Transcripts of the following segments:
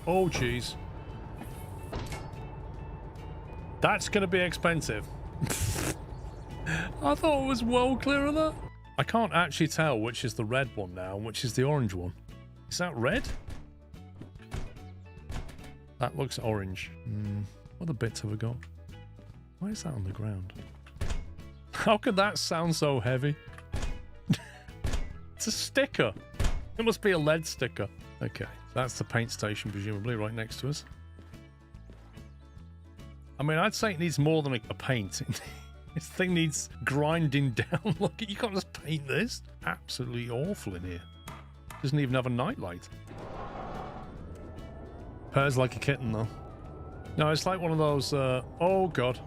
Oh, jeez. That's going to be expensive. I thought it was well clear of that. I can't actually tell which is the red one now and which is the orange one. Is that red? That looks orange. What other bits have we got? Why is that on the ground? How could that sound so heavy? It's a sticker. It must be a lead sticker. Okay, that's the paint station, presumably, right next to us. I mean, I'd say it needs more than a paint. This thing needs grinding down. Look, you can't just paint this. Absolutely awful in here. Doesn't even have a nightlight. Purrs like a kitten, though. No, it's like one of those, oh, God.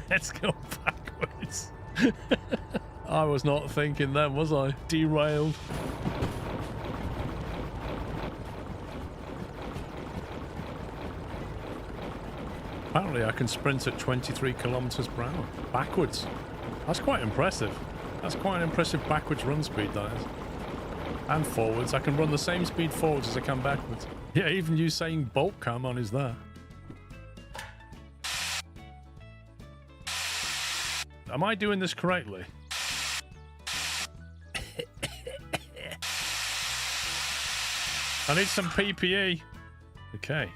Let's go backwards. I was not thinking then, was I? Derailed. Apparently I can sprint at 23 kilometers per hour. Backwards. That's quite impressive. That's quite an impressive backwards run speed, that is. And forwards. I can run the same speed forwards as I can backwards. Yeah, even you saying bolt cam on is there. Am I doing this correctly? I need some PPE. Okay,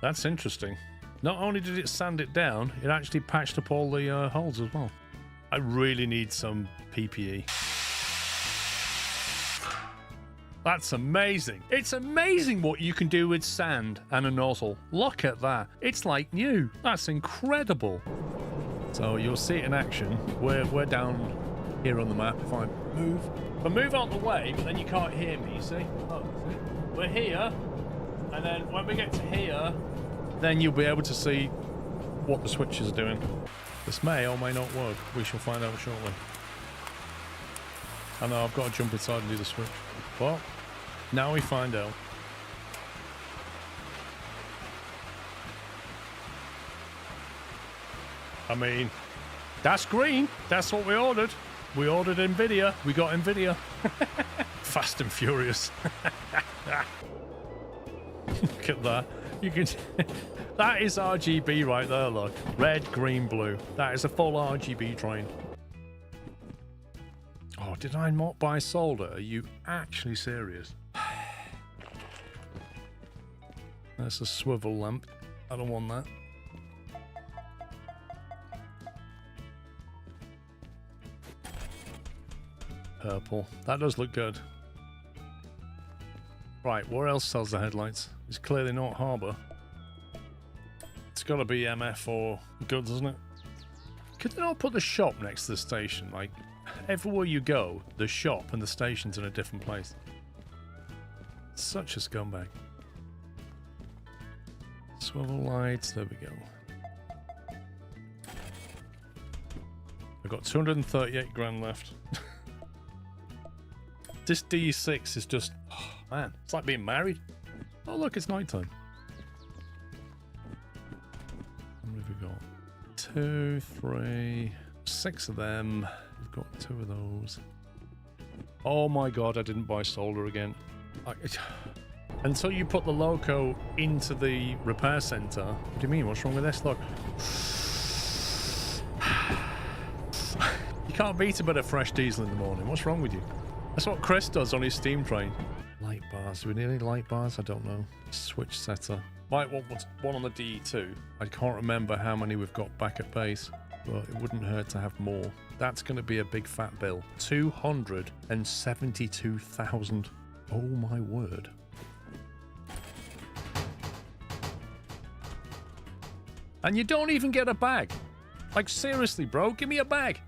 that's interesting. Not only did it sand it down, it actually patched up all the holes as well. I really need some PPE. That's amazing. It's amazing what you can do with sand and a nozzle. Look at that. It's like new. That's incredible. So you'll see it in action. We're down here on the map. If I move out the way, but then you can't hear me, you see? Oh, see? We're here, and then when we get to here, then you'll be able to see what the switches are doing. This may or may not work. We shall find out shortly. I know I've got to jump inside and do the switch. Well, now we find out. I mean, that's green. That's what we ordered. We ordered NVIDIA. We got NVIDIA. Fast and furious. Look at that. You can... That is RGB right there, look. Red, green, blue. That is a full RGB train. Oh, did I not buy solder? Are you actually serious? That's a swivel lamp. I don't want that. Purple. That does look good. Right, where else sells the headlights? It's clearly not Harbour. It's got to be MF or Goods, isn't it? Could they not put the shop next to the station? Like, everywhere you go, the shop and the station's in a different place. Such a scumbag. Swivel lights, there we go. I've got 238 grand left. This D6 is just... Oh, man, it's like being married. Oh, look, it's nighttime. How many have we got? 2, 3, 6 of them. We've got 2 of those. Oh my god, I didn't buy solder again. Until you put the loco into the repair centre. What do you mean? What's wrong with this? Look. You can't beat a bit of fresh diesel in the morning. What's wrong with you? That's what Chris does on his steam train. Light bars. Do we need any light bars? I don't know. Switch setter. Might want one on the DE2. I can't remember how many we've got back at base, but it wouldn't hurt to have more. That's going to be a big fat bill. 272,000. Oh my word. And you don't even get a bag. Like, seriously, bro, give me a bag.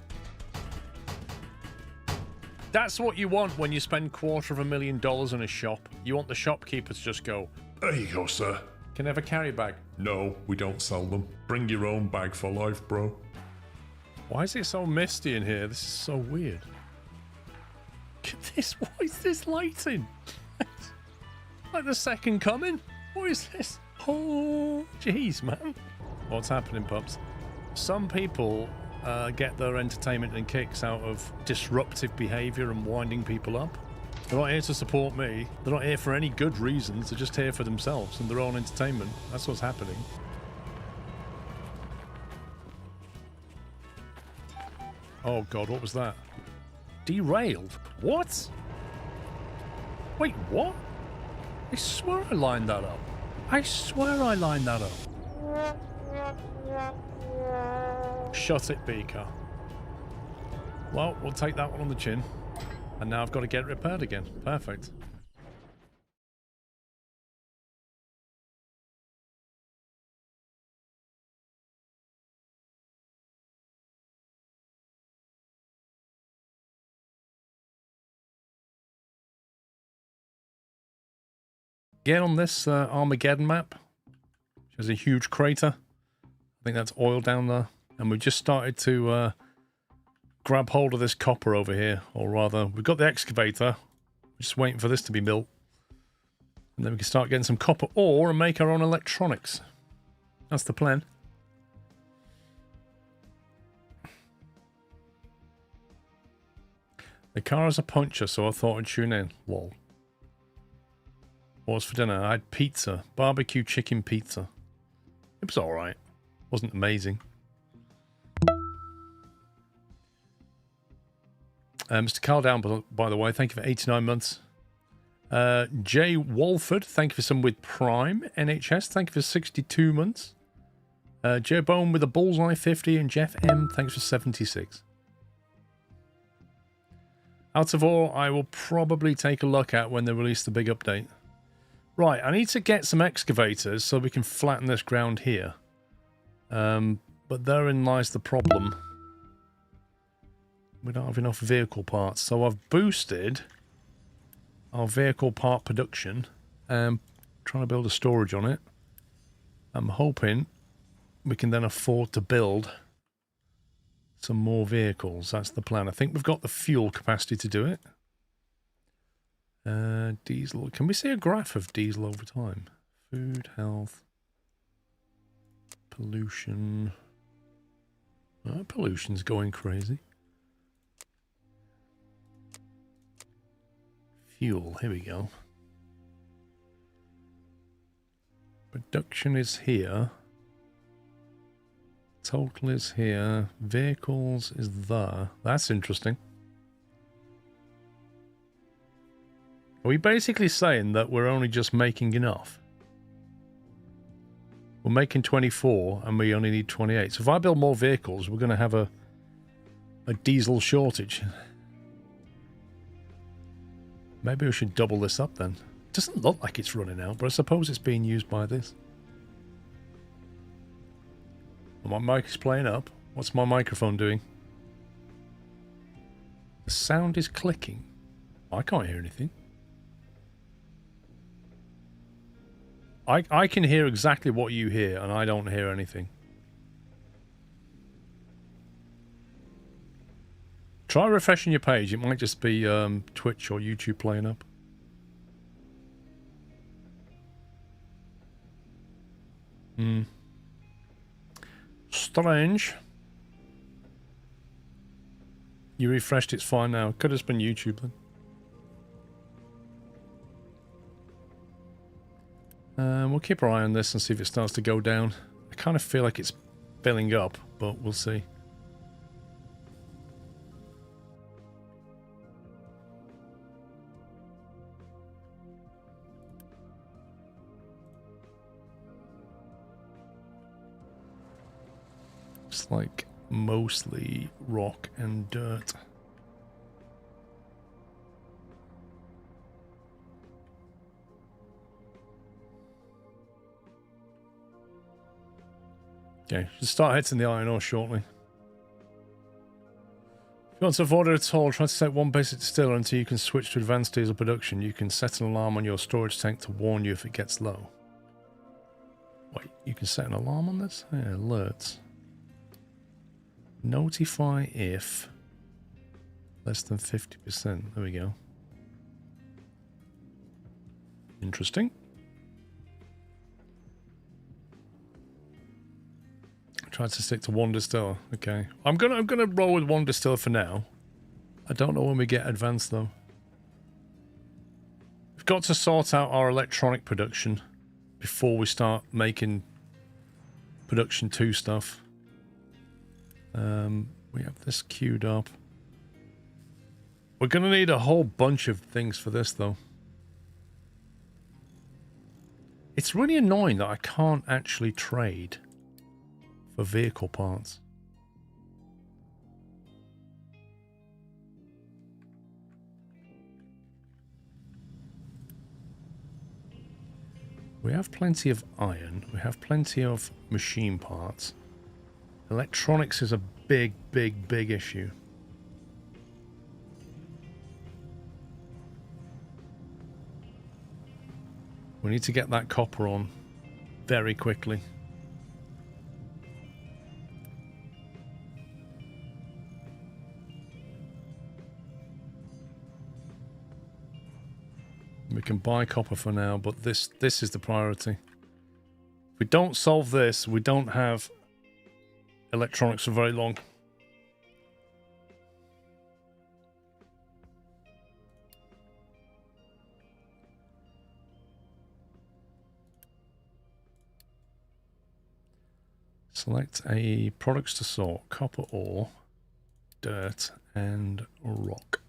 That's what you want when you spend $250,000 in a shop. You want the shopkeeper to just go, there you go, sir. Can I have a carry bag? No, we don't sell them. Bring your own bag for life, bro. Why is it so misty in here? This is so weird. Look at this. What is this lighting? Like the second coming? What is this? Oh, jeez, man. What's happening, pups? Some people get their entertainment and kicks out of disruptive behaviour and winding people up. They're not here to support me. They're not here for any good reasons. They're just here for themselves and their own entertainment. That's what's happening. Oh god, what was that? Derailed? What? Wait, what? I swear I lined that up. I swear I lined that up. Shut it, Beaker. Well, we'll take that one on the chin. And now I've got to get it repaired again. Perfect. Again on this Armageddon map, which has a huge crater. I think that's oil down there. And we've just started to grab hold of this copper over here. Or rather, we've got the excavator. We're just waiting for this to be built. And then we can start getting some copper ore and make our own electronics. That's the plan. The car has a puncture, so I thought I'd tune in. Lol. What was for dinner? I had pizza. Barbecue chicken pizza. It was alright. Wasn't amazing. Mr. Carl Down, by the way, thank you for 89 months. Jay Walford, thank you for some with Prime. NHS, thank you for 62 months. Joe Bone with a bullseye 50, and Jeff M, thanks for 76. Out of all, I will probably take a look at when they release the big update. Right, I need to get some excavators so we can flatten this ground here. But therein lies the problem. We don't have enough vehicle parts, so I've boosted our vehicle part production. Trying to build a storage on it. I'm hoping we can then afford to build some more vehicles. That's the plan. I think we've got the fuel capacity to do it. Diesel. Can we see a graph of diesel over time? Food, health, pollution. Pollution's going crazy. Fuel, here we go. Production is here. Total is here. Vehicles is there. That's interesting. Are we basically saying that we're only just making enough? We're making 24 and we only need 28. So if I build more vehicles, we're going to have a diesel shortage. Maybe we should double this up then. It doesn't look like it's running out, but I suppose it's being used by this. My mic is playing up. What's my microphone doing? The sound is clicking. I can't hear anything. I can hear exactly what you hear, and I don't hear anything. Try refreshing your page. It might just be Twitch or YouTube playing up. Strange. You refreshed, it's fine now. Could have been YouTube then. We'll keep our eye on this and see if it starts to go down. I kind of feel like it's filling up, but we'll see. It's like mostly rock and dirt. Okay, should start hitting the iron ore shortly. If you want to avoid it at all, try to set one basic distiller until you can switch to advanced diesel production. You can set an alarm on your storage tank to warn you if it gets low. Wait, you can set an alarm on this? Yeah, alerts. Notify if less than 50%. There we go. Interesting. Try to stick to one distiller. Okay. I'm gonna roll with one distiller for now. I don't know when we get advanced though. We've got to sort out our electronic production before we start making production 2 stuff. We have this queued up. We're gonna need a whole bunch of things for this though. It's really annoying that I can't actually trade for vehicle parts. We have plenty of iron. We have plenty of machine parts. Electronics is a big, big, big issue. We need to get that copper on very quickly. We can buy copper for now, but this is the priority. If we don't solve this, we don't have electronics for very long. Select a products to sort: copper ore, dirt, and rock.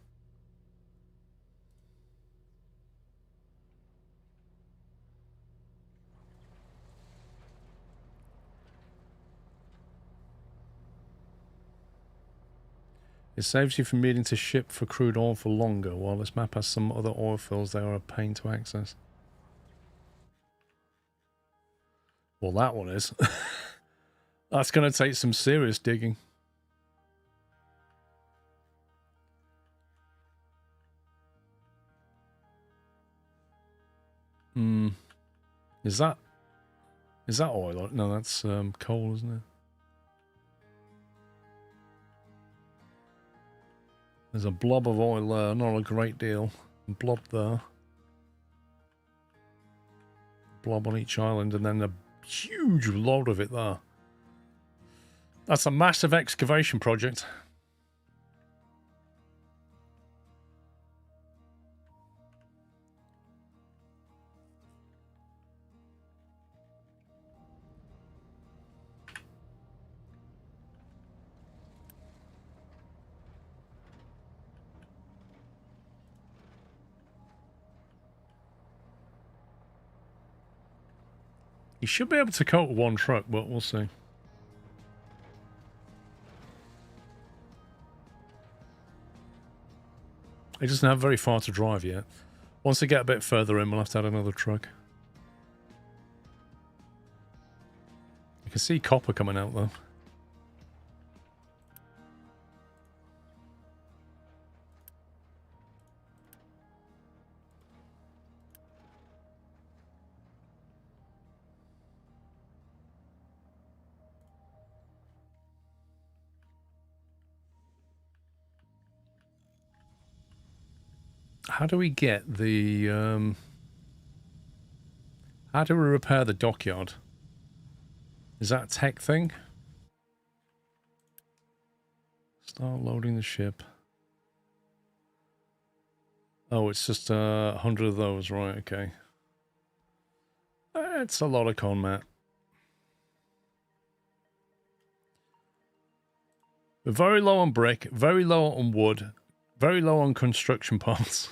It saves you from needing to ship for crude oil for longer. While this map has some other oil fields, they are a pain to access. Well, that one is. That's going to take some serious digging. Is that oil? No, that's coal, isn't it? There's a blob of oil there, not a great deal. Blob there. Blob on each island, and then a huge load of it there. That's a massive excavation project. You should be able to coat one truck, but we'll see. It doesn't have very far to drive yet. Once they get a bit further in, we'll have to add another truck. You can see copper coming out, though. How do we get the, how do we repair the dockyard? Is that a tech thing? Start loading the ship. Oh, it's just 100 of those, right, okay. It's a lot of con, Matt. We're very low on brick, very low on wood, very low on construction parts.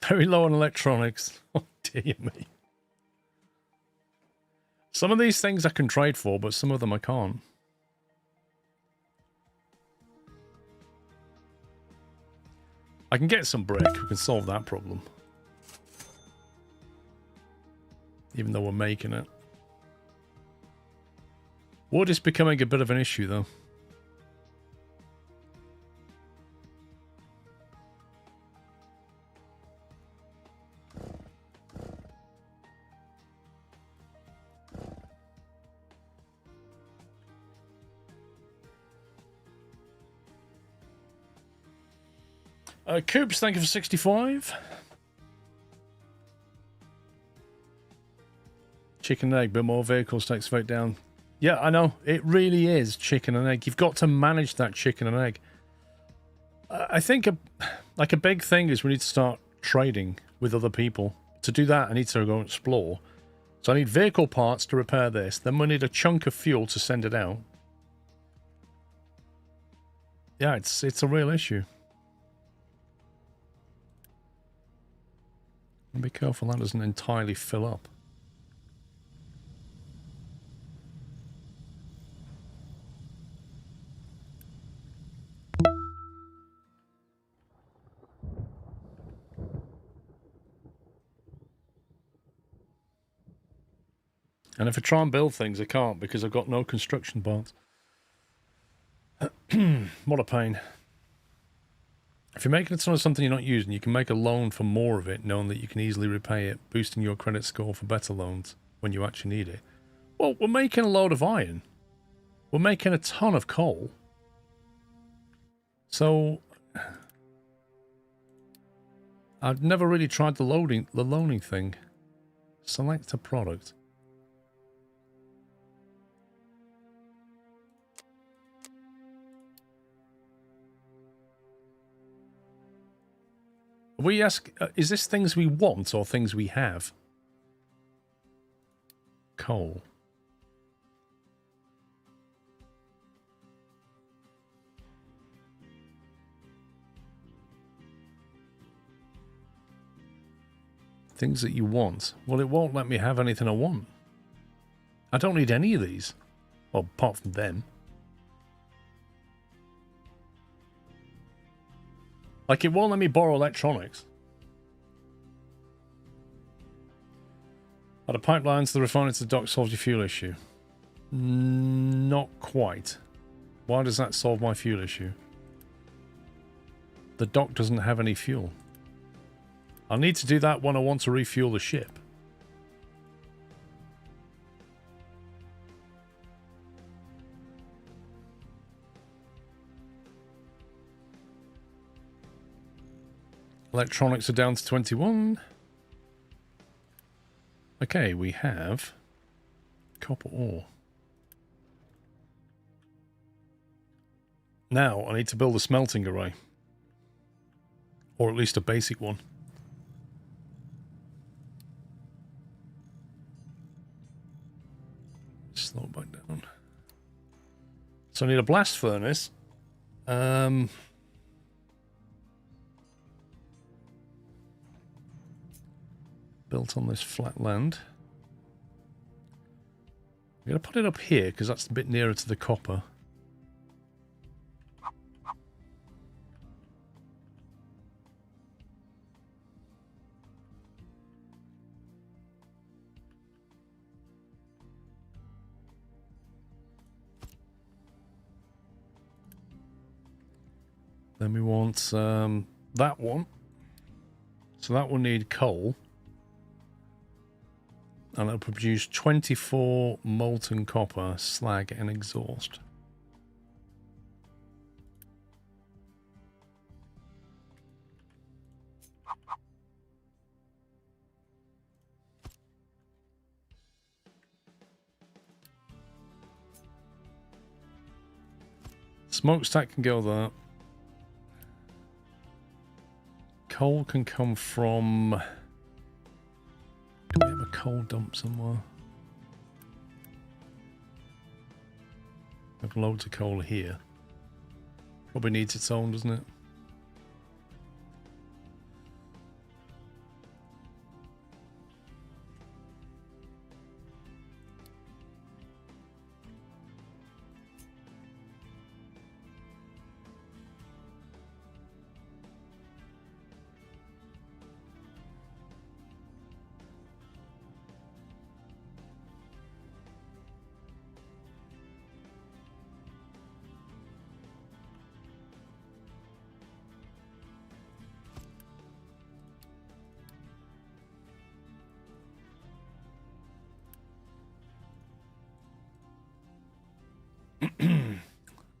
Very low on electronics. Oh, dear me. Some of these things I can trade for, but some of them I can't. I can get some brick. We can solve that problem. Even though we're making it. Wood is becoming a bit of an issue, though. Coops, thank you for 65. Chicken and egg, but more vehicles takes vote down. Yeah, I know. It really is chicken and egg. You've got to manage that chicken and egg. I think a big thing is we need to start trading with other people. To do that, I need to go and explore. So I need vehicle parts to repair this. Then we need a chunk of fuel to send it out. Yeah, it's a real issue. And be careful that doesn't entirely fill up. And if I try and build things, I can't because I've got no construction parts. What a pain. If you're making a ton of something you're not using, you can make a loan for more of it, knowing that you can easily repay it, boosting your credit score for better loans when you actually need it. Well, we're making a load of iron. We're making a ton of coal. So I've never really tried the loaning thing. Select a product. We ask, is this things we want or things we have? Coal. Things that you want. Well, it won't let me have anything I want. I don't need any of these. Well, apart from them. Like, it won't let me borrow electronics. Add a pipeline to the refinery to the dock solves your fuel issue. Not quite. Why does that solve my fuel issue? The dock doesn't have any fuel. I'll need to do that when I want to refuel the ship. Electronics are down to 21. Okay, we have copper ore. Now I need to build a smelting array. Or at least a basic one. Slow it back down. So I need a blast furnace. Built on this flat land. I'm going to put it up here because that's a bit nearer to the copper. Then we want that one. So that will need coal. And it'll produce 24 molten copper, slag, and exhaust. Smokestack can go there. Coal can come from... Do we have a coal dump somewhere? I have loads of coal here. Probably needs its own, doesn't it?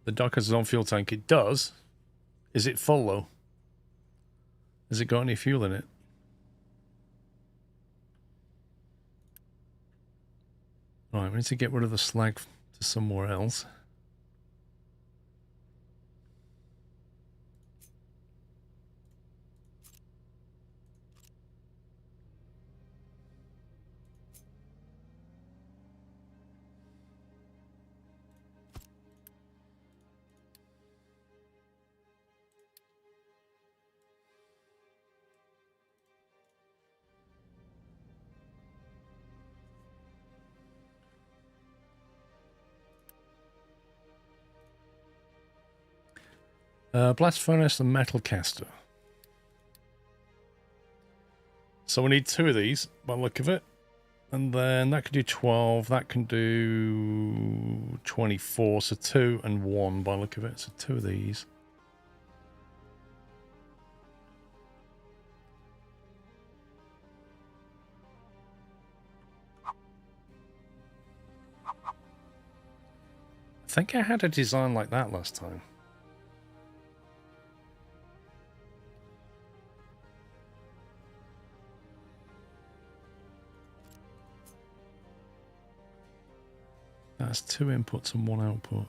The dock has its own fuel tank. It does. Is it full though? Has it got any fuel in it? Right, we need to get rid of the slag to somewhere else. Blast furnace and metal caster. So we need 2 of these by the look of it. And then that can do 12, that can do 24, so 2 and 1 by the look of it. So 2 of these. I think I had a design like that last time. That's 2 inputs and 1 output.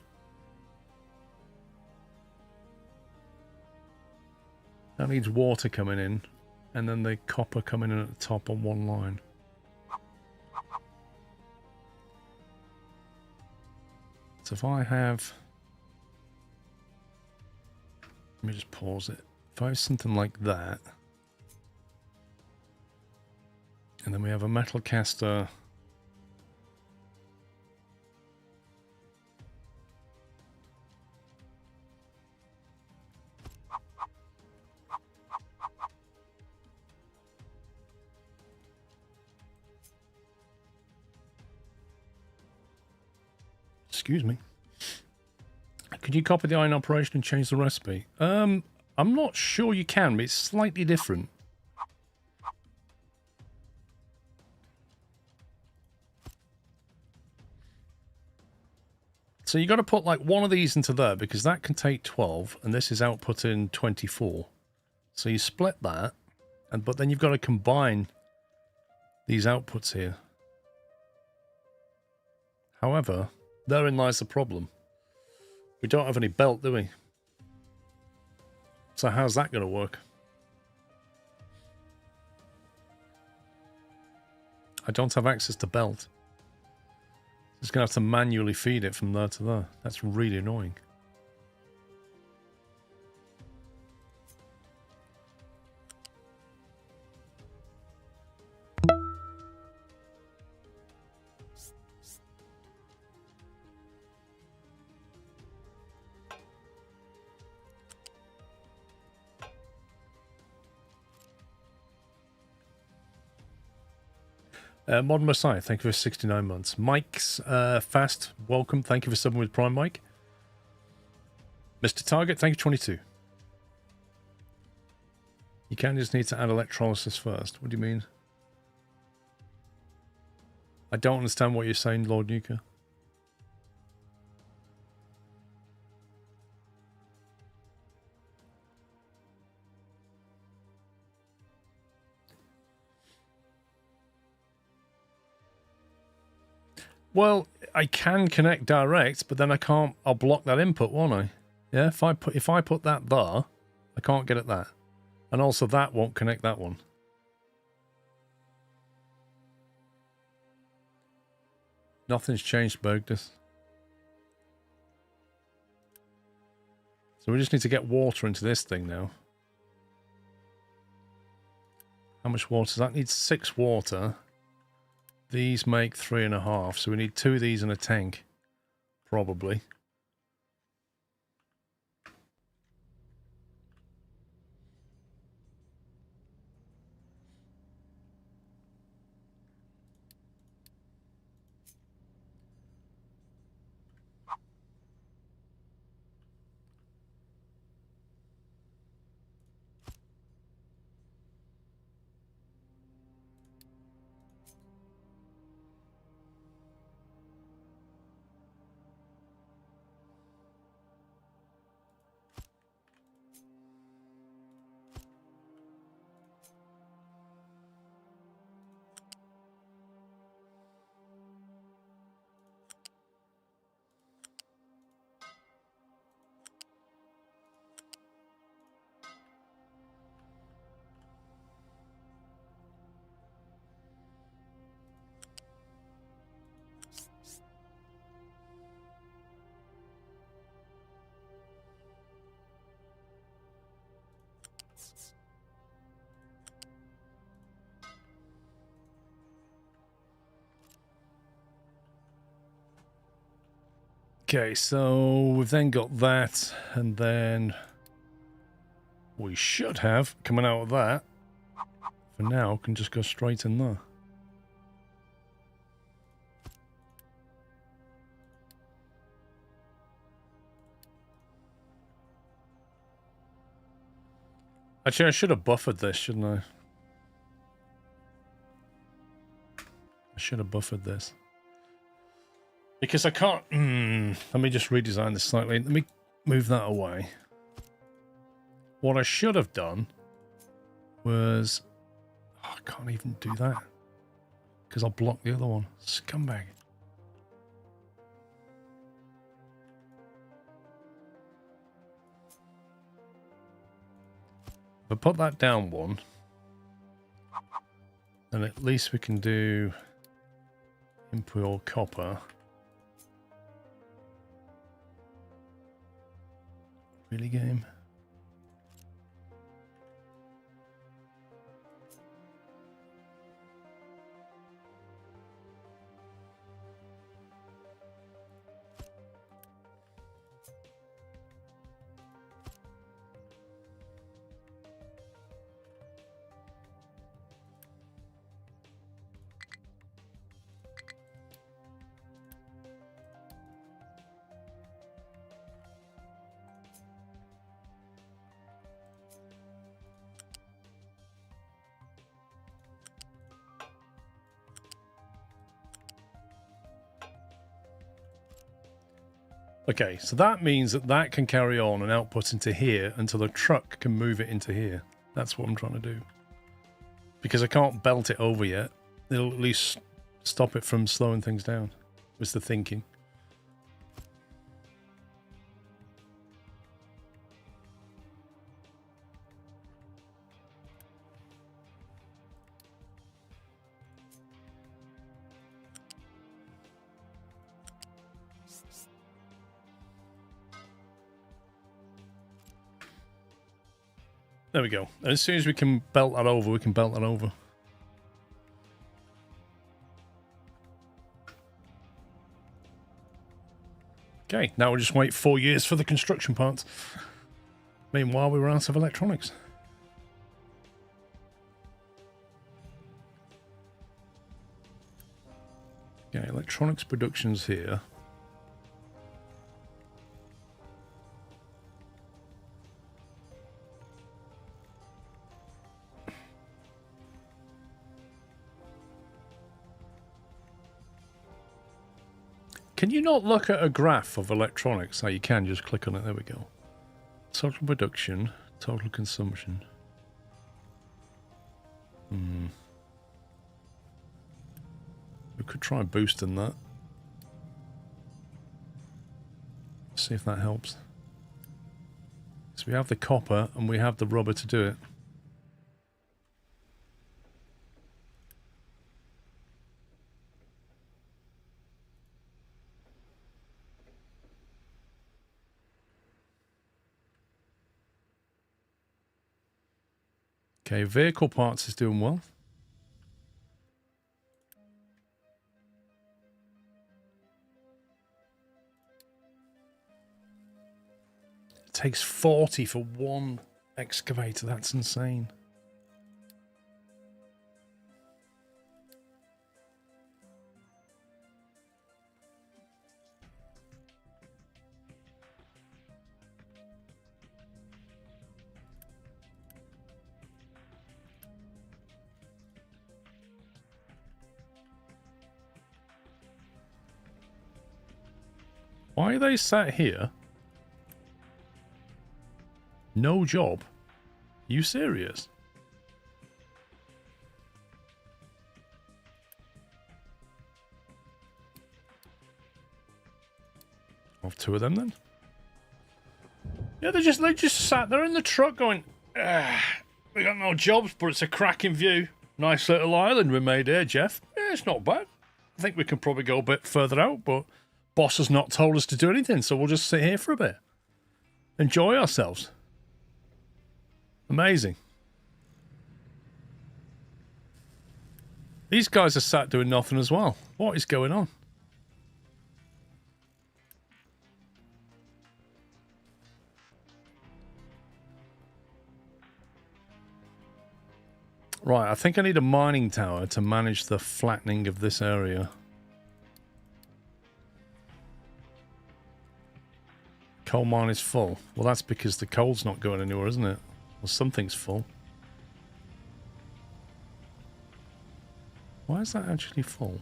That needs water coming in, and then the copper coming in at the top on 1 line. So if I have... Let me just pause it. If I have something like that, and then we have a metal caster... Excuse me. Could you copy the iron operation and change the recipe? I'm not sure you can, but it's slightly different. So you got to put like one of these into there because that can take 12 and this is outputting 24. So you split that, but then you've got to combine these outputs here. However, therein lies the problem. We don't have any belt, do we? So how's that going to work? I don't have access to belt. Just going to have to manually feed it from there to there. That's really annoying. Modern Messiah, thank you for 69 months. Mike's Fast, welcome. Thank you for subbing with Prime Mike. Mr. Target, thank you 22. You can just need to add electrolysis first. What do you mean? I don't understand what you're saying, Lord Nuka. Well, I can connect direct, but then I can't. I'll block that input, won't I? Yeah. If I put that there, I can't get at that, and also that won't connect that one. Nothing's changed, Bogdus. So we just need to get water into this thing now. How much water does that need? 6 water. These make 3.5, so we need 2 of these in a tank, probably. Okay, so we've then got that, and then we should have, coming out of that, for now, can just go straight in there. Actually, I should have buffered this, shouldn't I? I should have buffered this. Because I can't... let me just redesign this slightly. Let me move that away. What I should have done was... Oh, I can't even do that. Because I'll block the other one. Scumbag. If I put that down one, then at least we can do impure copper. Really, game? Okay, so that means that that can carry on and output into here until the truck can move it into here. That's what I'm trying to do. Because I can't belt it over yet. It'll at least stop it from slowing things down, was the thinking. There we go. As soon as we can belt that over, we can belt that over. Okay, now we'll just wait 4 years for the construction parts. Meanwhile, we were out of electronics. Okay, electronics production's here. Can you not look at a graph of electronics? Oh, you can just click on it. There we go. Total production, total consumption. We could try boosting that. See if that helps. So we have the copper and we have the rubber to do it. Okay, vehicle parts is doing well. It takes 40 for one excavator. That's insane. Why are they sat here? No job? You serious? I'll have two of them then. Yeah, they just sat there in the truck going, we got no jobs, but it's a cracking view. Nice little island we made here, Jeff. Yeah, it's not bad. I think we can probably go a bit further out, but boss has not told us to do anything, so we'll just sit here for a bit. Enjoy ourselves. Amazing. These guys are sat doing nothing as well. What is going on? Right, I think I need a mining tower to manage the flattening of this area. Coal mine is full. Well, that's because the coal's not going anywhere, isn't it? Well, something's full. Why is that actually full?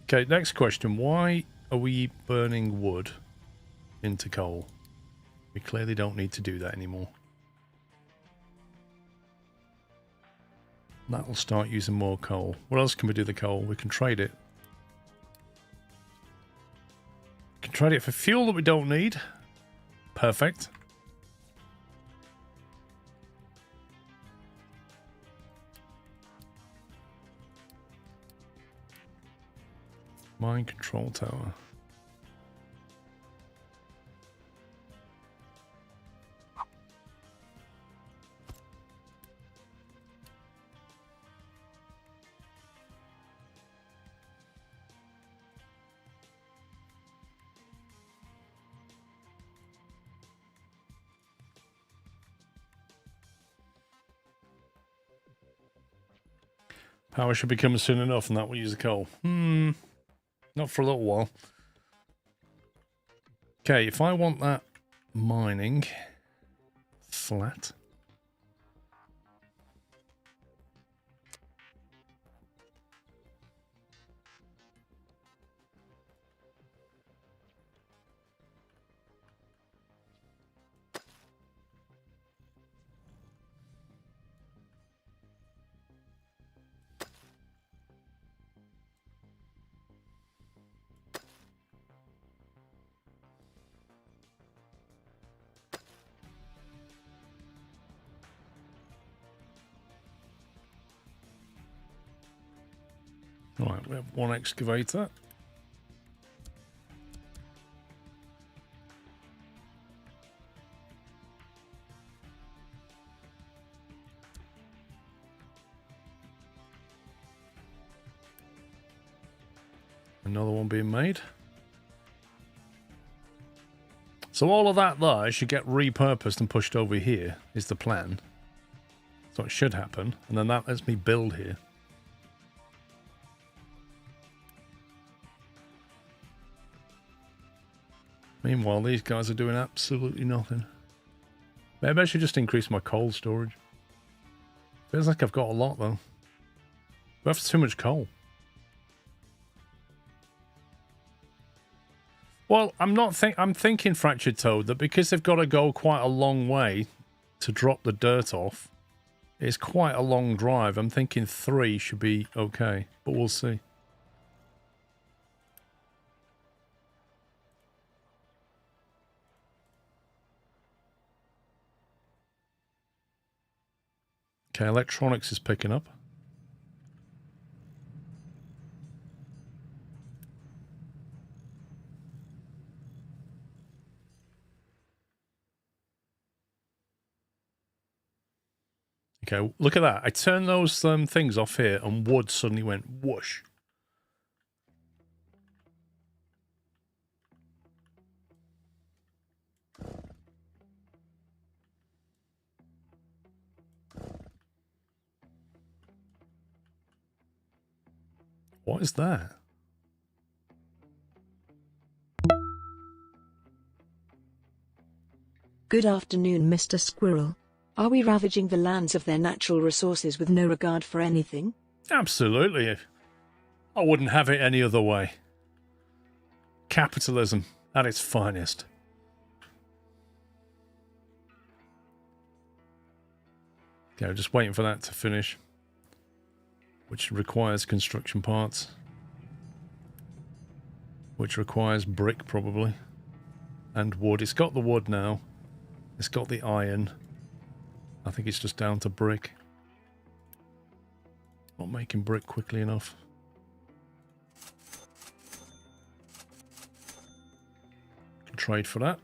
Okay, next question. Why are we burning wood into coal? We clearly don't need to do that anymore. That will start using more coal. What else can we do with the coal? We can trade it. We can trade it for fuel that we don't need. Perfect. Mine control tower. Power should be coming soon enough, and that will use the coal. Not for a little while. Okay, if I want that mining flat. Right, we have one excavator. Another one being made. So all of that there should get repurposed and pushed over here, is the plan. So it should happen, and then that lets me build here. Meanwhile, these guys are doing absolutely nothing. Maybe I should just increase my coal storage. Feels like I've got a lot, though. We have too much coal. Well, I'm thinking, Fractured Toad, that because they've got to go quite a long way to drop the dirt off, it's quite a long drive. I'm thinking 3 should be okay, but we'll see. Okay, electronics is picking up. Okay, look at that. I turned those things off here and wood suddenly went whoosh. What is that? Good afternoon, Mr. Squirrel. Are we ravaging the lands of their natural resources with no regard for anything? Absolutely. I wouldn't have it any other way. Capitalism at its finest. Okay, I'm just waiting for that to finish, which requires construction parts, which requires brick probably, and wood. It's got the wood now. It's got the iron. I think it's just down to brick. Not making brick quickly enough. Can trade for that.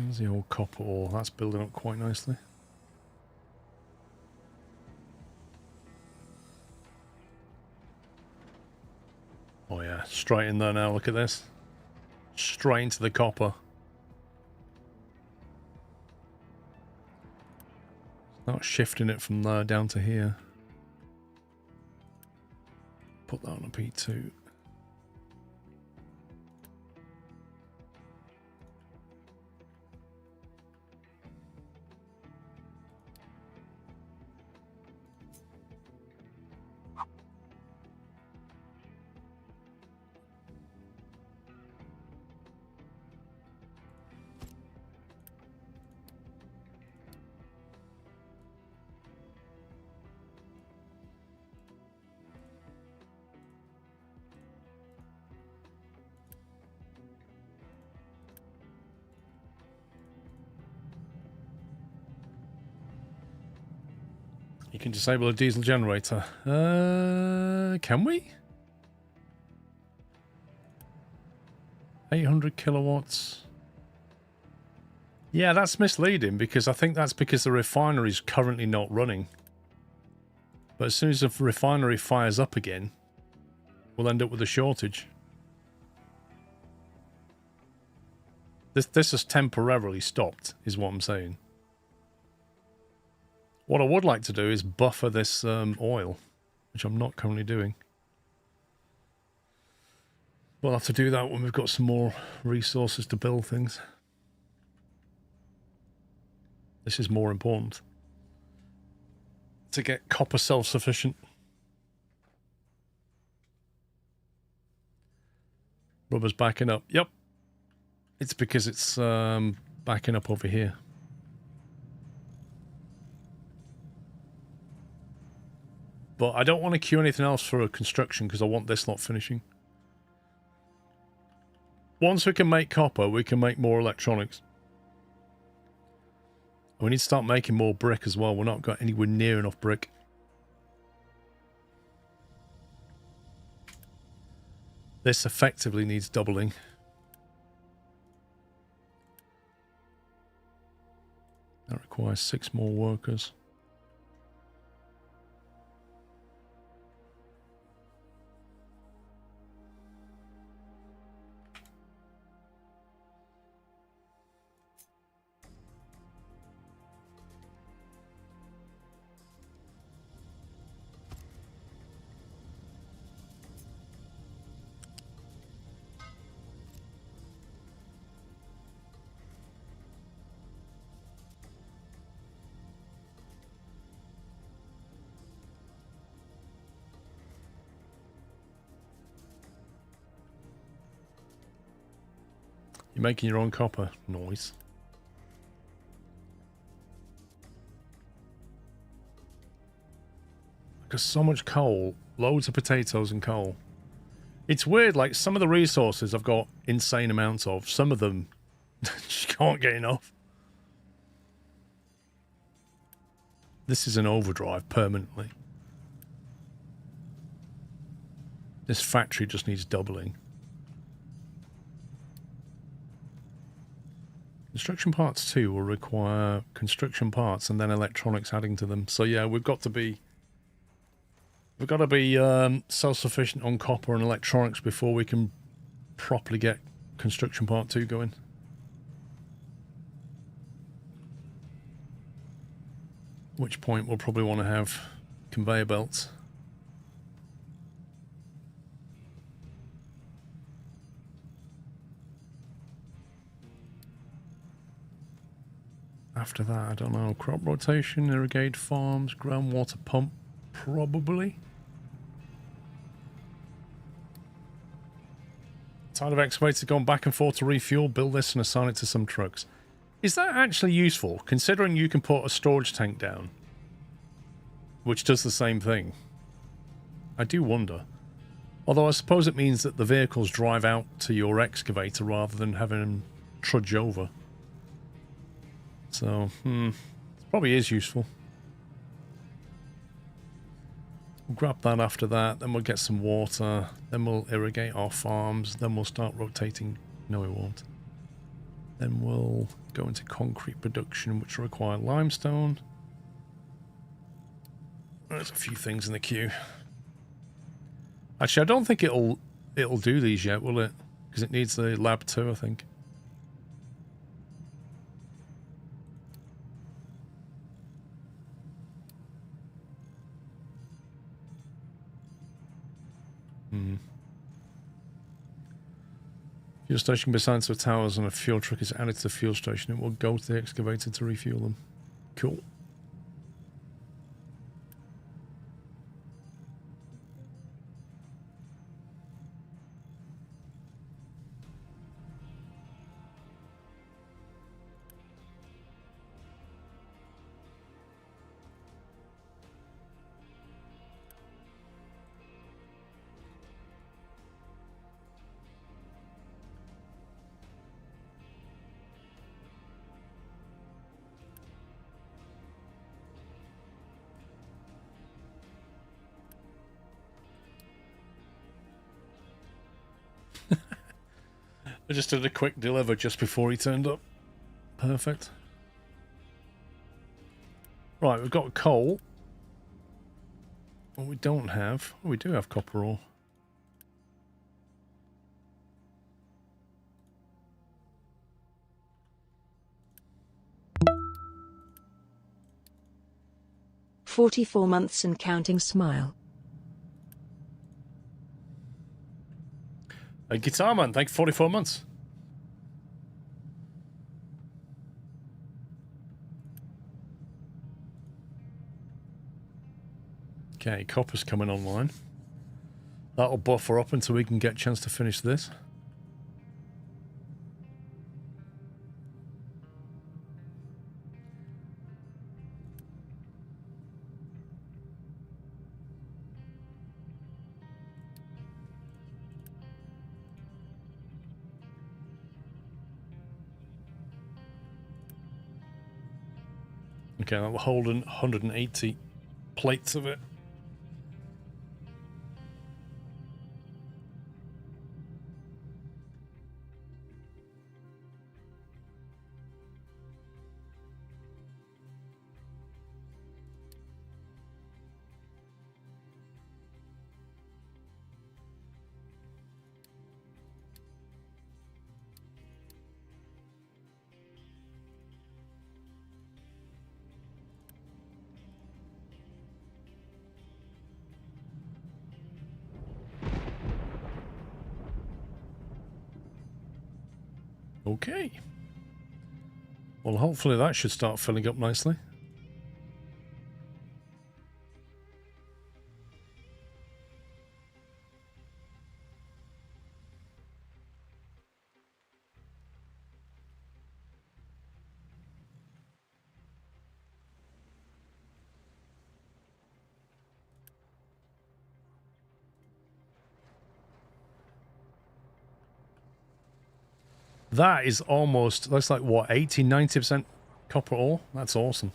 There's the old copper ore. That's building up quite nicely. Oh yeah, straight in there now. Look at this. Straight into the copper. Not shifting it from there down to here. Put that on a P2. You can disable a diesel generator. Can we? 800 kilowatts. Yeah, that's misleading because I think that's because the refinery is currently not running. But as soon as the refinery fires up again, we'll end up with a shortage. This has temporarily stopped, is what I'm saying. What I would like to do is buffer this oil, which I'm not currently doing. We'll have to do that when we've got some more resources to build things. This is more important. To get copper self-sufficient. Rubber's backing up. Yep. It's because it's backing up over here. But I don't want to queue anything else for a construction because I want this lot finishing. Once we can make copper, we can make more electronics. We need to start making more brick as well. We're not got anywhere near enough brick. This effectively needs doubling. That requires 6 more workers. You're making your own copper. Noise. Because so much coal. Loads of potatoes and coal. It's weird, like some of the resources I've got insane amounts of. Some of them just can't get enough. This is an overdrive permanently. This factory just needs doubling. Construction parts 2 will require construction parts and then electronics adding to them. So yeah, we've got to be self-sufficient on copper and electronics before we can properly get construction part 2 going. At which point we'll probably want to have conveyor belts. After that, I don't know. Crop rotation, irrigate farms, groundwater pump, probably. Tired of excavators going back and forth to refuel, build this and assign it to some trucks. Is that actually useful, considering you can put a storage tank down, which does the same thing? I do wonder. Although I suppose it means that the vehicles drive out to your excavator rather than having them trudge over. So, it probably is useful. We'll grab that after that, then we'll get some water, then we'll irrigate our farms, then we'll start rotating. No, we won't. Then we'll go into concrete production, which will require limestone. There's a few things in the queue. Actually, I don't think it'll do these yet, will it? Because it needs the lab too, I think. Fuel station besides the towers and a fuel truck is added to the fuel station. It will go to the excavator to refuel them. Cool. I just did a quick deliver just before he turned up. Perfect. Right, we've got coal. What we don't have... Oh, we do have copper ore. "44 months and counting smile." A guitar man, thank you, 44 months. Okay, copper's coming online. That'll buffer up until we can get a chance to finish this. Okay, that will hold 180 plates of it. Okay. Well, hopefully that should start filling up nicely. That is almost, that's like what, 80, 90% copper ore? That's awesome.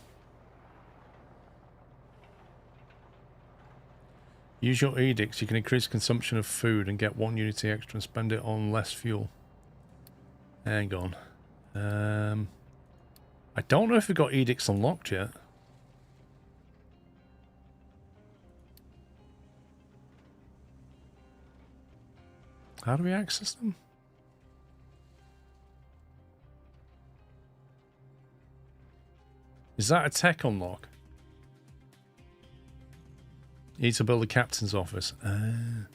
Use your edicts. You can increase consumption of food and get 1 unity extra and spend it on less fuel. Hang on. I don't know if we've got edicts unlocked yet. How do we access them? Is that a tech unlock? You need to build a captain's office. And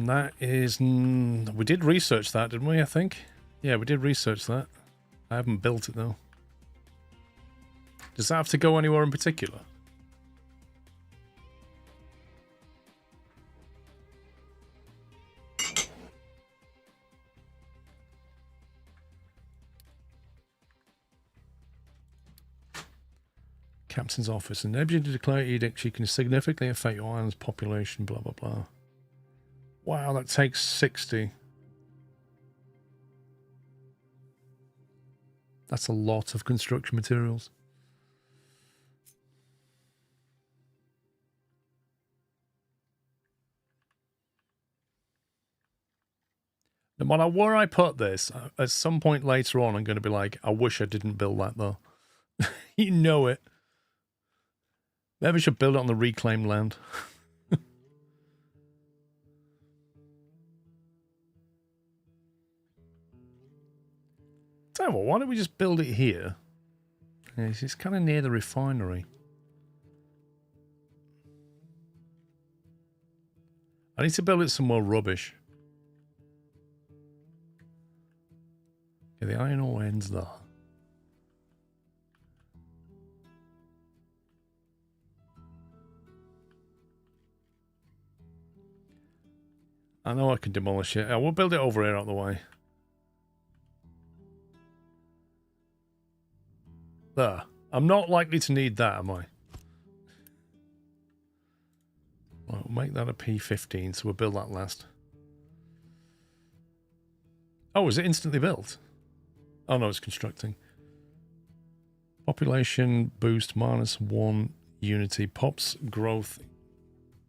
that is... we did research that, didn't we, I think? Yeah, we did research that. I haven't built it, though. Does that have to go anywhere in particular? Captain's office. Enable you to declare edicts. You can significantly affect your island's population, blah, blah, blah. Wow, that takes 60. That's a lot of construction materials. No matter where I put this, at some point later on, I'm going to be like, I wish I didn't build that, though. You know it. Maybe I should build it on the reclaimed land. Tell you what, why don't we just build it here? It's kind of near the refinery. I need to build it some more rubbish. Okay, the iron ore ends there. I know I can demolish it. I will build it over here out of the way. There. I'm not likely to need that, am I? Well, we'll make that a P15, so we'll build that last. Oh, is it instantly built? Oh no, it's constructing. Population boost -1 unity. Pops growth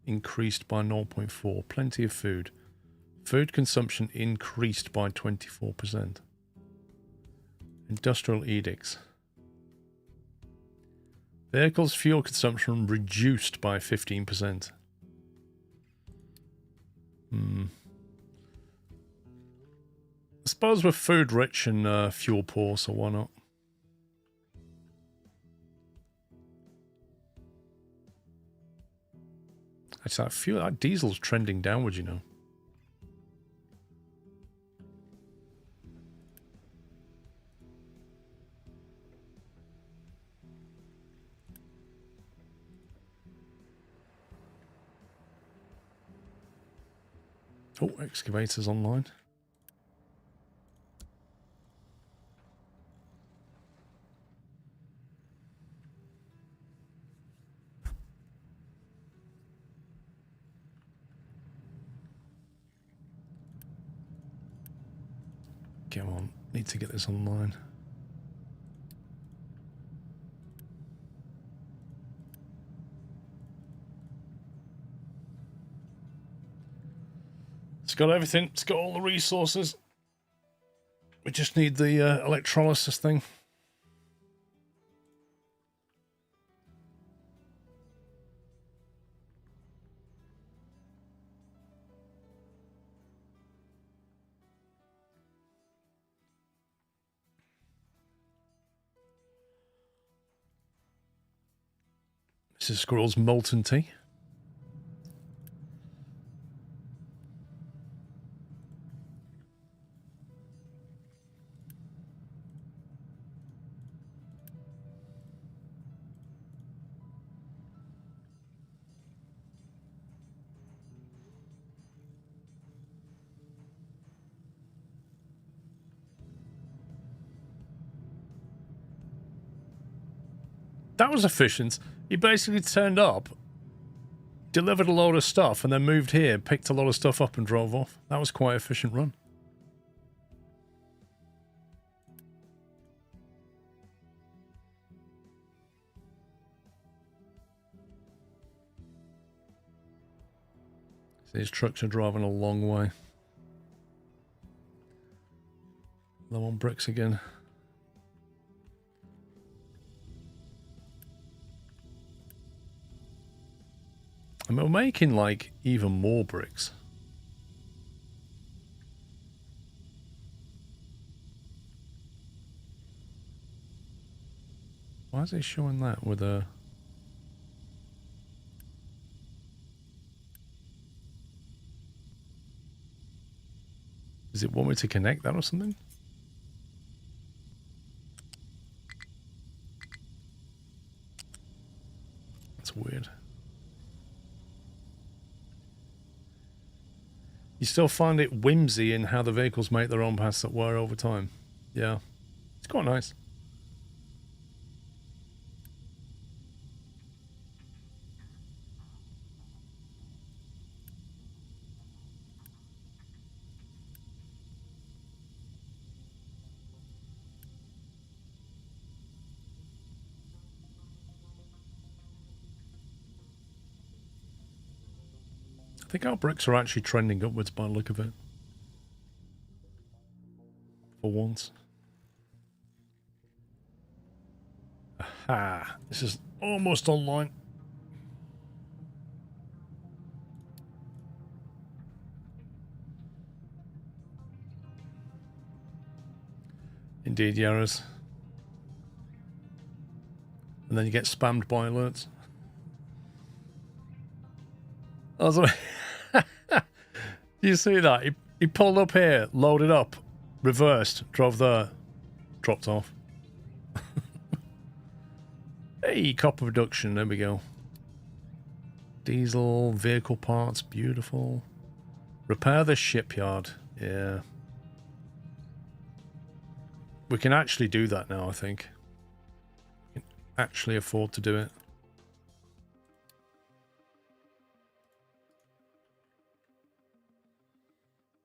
increased by 0.4. Plenty of food. Food consumption increased by 24%. Industrial edicts. Vehicles fuel consumption reduced by 15%. I suppose we're food rich and fuel poor, so why not? Actually, I feel that diesel's trending downwards, you know. Oh, excavators online. Come on, need to get this online. It's got everything. It's got all the resources. We just need the electrolysis thing. This is Squirrel's molten tea. That was efficient. He basically turned up, delivered a load of stuff, and then moved here, picked a lot of stuff up and drove off. That was quite an efficient run. These trucks are driving a long way. Low on bricks again. And we're making, like, even more bricks. Why is it showing that with a... Does it want me to connect that or something? That's weird. You still find it whimsy in how the vehicles make their own paths that wear over time. Yeah. It's quite nice. I think our bricks are actually trending upwards by the look of it. for once. Aha! This is almost online. Indeed, Yaras. And then you get spammed by alerts. I was like, you see that? He pulled up here, loaded up, reversed, drove there, dropped off. Hey, copper production, there we go. Diesel, vehicle parts, beautiful. Repair the shipyard, yeah. We can actually do that now, I think. We can actually afford to do it.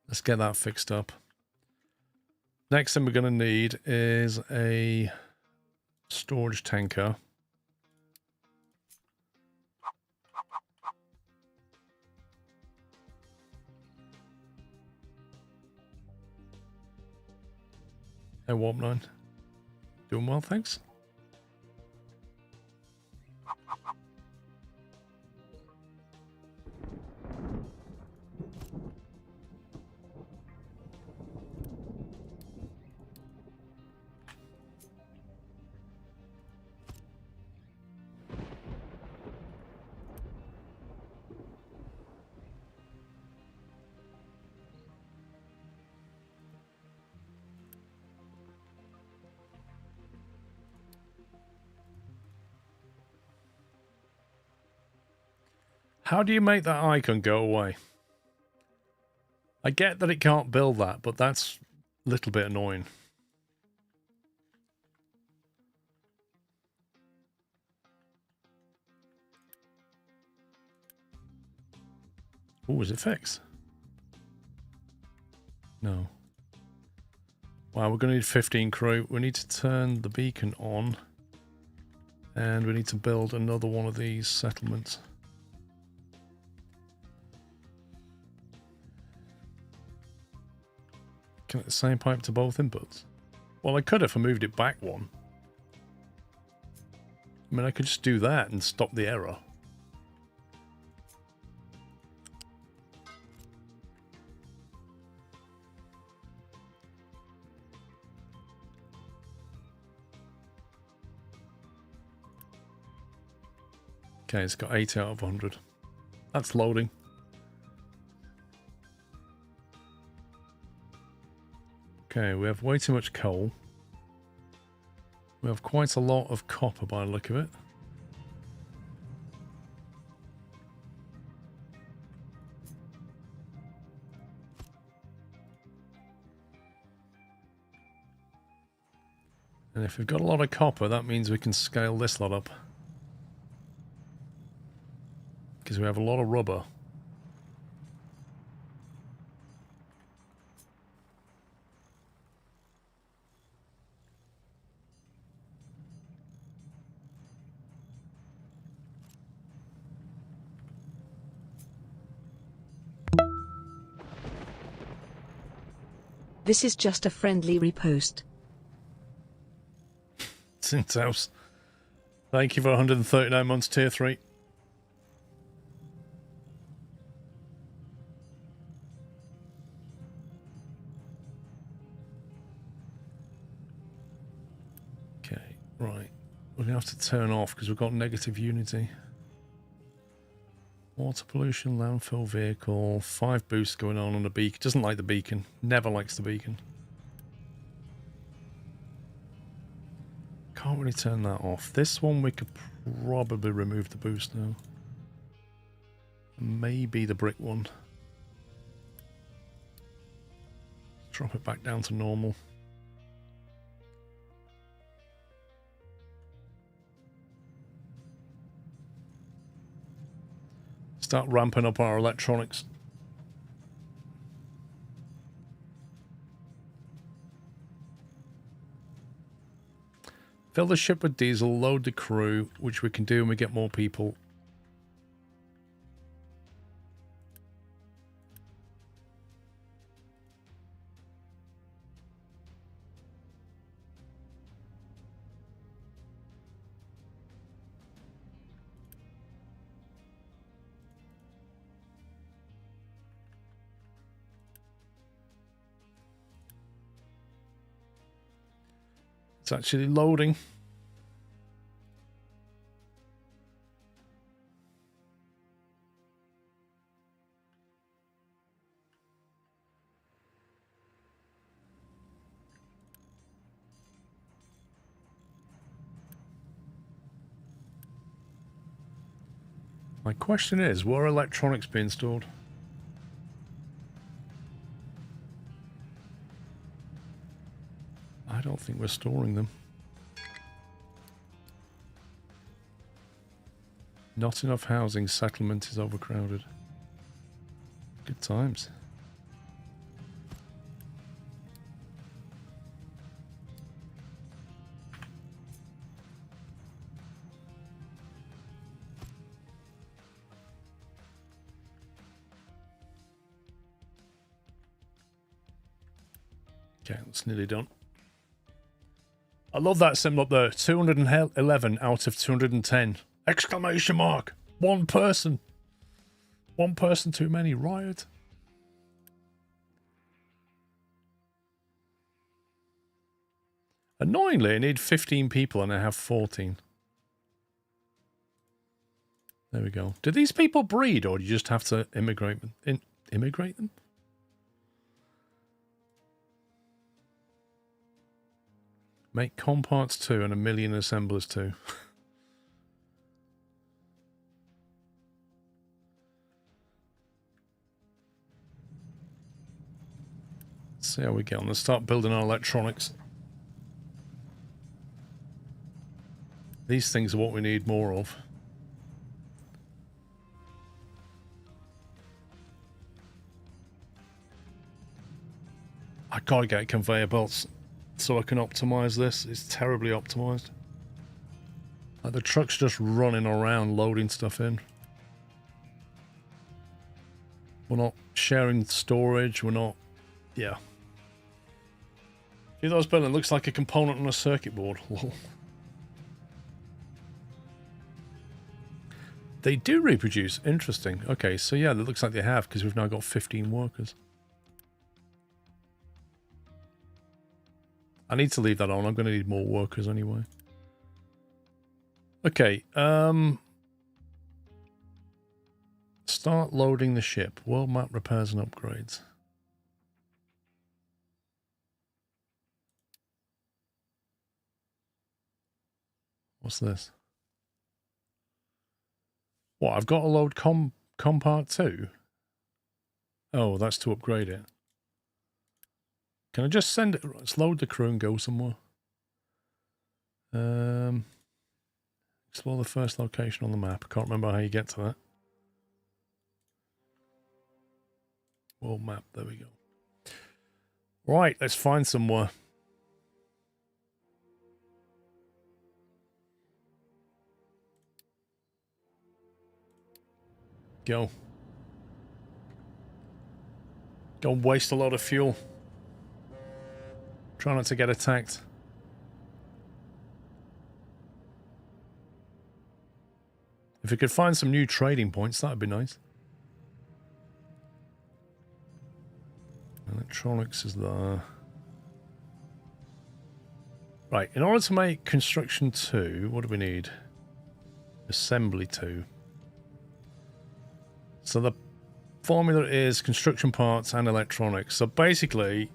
Let's get that fixed up. Next thing we're going to need is a storage tanker. Hey, Warp 9. Doing well, thanks. How do you make that icon go away? I get that it can't build that, but that's a little bit annoying. Oh, is it fixed? No. Wow, we're going to need 15 crew. We need to turn the beacon on. And we need to build another one of these settlements. Connect the same pipe to both inputs? Well, I could if I moved it back one. I mean, I could just do that and stop the error. Okay, it's got 8 out of 100. That's loading. Okay, we have way too much coal. We have quite a lot of copper by the look of it. And if we've got a lot of copper, that means we can scale this lot up. Because we have a lot of rubber. This is just a friendly repost. Since house. Thank you for 139 months tier 3. Okay, right. We're going to have to turn off because we've got negative unity. Water pollution, landfill vehicle, 5 boosts going on the beacon. Doesn't like the beacon. Never likes the beacon. Can't really turn that off. This one we could probably remove the boost now. Maybe the brick one. Drop it back down to normal. Start ramping up our electronics. Fill the ship with diesel, load the crew, which we can do when we get more people. It's actually loading. My question is, were electronics being stored? I don't think we're storing them. Not enough housing, settlement is overcrowded. Good times. Okay, it's nearly done. I love that symbol up there. 211 out of 210. Exclamation mark. One person. One person too many. Riot. Annoyingly, I need 15 people and I have 14. There we go. Do these people breed or do you just have to immigrate them? Immigrate them? Make comparts 2 and 1,000,000 assemblers 2. Let's see how we get on. Let's start building our electronics. These things are what we need more of. I gotta get conveyor belts so I can optimize this. It's terribly optimized. Like the truck's just running around loading stuff in. We're not sharing storage. We're not... Yeah. See those building? Looks like a component on a circuit board. They do reproduce. Interesting. Okay, so yeah, it looks like they have because we've now got 15 workers. I need to leave that on. I'm going to need more workers anyway. Okay. Start loading the ship. World map repairs and upgrades. What's this? What? I've got to load compart 2? Oh, that's to upgrade it. Can I just send it? Let's load the crew and go somewhere. Explore the first location on the map. I can't remember how you get to that. World map. There we go. Right, let's find somewhere. Go. Go and waste a lot of fuel. Try not to get attacked. If we could find some new trading points, that would be nice. Electronics is there. Right, in order to make construction 2, what do we need? Assembly 2. So the formula is construction parts and electronics. So basically,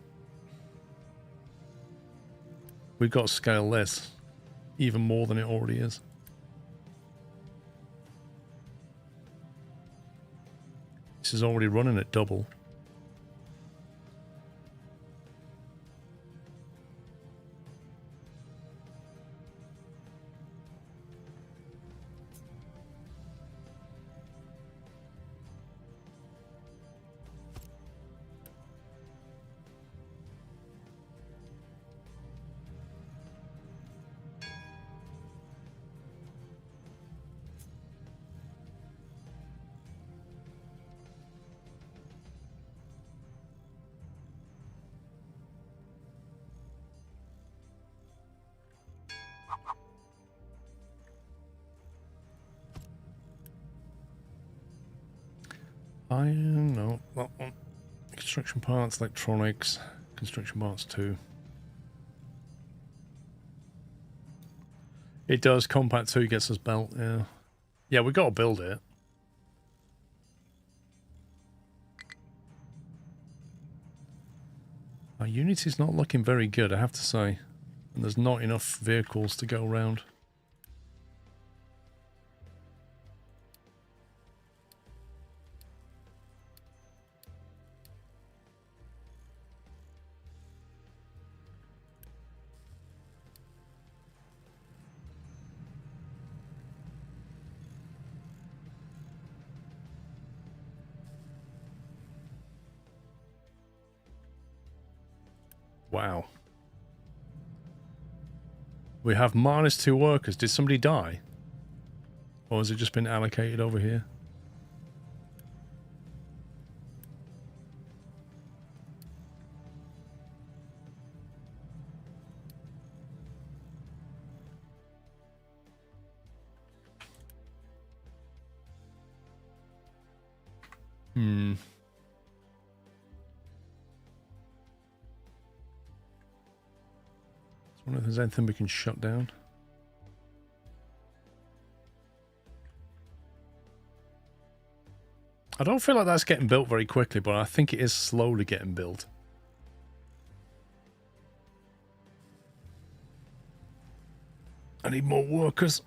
we've got to scale this even more than it already is. This is already running at double. Iron, no, that one. Construction parts, electronics, construction parts 2. It does. Compact 2 gets us belt, yeah. Yeah, we got to build it. Our Unity's not looking very good, I have to say. And there's not enough vehicles to go around. Wow. We have -2 workers. Did somebody die? Or has it just been allocated over here? Hmm. I wonder if there's anything we can shut down. I don't feel like that's getting built very quickly, but I think it is slowly getting built. I need more workers.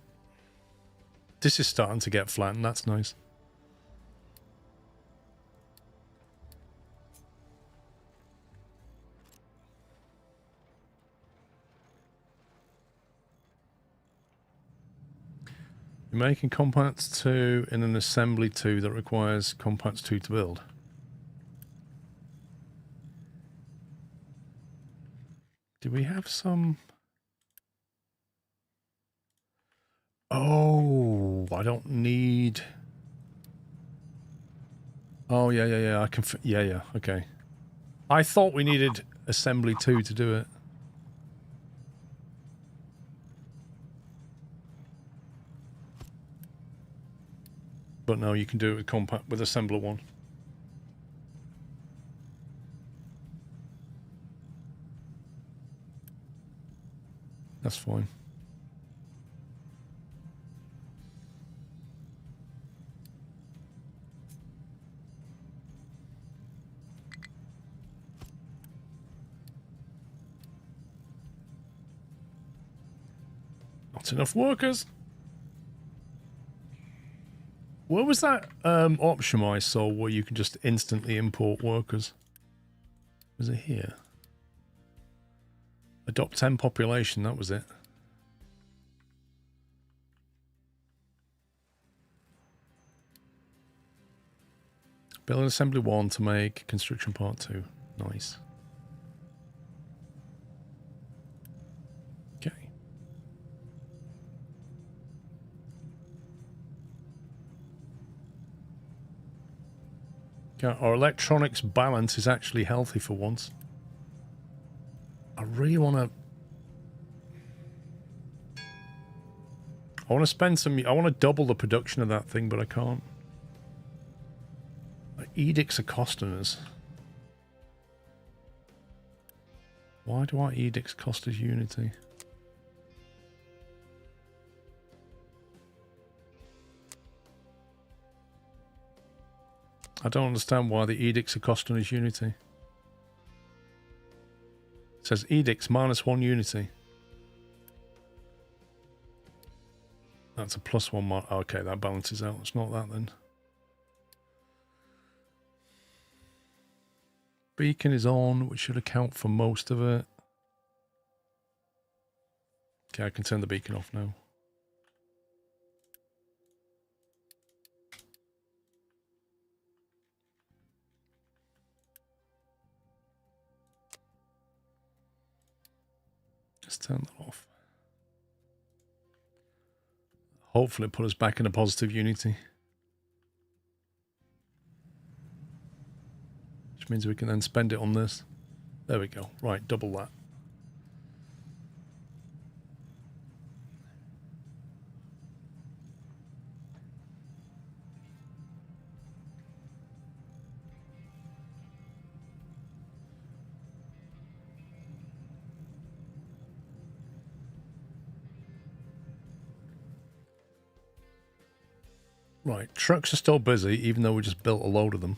This is starting to get flattened. That's nice. You're making Compact 2 in an Assembly 2 that requires Compact 2 to build. Do we have some... Oh, I don't need... Oh, yeah. I can... Yeah, okay. I thought we needed Assembly 2 to do it. But no, you can do it with Compact, with Assembler 1. That's fine. Not enough workers. Where was that option I saw where you can just instantly import workers? Was it here? Adopt 10 population, that was it. Build an assembly 1 to make construction part 2. Nice. Okay. Okay, our electronics balance is actually healthy for once. I really want to... I want to spend some... I want to double the production of that thing, but I can't. Edicts are costing us. Why do our edicts cost us Unity? I don't understand why the edicts are costing us Unity. It says edicts -1 Unity. That's a +1 okay, that balances out. It's not that then. Beacon is on, which should account for most of it. Okay, I can turn the beacon off now. Just turn that off. Hopefully put us back in a positive Unity. Which means we can then spend it on this. There we go. Right, double that. Right, trucks are still busy, even though we just built a load of them.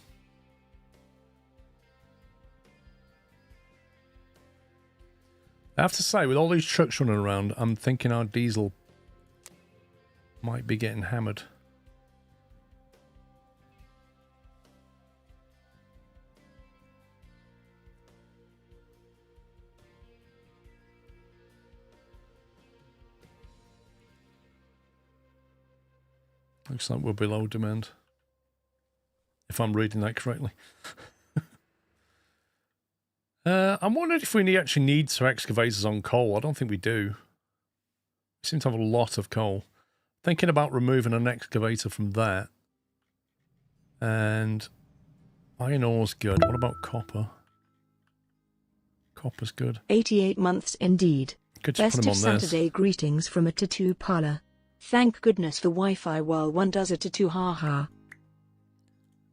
I have to say, with all these trucks running around, I'm thinking our diesel might be getting hammered. Looks like we're below demand, if I'm reading that correctly. I'm wondering if we actually need some excavators on coal. I don't think we do. We seem to have a lot of coal. Thinking about removing an excavator from that. And iron ore's good. What about copper? Copper's good. 88 months indeed. Good to put Best him of on this. Saturday greetings from a tattoo parlor. Thank goodness for Wi-Fi while one does a tattoo, haha.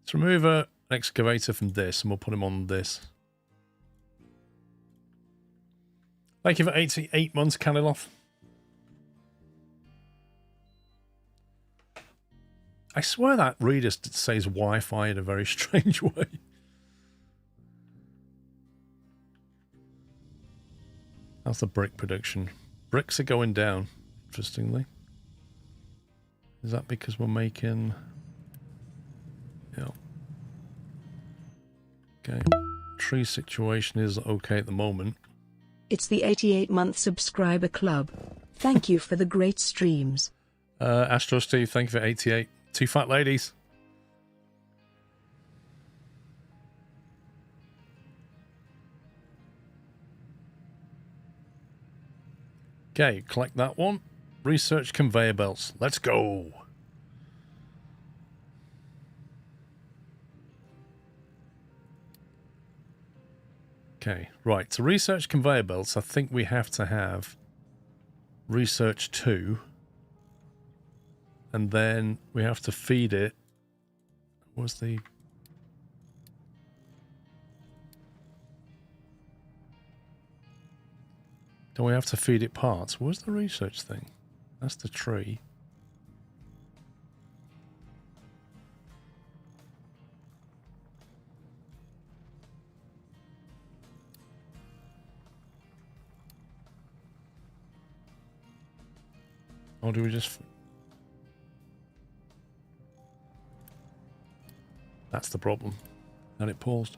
Let's remove an excavator from this and we'll put him on this. Thank you for 88 months, Kalilov. I swear that reader says Wi-Fi in a very strange way. That's the brick production. Bricks are going down, interestingly. Is that because we're making... Yeah. Okay. Tree situation is okay at the moment. It's the 88-month subscriber club. Thank you for the great streams. Astro Steve, thank you for 88. Two fat ladies. Okay, collect that one. Research conveyor belts. Let's go. Okay, right. To research conveyor belts, I think we have to have research 2. And then we have to feed it. What's the... Don't we have to feed it parts? Where's the research thing? That's the tree. Or do we just... That's the problem. And it paused.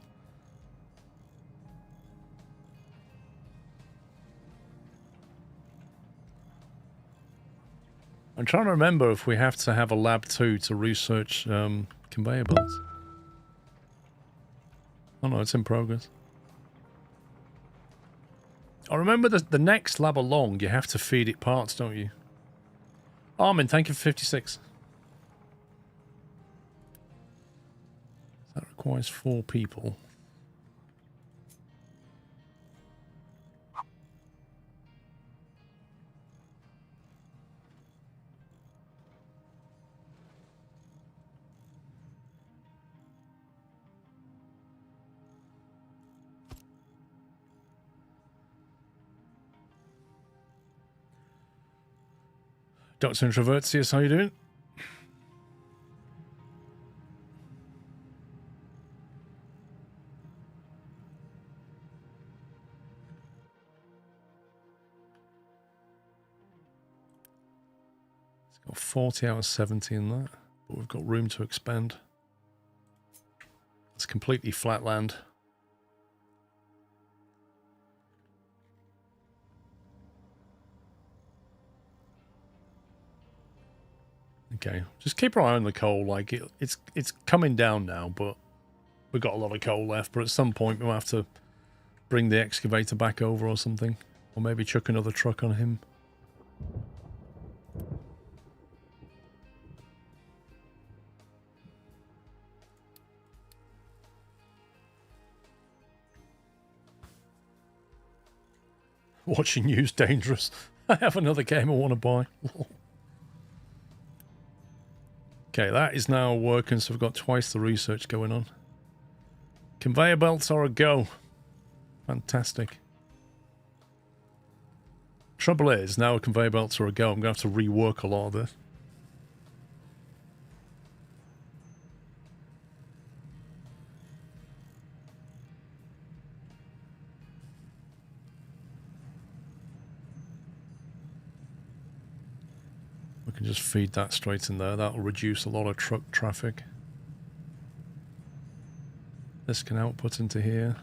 I'm trying to remember if we have to have a lab 2 to research conveyor belts. Oh no, it's in progress. I remember the next lab along, you have to feed it parts, don't you? Armin, thank you for 56. That requires 4 people. Dr. Introvertius, how you doing? It's got 40 out of 70 in that, but we've got room to expand. It's completely flat land. Okay, just keep our eye on the coal. Like it's coming down now, but we've got a lot of coal left. But at some point, we'll have to bring the excavator back over or something, or maybe chuck another truck on him. Watching news dangerous. I have another game I want to buy. Okay, that is now working, so we've got twice the research going on. Conveyor belts are a go. Fantastic. Trouble is, now conveyor belts are a go, I'm going to have to rework a lot of this. just feed that straight in there. That'll reduce a lot of truck traffic. This can output into here.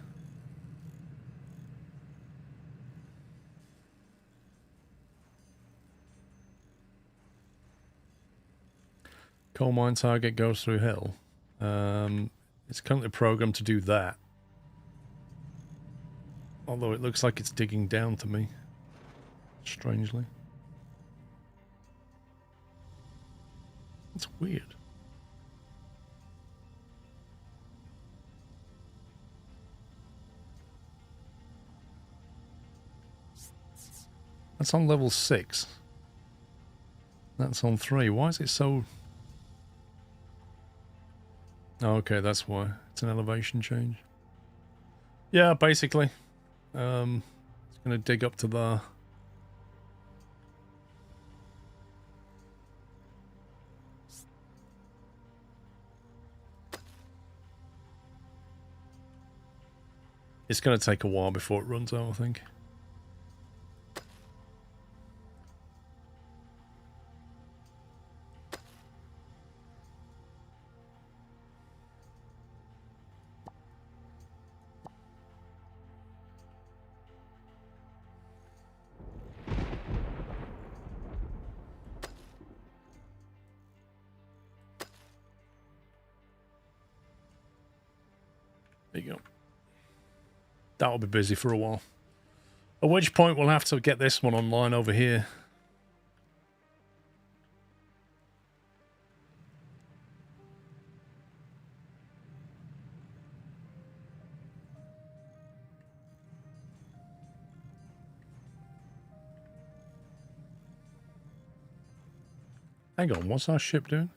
Coal mine target goes through hill. It's currently programmed to do that. Although it looks like it's digging down to me. Strangely. It's weird. That's on level 6. That's on 3. Why is it so... Oh, okay, that's why. It's an elevation change. Yeah, basically. It's going to dig up to there. It's going to take a while before it runs out, I think. There you go. That'll be busy for a while. At which point we'll have to get this one online over here. Hang on, what's our ship doing?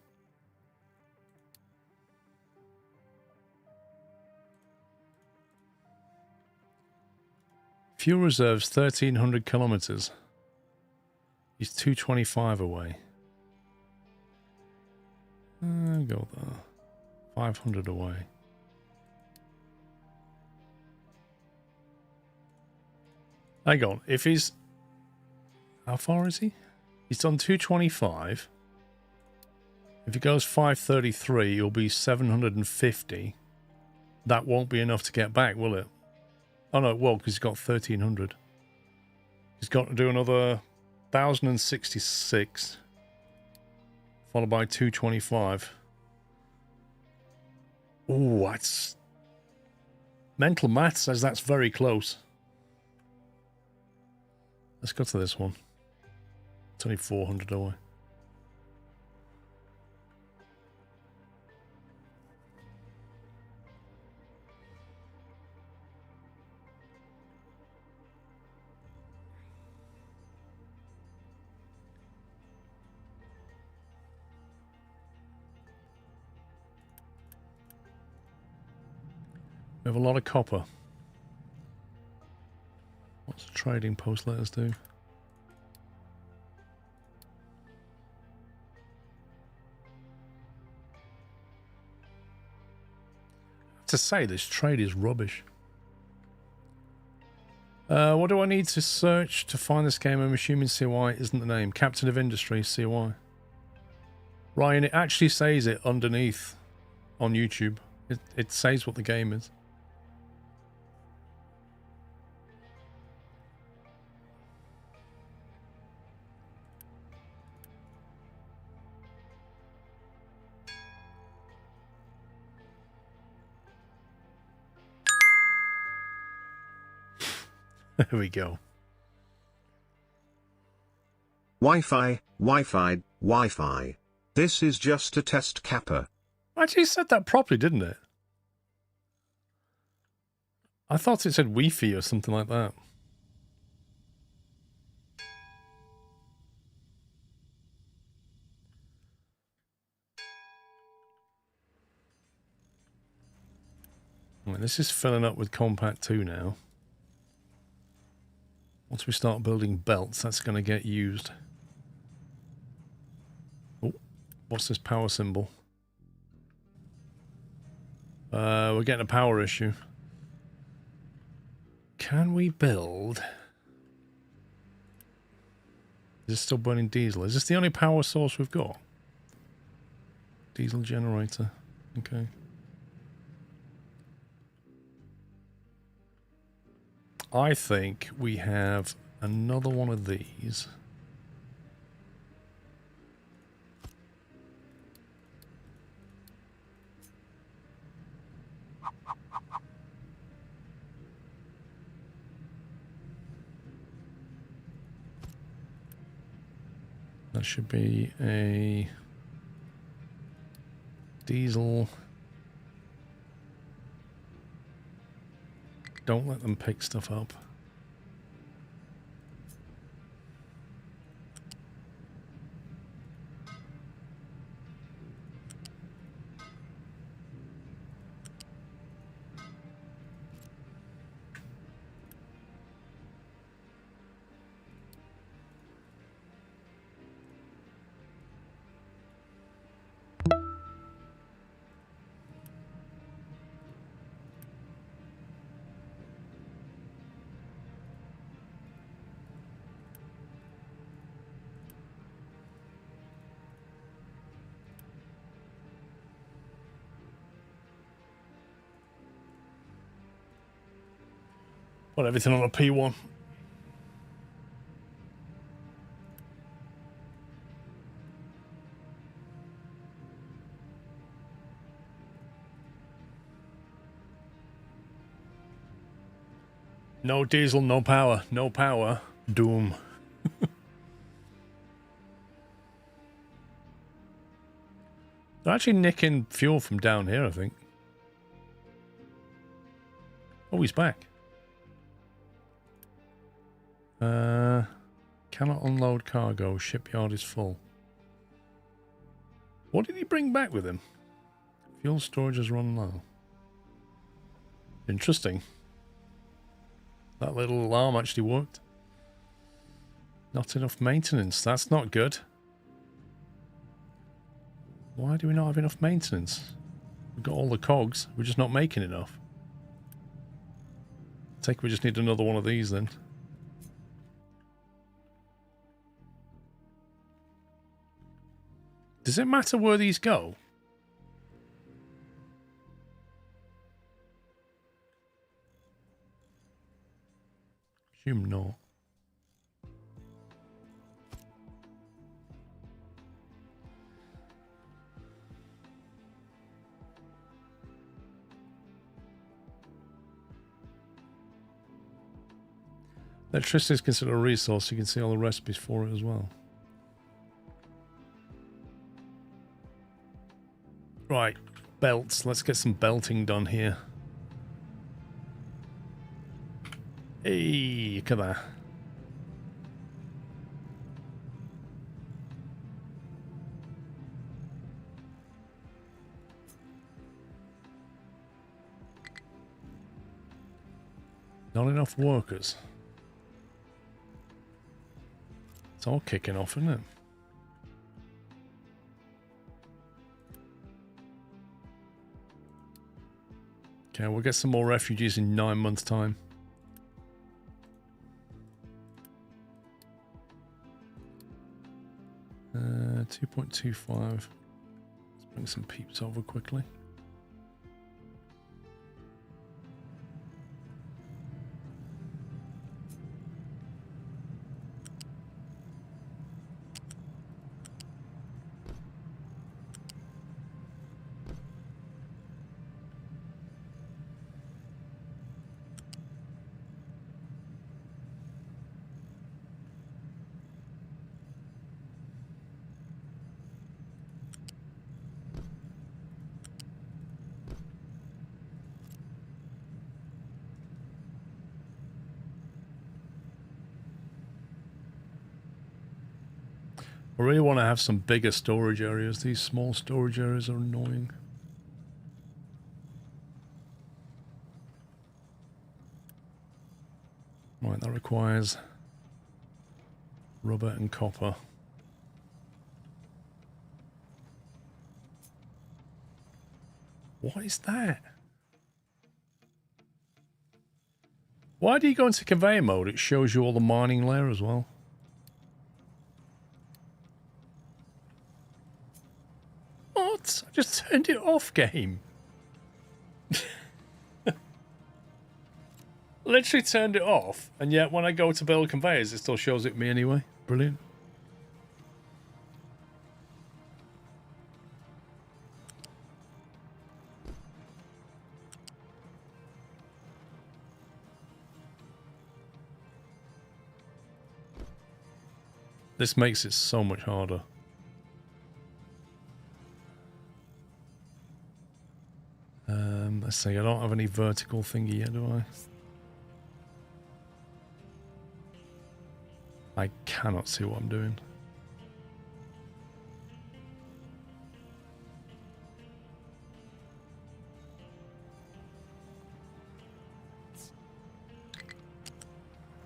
Fuel reserves 1,300 kilometers. He's 225 away. Go there. 500 away. Hang on, if he's... How far is he? He's done 225. If he goes 533, he'll be 750. That won't be enough to get back, will it? Oh no, well, because he's got 1,300. He's got to do another 1,066. Followed by 225. Ooh, that's... Mental math says that's very close. Let's go to this one. It's only 400 away. We have a lot of copper. What's the trading post let us do? To say this trade is rubbish. What do I need to search to find this game? I'm assuming COI isn't the name. Captain of Industry, COI. Ryan, it actually says it underneath on YouTube. It says what the game is. There we go. Wi-Fi, Wi-Fi, Wi-Fi. This is just a test kappa. Actually, it said that properly, didn't it? I thought it said Wi-Fi or something like that. Right, this is filling up with Compact 2 now. Once we start building belts, that's going to get used. Oh, what's this power symbol? We're getting a power issue. Can we build Is this still burning diesel? Is this the only power source we've got? Diesel generator. Okay. I think we have another one of these. That should be a diesel. Don't let them pick stuff up. Put everything on a P1. No diesel, no power. No power. Doom. They're actually nicking fuel from down here, I think. Oh, he's back. Cannot unload cargo. Shipyard is full. What did he bring back with him? Fuel storage has run low. Interesting. That little alarm actually worked. Not enough maintenance. That's not good. Why do we not have enough maintenance? We've got all the cogs. We're just not making enough. I think we just need another one of these then. Does it matter where these go? Assume not. Electricity is considered a resource. You can see all the recipes for it as well. Right, belts. Let's get some belting done here. Hey, look at that. Not enough workers. It's all kicking off, isn't it? Okay, we'll get some more refugees in 9 months' time. 2.25. Let's bring some peeps over quickly. I really want to have some bigger storage areas. These small storage areas are annoying. Right, that requires rubber and copper. What is that? Why do you go into conveyor mode? It shows you all the mining layer as well. Just turned it off, game. Literally turned it off, and yet when I go to build conveyors, it still shows it me anyway. Brilliant. This makes it so much harder. Let's see, I don't have any vertical thingy yet, do I? I cannot see what I'm doing.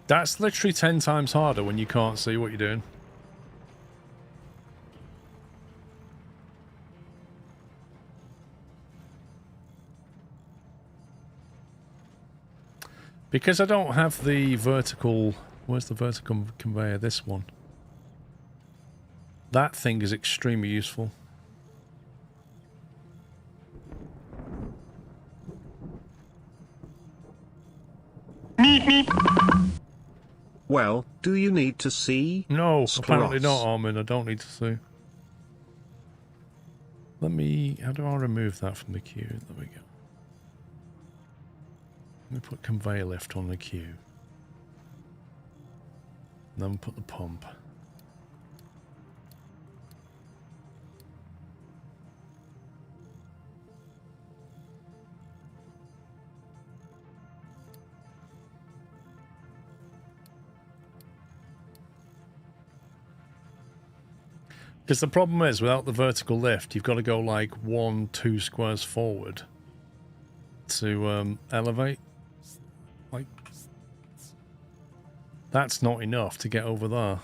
That's literally 10 times harder when you can't see what you're doing. Because I don't have the vertical... Where's the vertical conveyor? This one. That thing is extremely useful. Well, do you need to see? No, Scross? apparently not, Armin. I don't need to see. Let me... How do I remove that from the queue? There we go. Let me put conveyor lift on the queue. And then put the pump. Because the problem is, without the vertical lift, you've got to go like 1-2 squares forward to elevate. Like, that's not enough to get over there.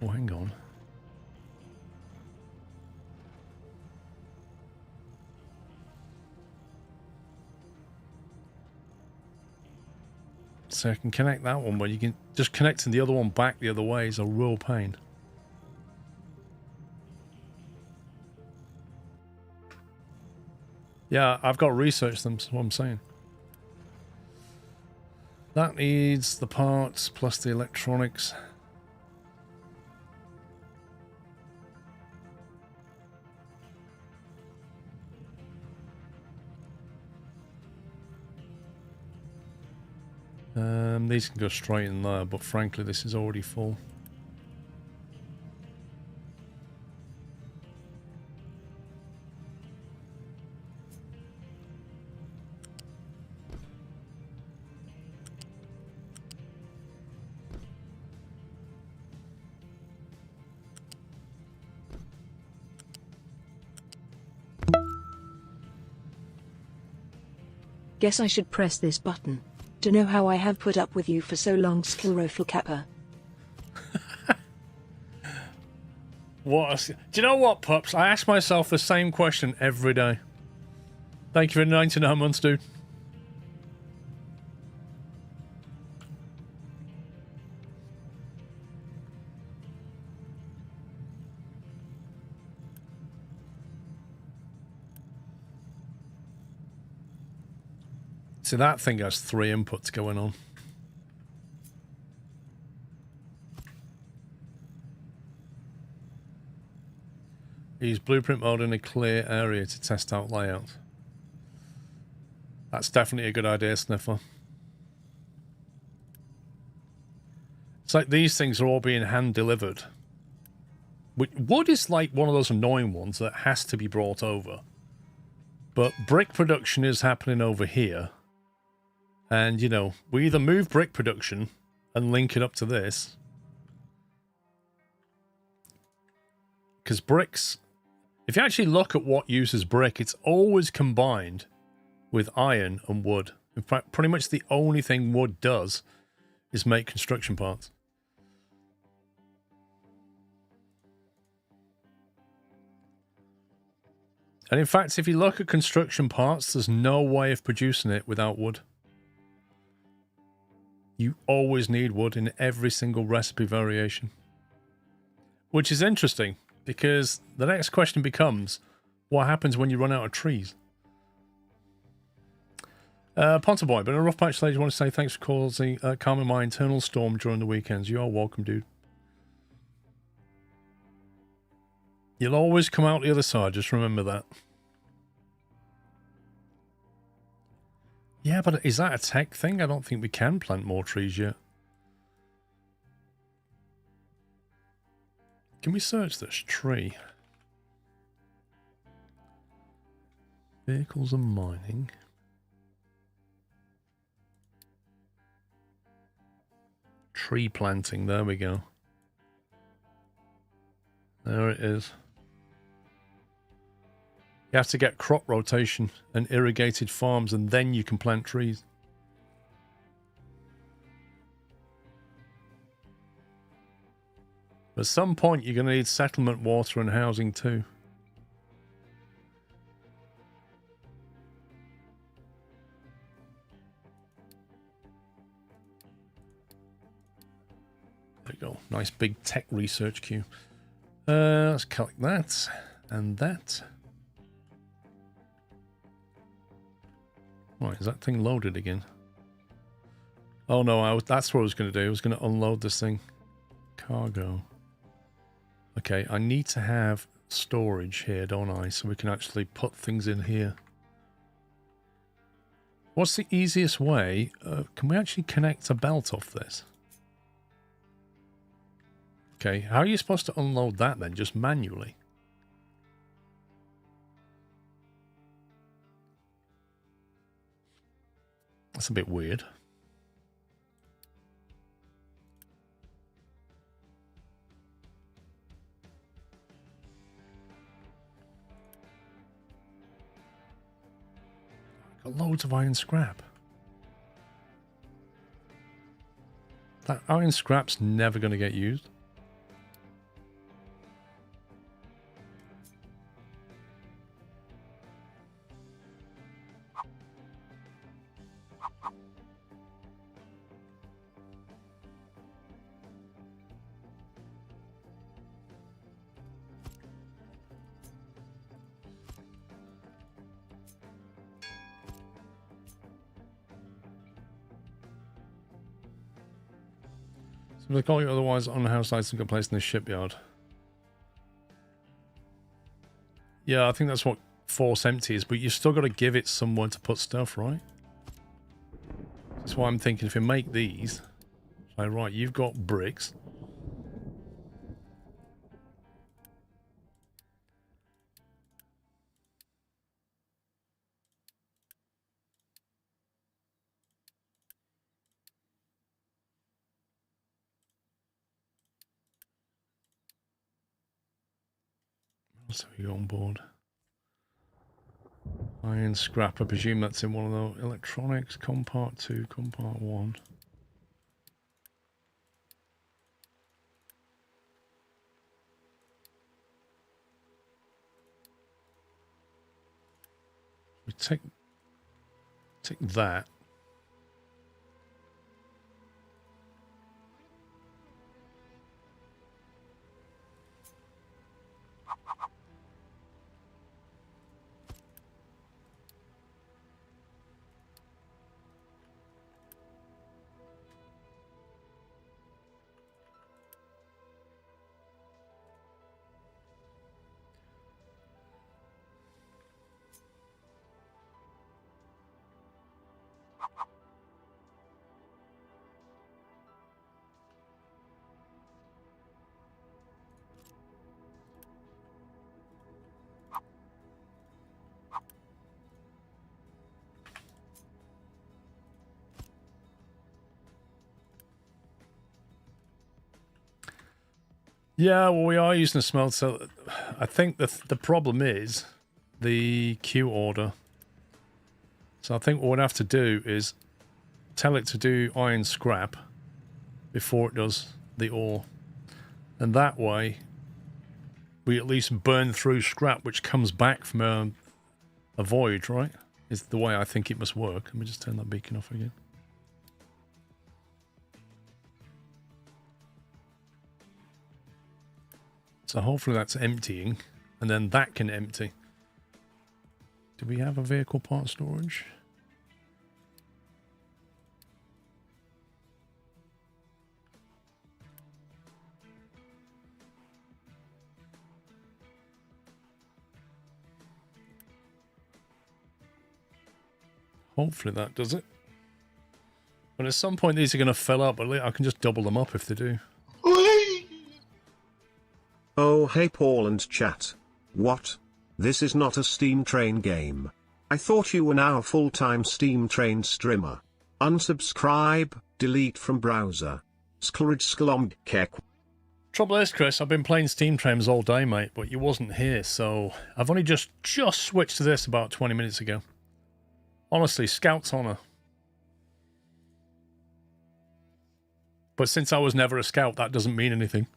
Oh, hang on. So I can connect that one, but you can just connecting the other one back the other way is a real pain. Yeah, I've got to research them, that's what I'm saying. That needs the parts plus the electronics. These can go straight in there, but frankly this is already full. Guess I should press this button. To know how I have put up with you for so long, Skillrofl Kappa. What? Do you know what, pups? I ask myself the same question every day. Thank you for 99 months, dude. See, that thing has 3 inputs going on. Use blueprint mode in a clear area to test out layout. That's definitely a good idea, Sniffer. It's like these things are all being hand delivered. Wood is like one of those annoying ones that has to be brought over. But brick production is happening over here. And, you know, we either move brick production and link it up to this. Because bricks, if you actually look at what uses brick, it's always combined with iron and wood. In fact, pretty much the only thing wood does is make construction parts. And in fact, if you look at construction parts, there's no way of producing it without wood. You always need wood in every single recipe variation. Which is interesting, Because the next question becomes, what happens when you run out of trees? Ponta Boy, but in a rough patch stage, I want to say thanks for causing calming my internal storm during the weekends. You are welcome, dude. You'll always come out the other side, just remember that. Yeah, but is that a tech thing? I don't think we can plant more trees yet. Can we search this tree? Vehicles and mining. Tree planting, there we go. There it is. You have to get crop rotation and irrigated farms, and then you can plant trees. At some point, you're going to need settlement water and housing too. There you go. Nice big tech research queue. Let's collect that and that. Right, is that thing loaded again? Oh no, that's what I was going to do. I was going to unload this thing. Cargo. Okay, I need to have storage here, don't I? So we can actually put things in here. What's the easiest way? Can we actually connect a belt off this? Okay, how are you supposed to unload that then? Just manually? That's a bit weird. Got loads of iron scrap. That iron scrap's never going to get used. They call you otherwise on the house license got placed in the shipyard. Yeah, I think that's what force empty is, but you've still got to give it somewhere to put stuff, right? That's why I'm thinking if you make these, like, right, you've got bricks. So you on board. Iron scrap, I presume that's in one of those. Electronics, Compart 2, Compart 1. We take that. Yeah, well, we are using a smelter. I think the problem is the queue order. So I think what we'd have to do is tell it to do iron scrap before it does the ore. And that way, we at least burn through scrap, which comes back from a void, right? Is the way I think it must work. Let me just turn that beacon off again. So hopefully that's emptying, and then that can empty. Do we have a vehicle part storage? Hopefully that does it. But at some point these are going to fill up, but I can just double them up if they do. Oh hey Paul and chat. What? This is not a Steam Train game. I thought you were now a full-time Steam Train streamer. Unsubscribe, delete from browser. Sklrid Trouble is, Chris, I've been playing Steam Trains all day, mate, but you wasn't here, so I've only just switched to this about 20 minutes ago. Honestly, Scout's honour. But since I was never a Scout, that doesn't mean anything.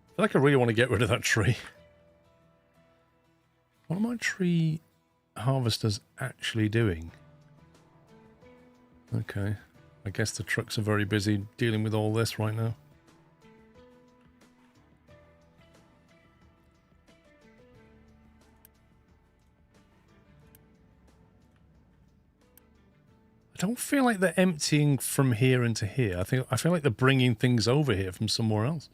I feel like I really want to get rid of that tree. What are my tree harvesters actually doing? Okay. I guess the trucks are very busy dealing with all this right now. I don't feel like they're emptying from here into here. I feel like they're bringing things over here from somewhere else.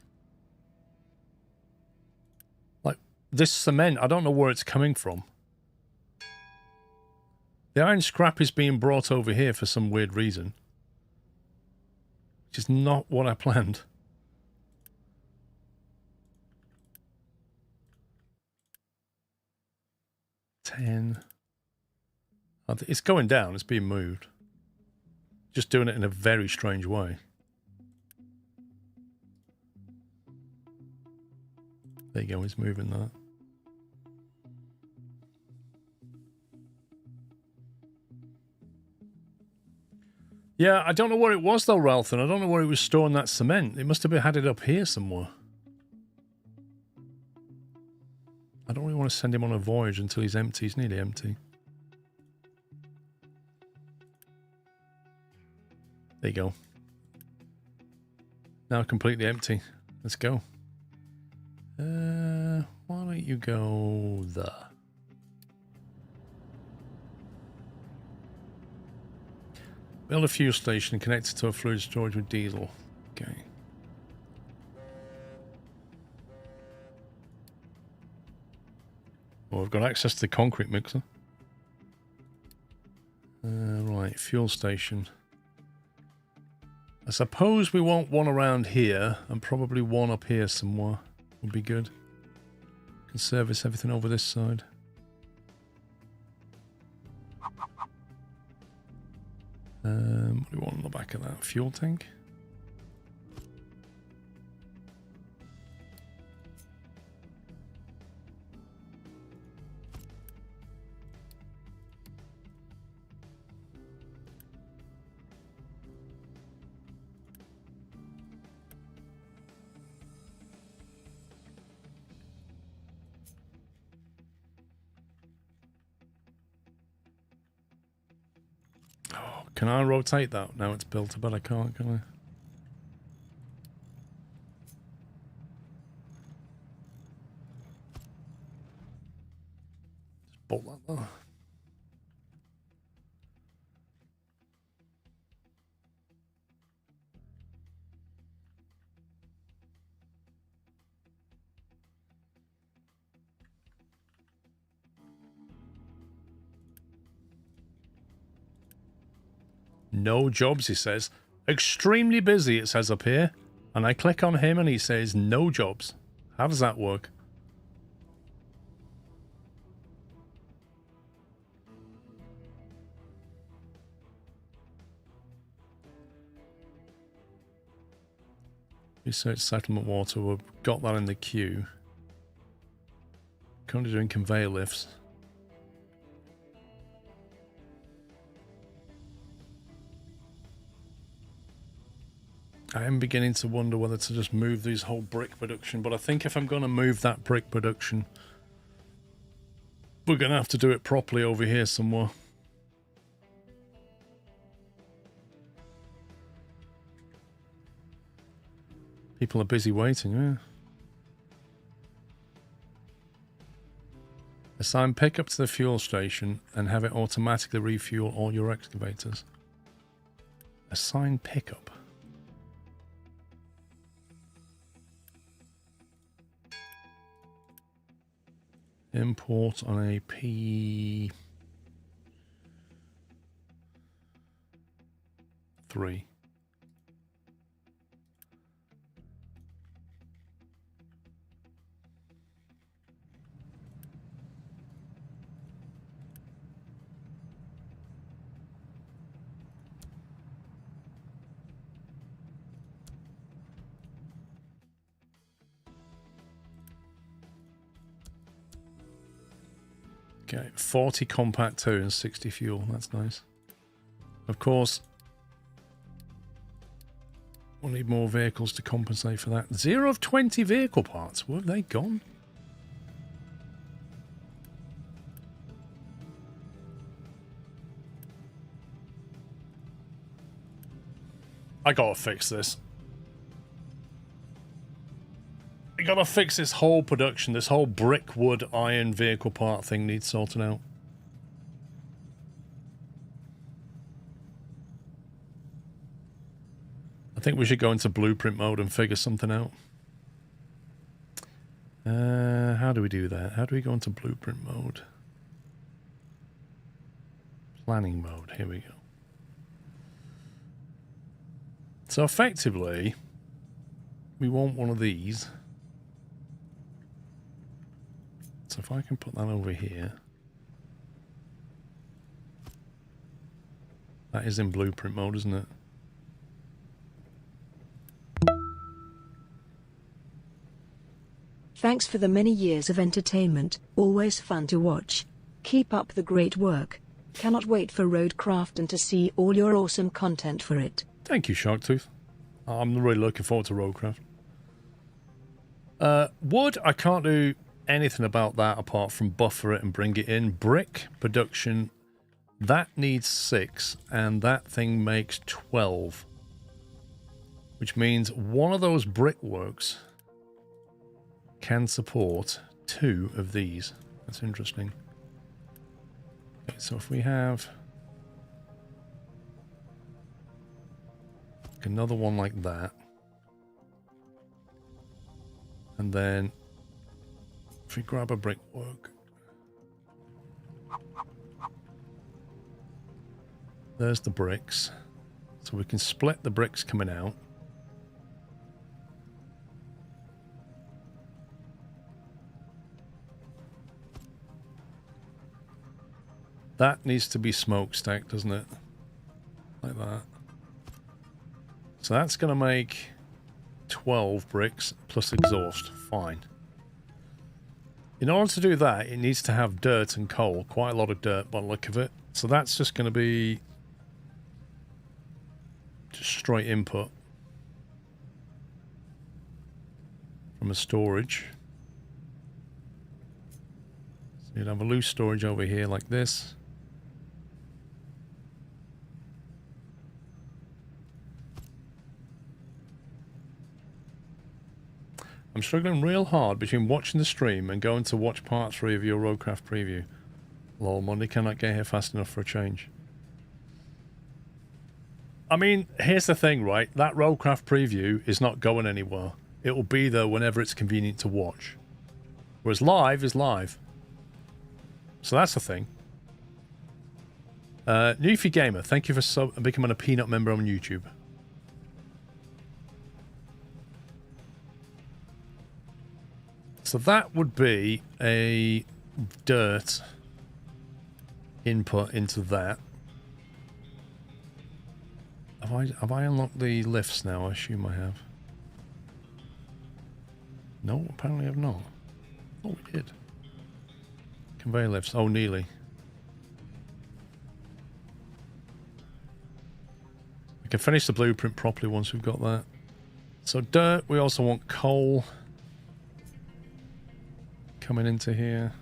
Like this cement, I don't know where it's coming from. The iron scrap is being brought over here for some weird reason. Which is not what I planned. $10. It's going down, it's being moved. Just doing it in a very strange way. There you go, he's moving that. Yeah, I don't know where it was though, Ralph, and I don't know where it was storing that cement. It must have had it up here somewhere. I don't really want to send him on a voyage until he's empty. He's nearly empty. There you go. Now completely empty. Let's go. Why don't you go there? Build a fuel station connected to a fluid storage with diesel. Okay. Well, we've got access to the concrete mixer. Right, fuel station. I suppose we want one around here and probably one up here somewhere. Would be good. Can service everything over this side. What do we want on the back of that? Fuel tank? Can I rotate that? Now it's built, but I can't, can I? Just bolt that there. No jobs, he says. Extremely busy, it says up here. And I click on him and he says no jobs. How does that work? Research settlement water. We've got that in the queue. Currently doing conveyor lifts. I am beginning to wonder whether to just move these whole brick production, but I think if I'm going to move that brick production, we're going to have to do it properly over here somewhere. People are busy waiting, yeah. Assign pickup to the fuel station and have it automatically refuel all your excavators. Assign pickup. Import on a P3. Okay, 40 compact 2 and 60 fuel. That's nice. Of course, we'll need more vehicles to compensate for that. 0 of 20 vehicle parts. Where have they gone? I gotta fix this. I gotta fix this whole production. This whole brick, wood, iron vehicle part thing needs sorting out. I think we should go into blueprint mode and figure something out. How do we do that? How do we go into blueprint mode? Planning mode. Here we go. So effectively, we want one of these. So if I can put that over here. That is in blueprint mode, isn't it? Thanks for the many years of entertainment, always fun to watch. Keep up the great work. Cannot wait for Roadcraft and to see all your awesome content for it. Thank you, Sharktooth. I'm really looking forward to Roadcraft. Wood, I can't do anything about that apart from buffer it and bring it in. Brick production, that needs 6, and that thing makes 12. Which means one of those brickworks can support 2 of these. That's interesting. Okay, so if we have another one like that, and then if we grab a brickwork, there's the bricks, so we can split the bricks coming out. That needs to be smokestack, doesn't it? Like that. So that's going to make 12 bricks plus exhaust. Fine. In order to do that, it needs to have dirt and coal. Quite a lot of dirt by the look of it. So that's just going to be just straight input from a storage. So you'd have a loose storage over here like this. I'm struggling real hard between watching the stream and going to watch part 3 of your Roadcraft preview. Lol, Monday cannot get here fast enough for a change. I mean, here's the thing, right? That Roadcraft preview is not going anywhere. It will be there whenever it's convenient to watch. Whereas live is live. So that's the thing. Newfie Gamer, thank you for becoming a Peanut member on YouTube. So that would be a dirt input into that. Have I unlocked the lifts now? I assume I have. No, apparently I've not. Oh, we did. Conveyor lifts. Oh, nearly. We can finish the blueprint properly once we've got that. So dirt, we also want coal coming into here.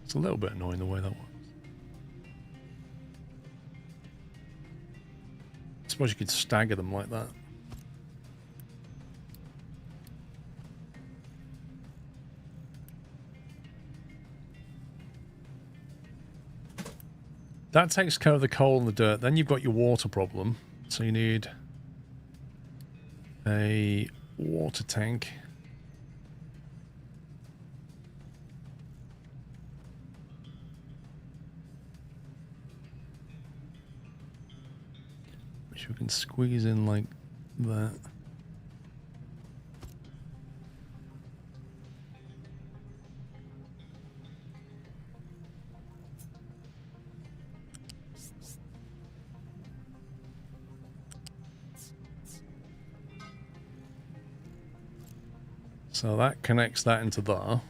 It's a little bit annoying the way that works. I suppose you could stagger them like that. That takes care of the coal and the dirt. Then you've got your water problem. So you need a water tank. Which we can squeeze in like that. So that connects that into there.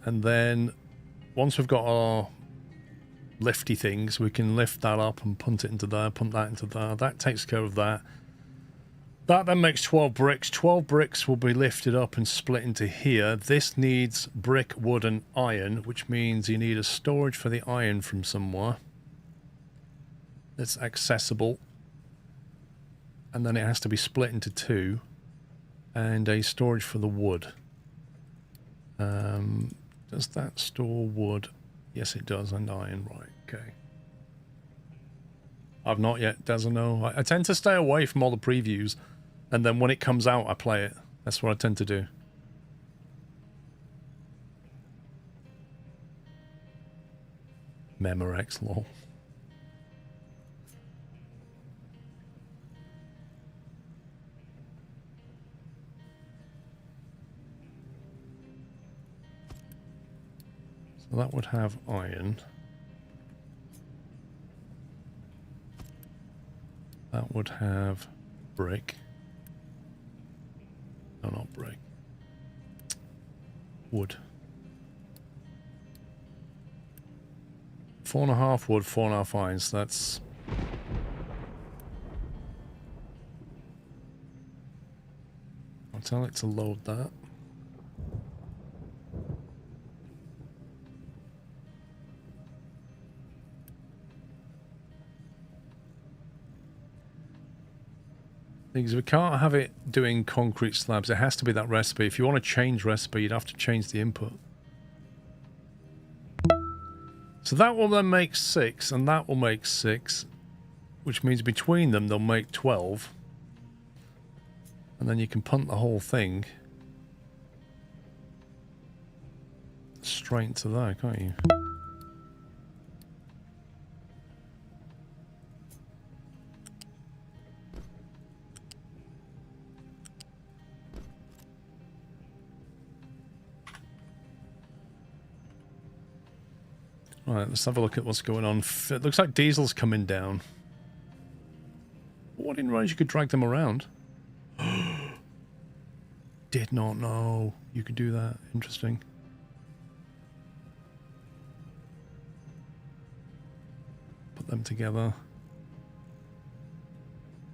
And then once we've got our lifty things, we can lift that up and punt it into there, punt that into there. That takes care of that. That then makes 12 bricks. 12 bricks will be lifted up and split into here. This needs brick, wood, and iron, which means you need a storage for the iron from somewhere that's accessible. And then it has to be split into two. And a storage for the wood. Does that store wood? Yes, it does, and iron. Right, okay. I've not yet, doesn't know. I tend to stay away from all the previews, and then when it comes out, I play it. That's what I tend to do. Memorex, lol. So that would have iron. That would have brick. No, not brick. Wood. 4.5 wood, 4.5 iron, so that's... I'll tell it to load that. Because we can't have it doing concrete slabs. It has to be that recipe. If you want to change recipe, you'd have to change the input. So that will then make 6, and that will make 6, which means between them they'll make 12. And then you can punt the whole thing straight into there, can't you? Right, let's have a look at what's going on. It looks like diesel's coming down. What, didn't realize you could drag them around? Did not know you could do that. Interesting. Put them together.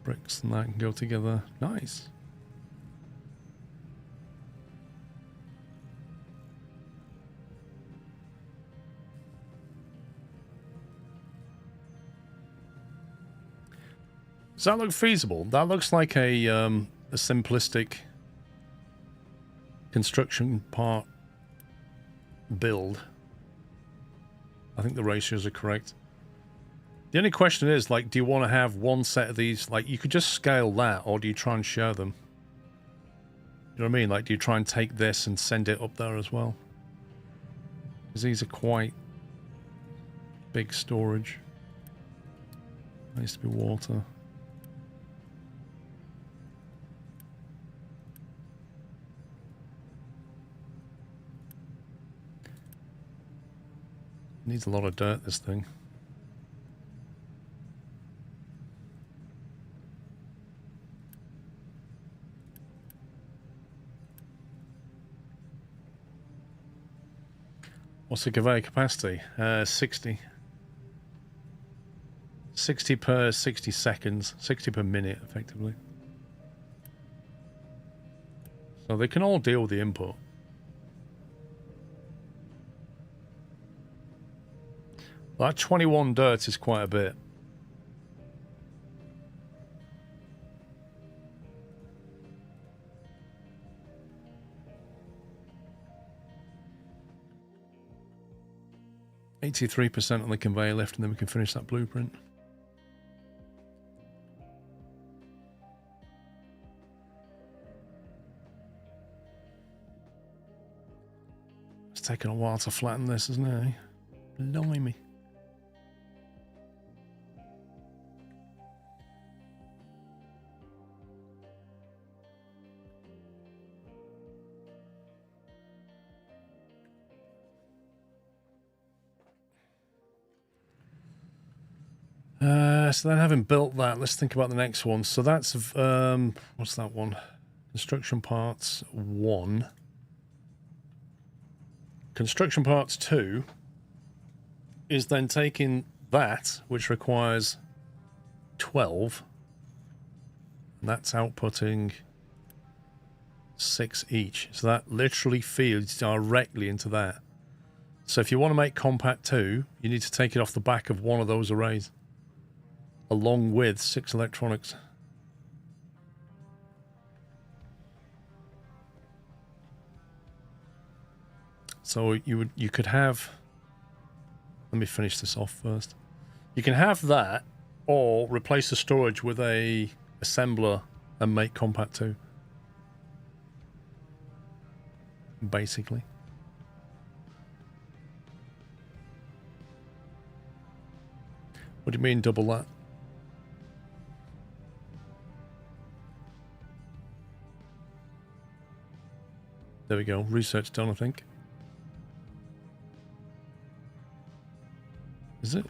Bricks and that can go together. Nice. Does that look feasible? That looks like a simplistic construction part build. I think the ratios are correct. The only question is, like, do you want to have one set of these? Like, you could just scale that, or do you try and share them? You know what I mean? Like, do you try and take this and send it up there as well? Because these are quite big storage. Needs to be water. Needs a lot of dirt, this thing. What's the conveyor capacity? 60. 60 per 60 seconds. 60 per minute, effectively. So they can all deal with the input. That 21 dirt is quite a bit. %83% on the conveyor left, and then we can finish that blueprint. It's taken a while to flatten this, isn't it? Blimey. So then having built that, let's think about the next one. So that's, what's that one? Construction parts 1. Construction parts 2 is then taking that, which requires 12. And that's outputting 6 each. So that literally feeds directly into that. So if you want to make compact 2, you need to take it off the back of one of those arrays, along with 6 electronics. So you could have, let me finish this off first. You can have that, or replace the storage with a assembler and make compact 2. Basically. What do you mean double that? There we go. Research done, I think. Is it?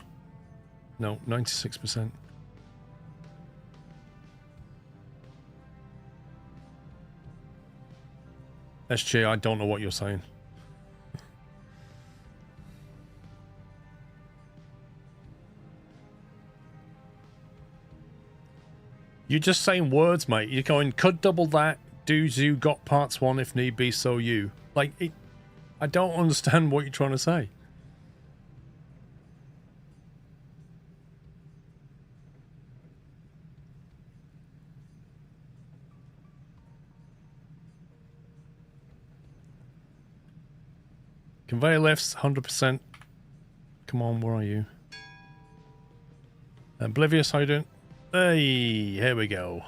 No, 96%. SG, I don't know what you're saying. You're just saying words, mate. You're going, could double that. Dudes, you got parts 1 if need be, so you. Like, I don't understand what you're trying to say. Conveyor lifts, 100%. Come on, where are you? Oblivious, how you doing? Hey, here we go.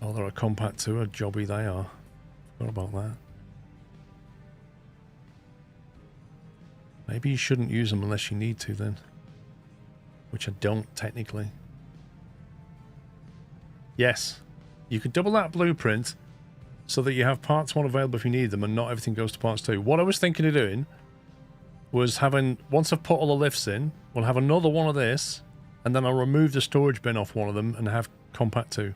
Oh, they're a compact 2, a jobby they are. Forgot about that. Maybe you shouldn't use them unless you need to then. Which I don't, technically. Yes. You could double that blueprint so that you have parts 1 available if you need them and not everything goes to parts 2. What I was thinking of doing was having, once I've put all the lifts in, we'll have another one of this, and then I'll remove the storage bin off one of them and have compact 2.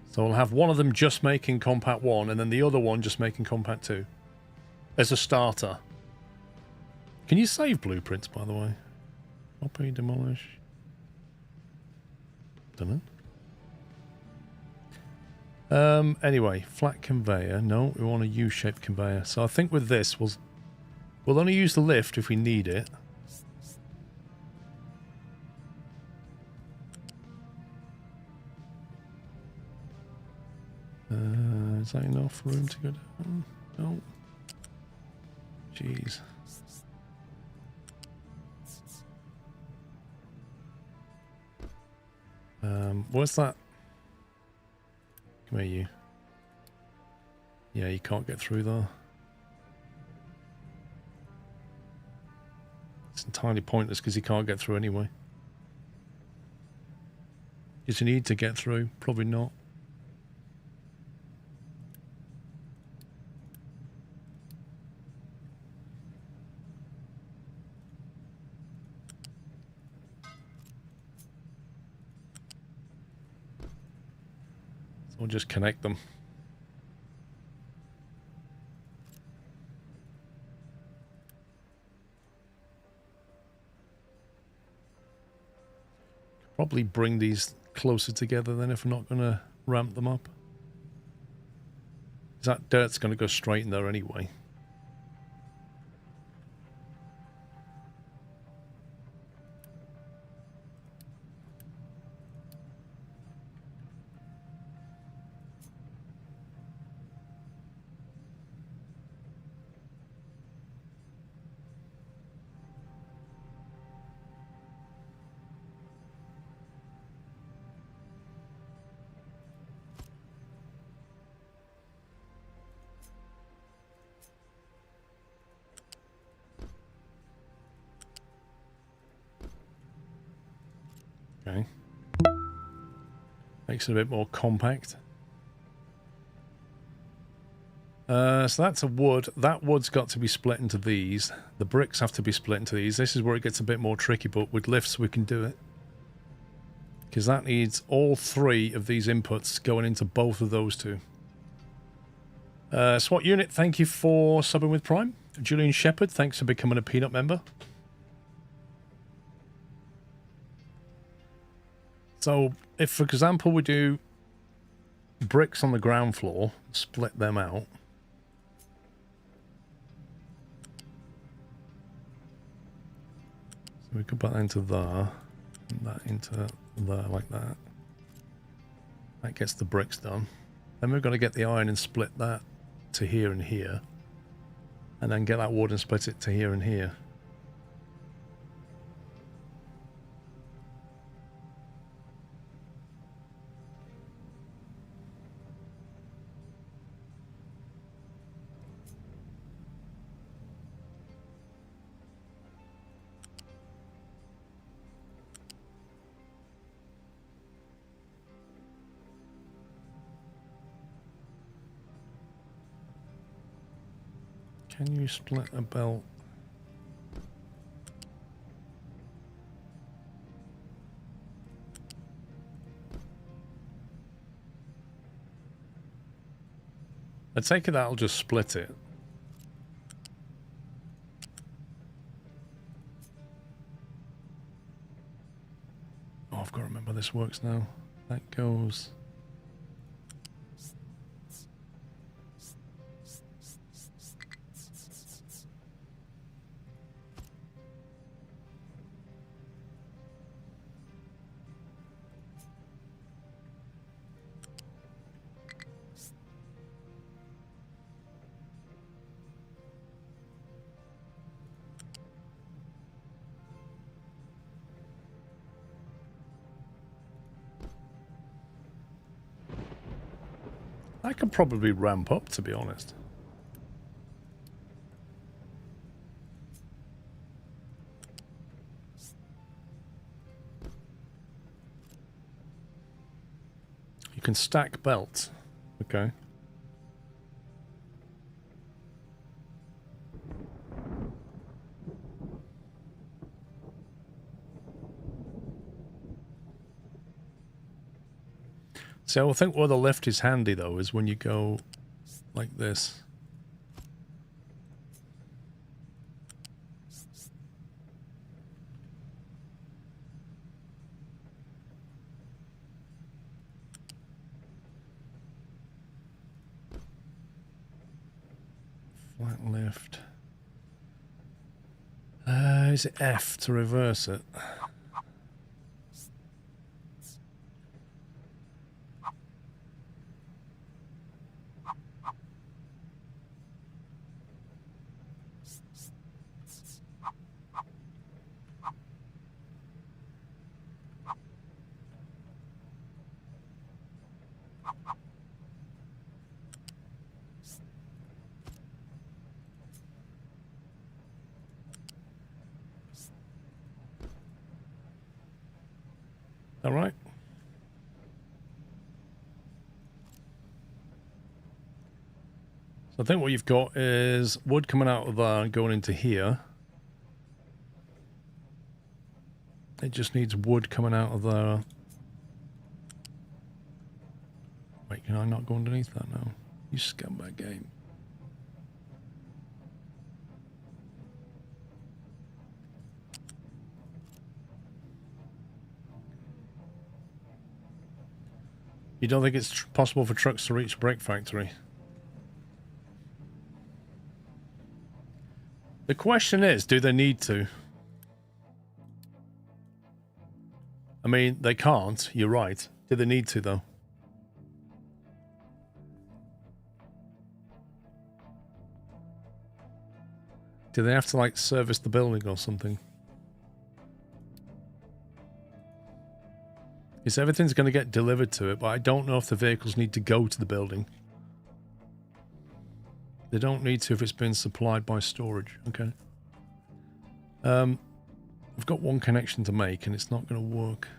So we'll have one of them just making compact 1 and then the other one just making compact 2. As a starter. Can you save blueprints, by the way? Copy, demolish. Don't know. Anyway, flat conveyor. No, we want a U-shaped conveyor. So I think with this, we'll only use the lift if we need it. Is that enough room to go down? No. Jeez. Where's that? Come here, you. Yeah, you can't get through there. It's entirely pointless because you can't get through anyway. Does you need to get through? Probably not. We'll just connect them. Probably bring these closer together then if we're not going to ramp them up. That dirt's going to go straight in there anyway. Okay. Makes it a bit more compact. So that's a wood. That wood's got to be split into these. The bricks have to be split into these. This is where it gets a bit more tricky, but with lifts we can do it. Because that needs all 3 of these inputs going into both of those 2. SWAT Unit, thank you for subbing with Prime. Julian Shepherd, thanks for becoming a Peanut member. So, if, for example, we do bricks on the ground floor, split them out. So we could put that into there, and that into there like that. That gets the bricks done. Then we've got to get the iron and split that to here and here. And then get that wood and split it to here and here. Can you split a belt? I take it that'll just split it. Oh, I've got to remember this works now. That goes... I could probably ramp up, to be honest. You can stack belts. Okay. So I think where the lift is handy though is when you go like this. Flat lift. Is it F to reverse it? All right. So I think what you've got is wood coming out of there and going into here. It just needs wood coming out of there. Wait, can I not go underneath that now? You scumbag game. You don't think it's possible for trucks to reach Brick Factory? The question is, do they need to? I mean, they can't. You're right. Do they need to, though? Do they have to, like, service the building or something? Because everything's going to get delivered to it, but I don't know if the vehicles need to go to the building. They don't need to if it's been supplied by storage. Okay. I've got one connection to make, and it's not going to work.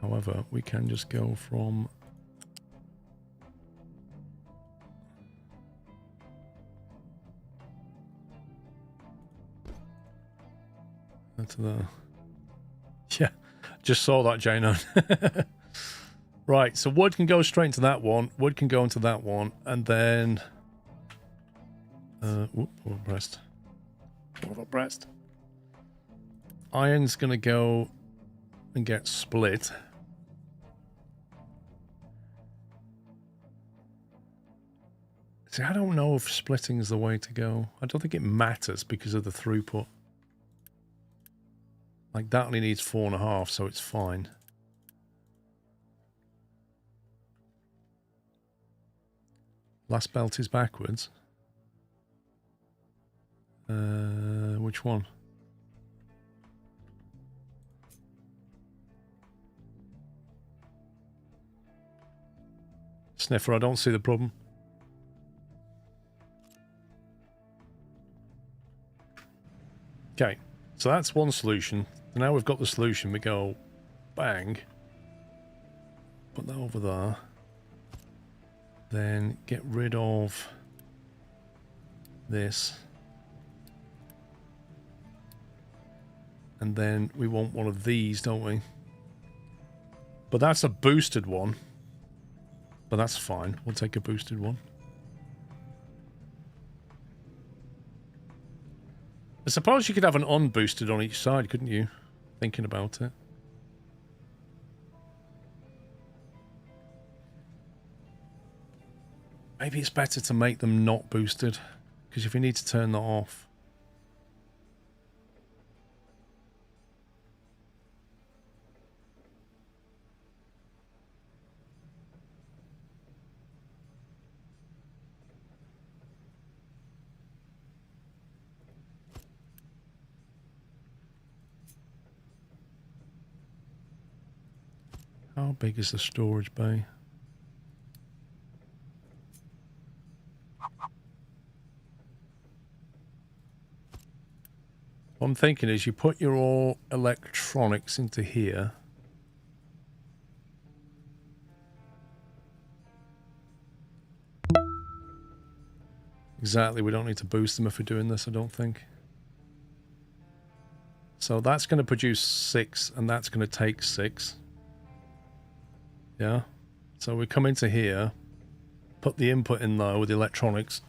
However, we can just go from to the... Yeah, just saw that, Jano. Right, so wood can go straight into that one, wood can go into that one, and then... Whoop, breast. What breast? Iron's gonna go and get split. See, I don't know if splitting is the way to go. I don't think it matters because of the throughput. Like, that only needs 4.5, so it's fine. Last belt is backwards. Which one? Sniffer, I don't see the problem. Okay, so that's one solution. Now we've got the solution, we go bang, put that over there, then get rid of this, and then we want one of these, don't we? But that's a boosted one, but that's fine, we'll take a boosted one. I suppose you could have an unboosted on each side, couldn't you? Thinking about it. Maybe it's better to make them not boosted, because if you need to turn that off. How big is the storage bay? What I'm thinking is you put your all electronics into here. Exactly, we don't need to boost them if we're doing this, I don't think. So that's going to produce 6, and that's going to take 6. Yeah, so we come into here, put the input in there with the electronics.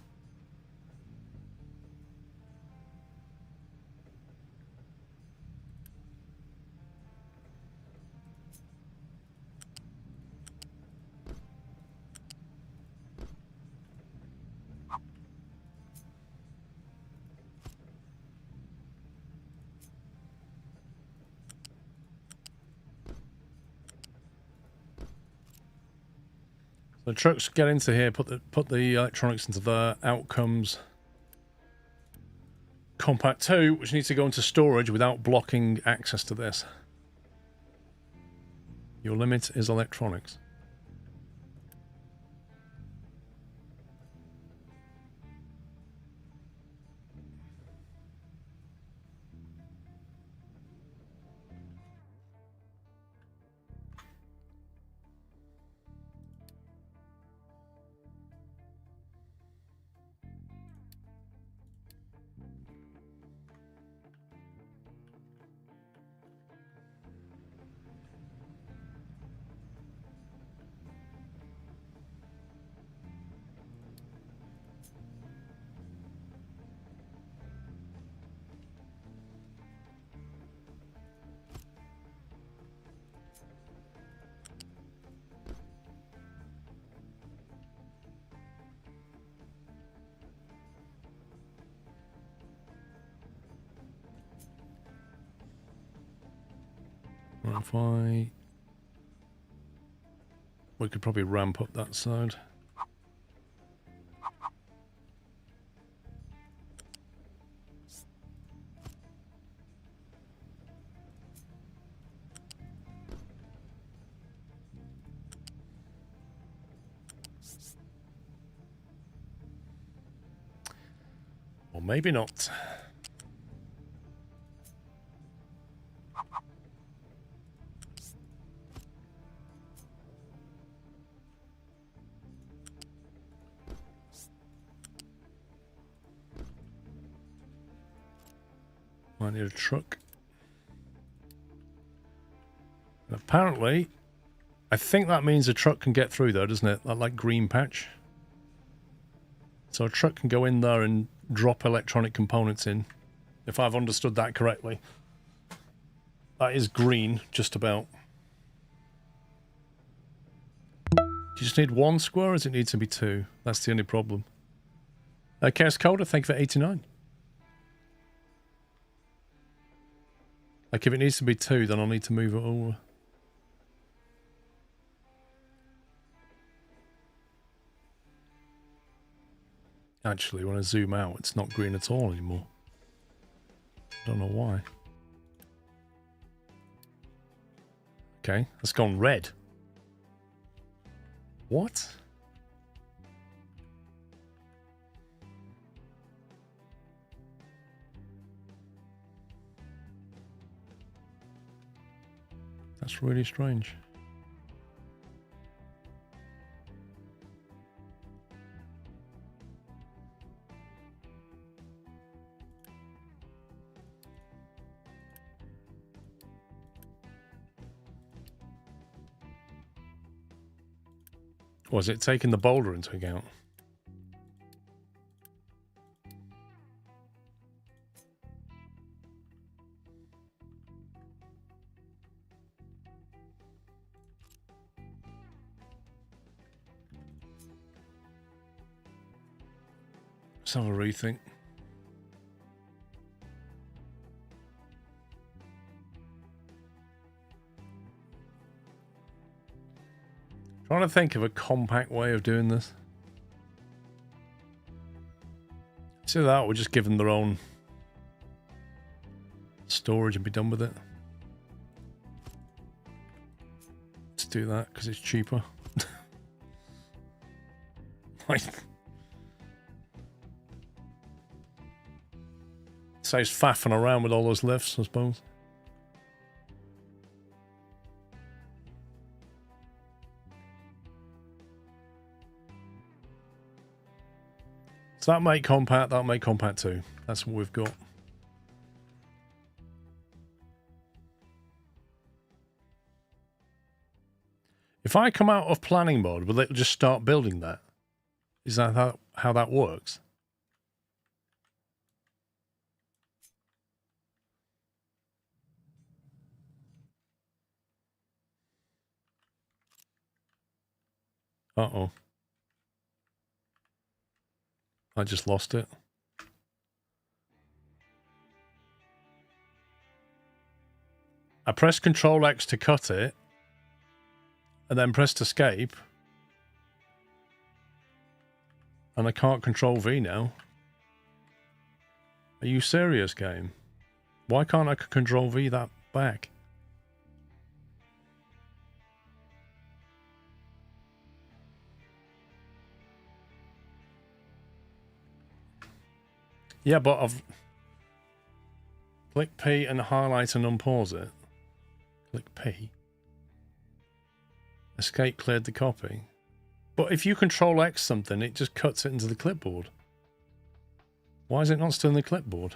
The trucks get into here, put the electronics into there. Out comes Compact 2, which needs to go into storage without blocking access to this. Your limit is electronics. If I... We could probably ramp up that side. Or maybe not. Might need a truck. And apparently, I think that means a truck can get through there, doesn't it? That like green patch. So a truck can go in there and drop electronic components in, if I've understood that correctly. That is green, just about. Do you just need one square, or does it need to be two? That's the only problem. Chaos Coda, thank you for 89. Like, if it needs to be two, then I'll need to move it over. Actually, when I zoom out, it's not green at all anymore. Don't know why. Okay, it's gone red. What? That's really strange. Was it taking the boulder into account? Let's have a rethink. Trying to think of a compact way of doing this. See that, we're just giving their own storage and be done with it. Let's do that because it's cheaper. Like, saves faffing around with all those lifts, I suppose. So that'll make compact too. That's what we've got. If I come out of planning mode, will it just start building that? Is that how that works? Uh-oh. I just lost it. I pressed Control X to cut it, and then pressed Escape, and I can't Control V now. Are you serious, game? Why can't I Control V that back? Yeah, but I've... Click P and highlight and unpause it. Click P. Escape cleared the copy. But if you Control X something, it just cuts it into the clipboard. Why is it not still in the clipboard?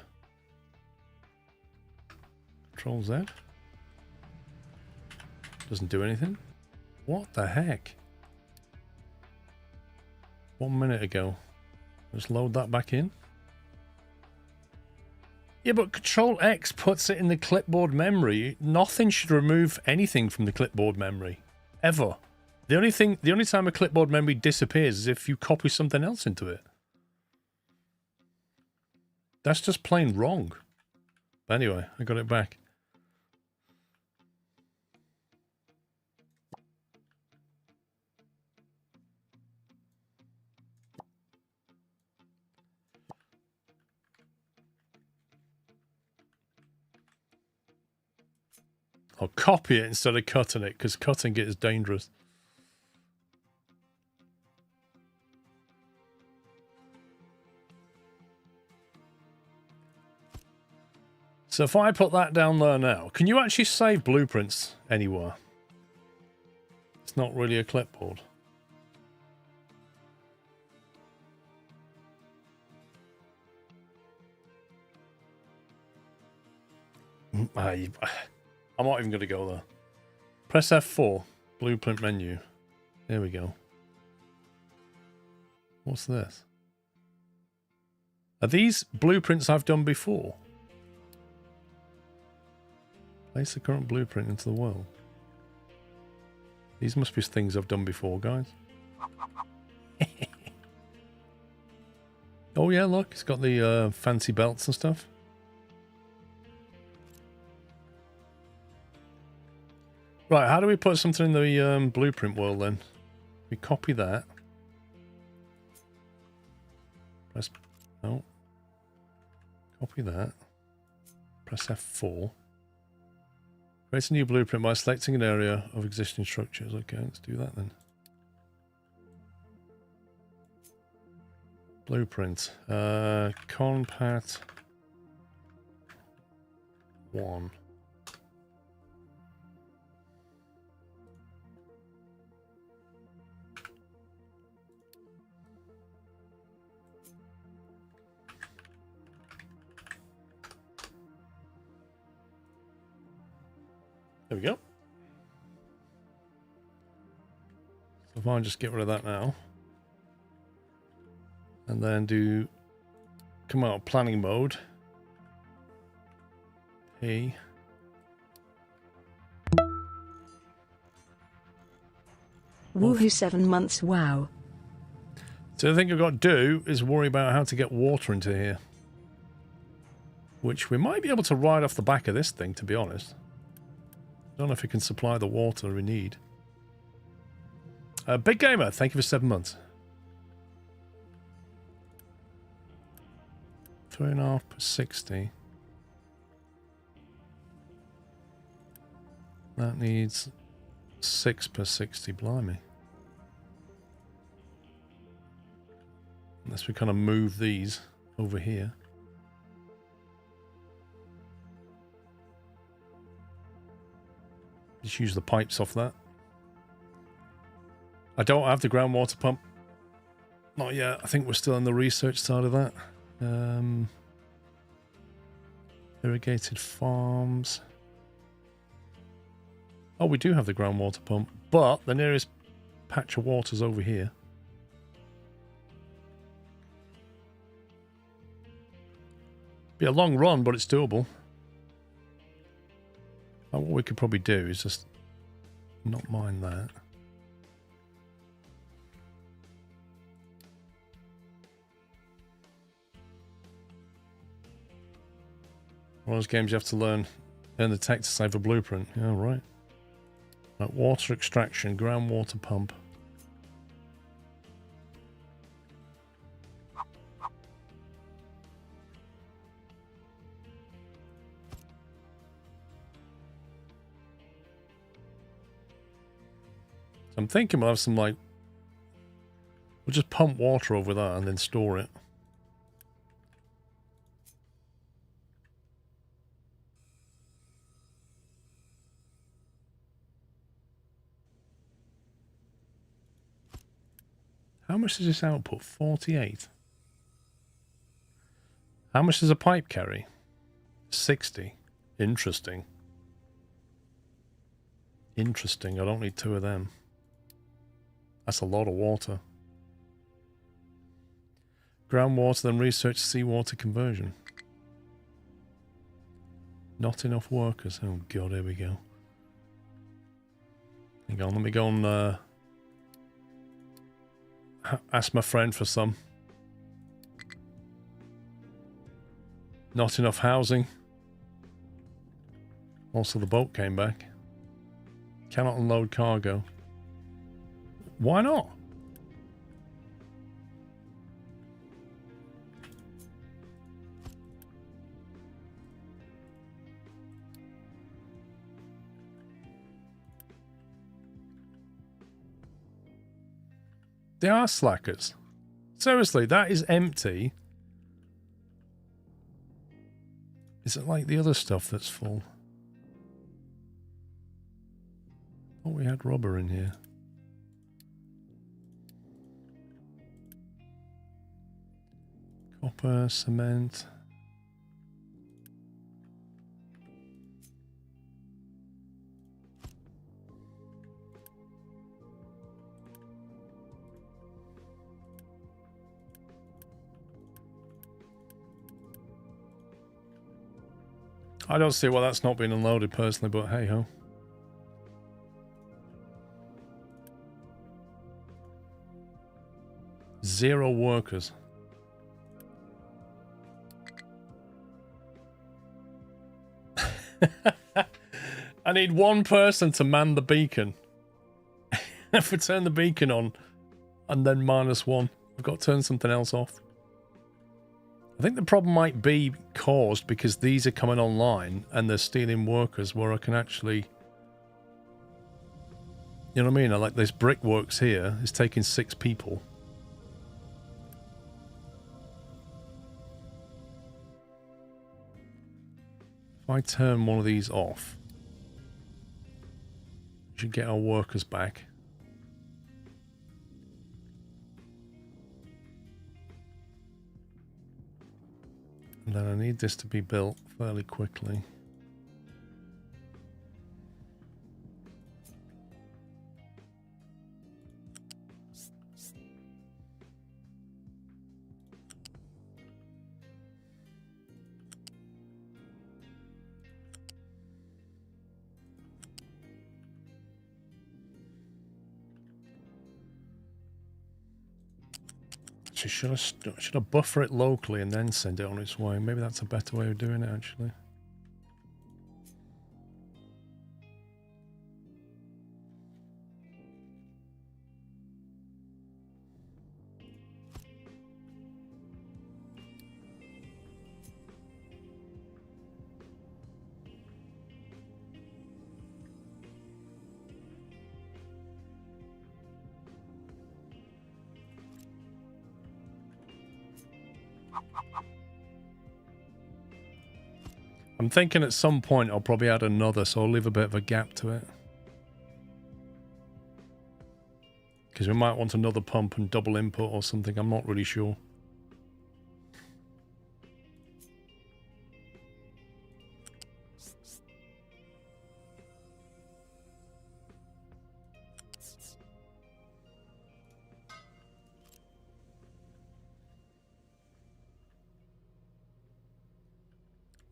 Control Z? Doesn't do anything? What the heck? 1 minute ago. Just load that back in. Yeah, but Control X puts it in the clipboard memory. Nothing should remove anything from the clipboard memory. Ever. The only time a clipboard memory disappears is if you copy something else into it. That's just plain wrong. But anyway, I got it back. Or copy it instead of cutting it, because cutting it is dangerous. So if I put that down there now, can you actually save blueprints anywhere? It's not really a clipboard. I'm not even going to go there. Press F4, blueprint menu. There we go. What's this? Are these blueprints I've done before? Place the current blueprint into the world. These must be things I've done before, guys. Oh yeah, look, it's got the fancy belts and stuff. Right, how do we put something in the blueprint world then? We copy that. Press... Oh. Copy that. Press F4. Create a new blueprint by selecting an area of existing structures. Okay, let's do that then. Blueprint. Compat 1. There we go. So if I just get rid of that now. And then come out of planning mode. Hey. Woohoo, 7 months, wow. So the thing I've got to do is worry about how to get water into here. Which we might be able to ride off the back of this thing, to be honest. I don't know if it can supply the water we need. Big Gamer, thank you for 7 months. 3.5 per 60. That needs 6 per 60, blimey. Unless we kind of move these over here. Just use the pipes off that. I don't have the groundwater pump. Not yet. I think we're still on the research side of that. Irrigated farms. Oh, we do have the groundwater pump, but the nearest patch of water's over here. Be a long run, but it's doable. What we could probably do is just not mind that. One of those games you have to learn the tech to save a blueprint. Yeah, right. Like water extraction, groundwater pump. I'm thinking we'll have some, like... We'll just pump water over that and then store it. How much does this output? 48. How much does a pipe carry? 60. Interesting. Interesting. I don't need 2 of them. That's a lot of water. Groundwater, then research seawater conversion. Not enough workers. Oh god, here we go. Hang on, let me go and ask my friend for some. Not enough housing. Also, the boat came back. Cannot unload cargo. Why not? They are slackers. Seriously, that is empty. Is it like the other stuff that's full? Oh, we had rubber in here. Copper, cement. I don't see why that's not been unloaded personally, but hey ho. Zero workers. I need one person to man the beacon. If we turn the beacon on and then -1, I've got to turn something else off. I think the problem might be caused because these are coming online and they're stealing workers where I can actually... You know what I mean? Like this brickworks here is taking 6 people. If I turn one of these off, we should get our workers back. And then I need this to be built fairly quickly. Should I buffer it locally and then send it on its way? Maybe that's a better way of doing it, actually. I'm thinking at some point I'll probably add another, so I'll leave a bit of a gap to it. Because we might want another pump and double input or something, I'm not really sure.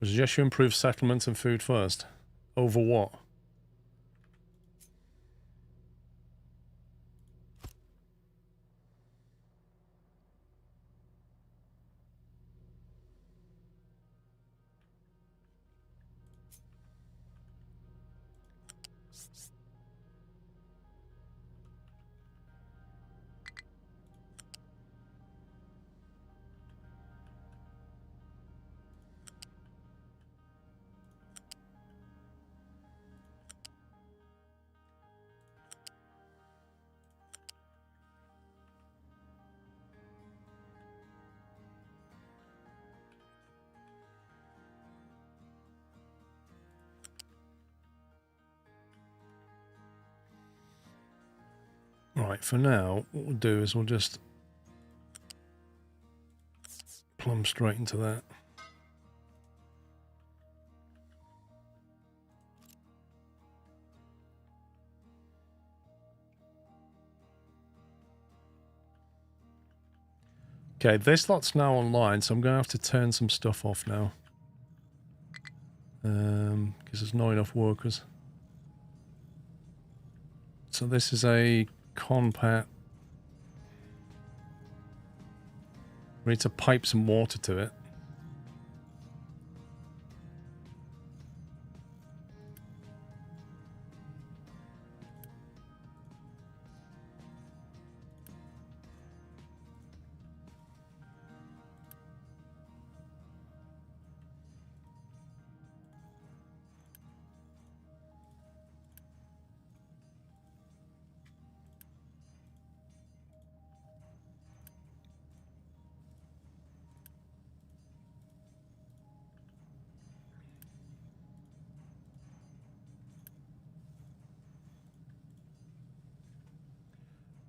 I suggest you improve settlements and food first. Over what? Right, for now, what we'll do is we'll just plumb straight into that. Okay, this lot's now online, so I'm going to have to turn some stuff off now. Because there's not enough workers. So this is a conpat. We need to pipe some water to it.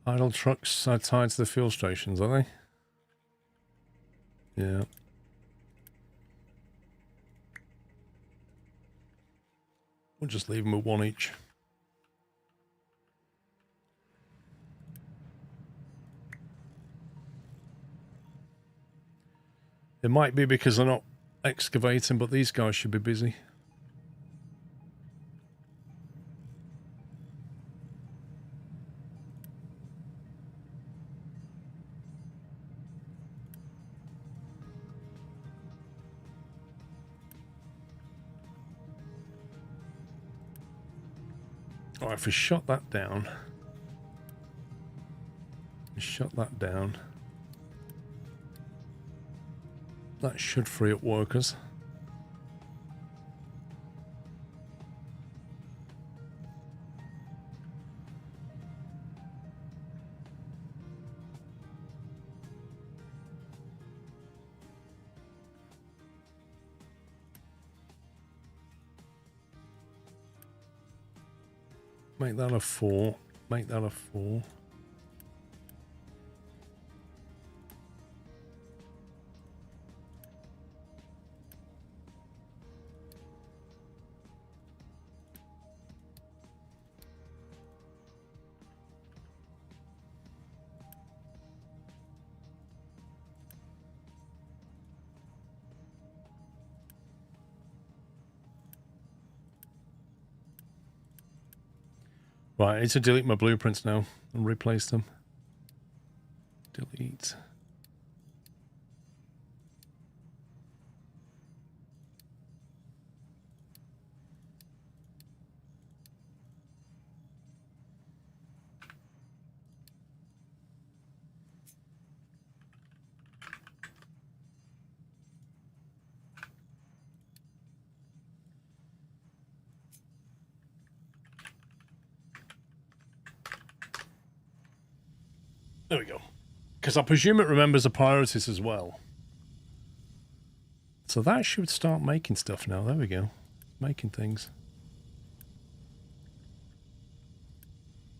Idle trucks are tied to the fuel stations, are they? Yeah. We'll just leave them with one each. It might be because they're not excavating, but these guys should be busy. All right, if we shut that down, that should free up workers. Make that a 4. Make that a 4. Right, I need to delete my blueprints now and replace them. Delete. There we go. Because I presume it remembers the priorities as well. So that should start making stuff now. There we go. Making things.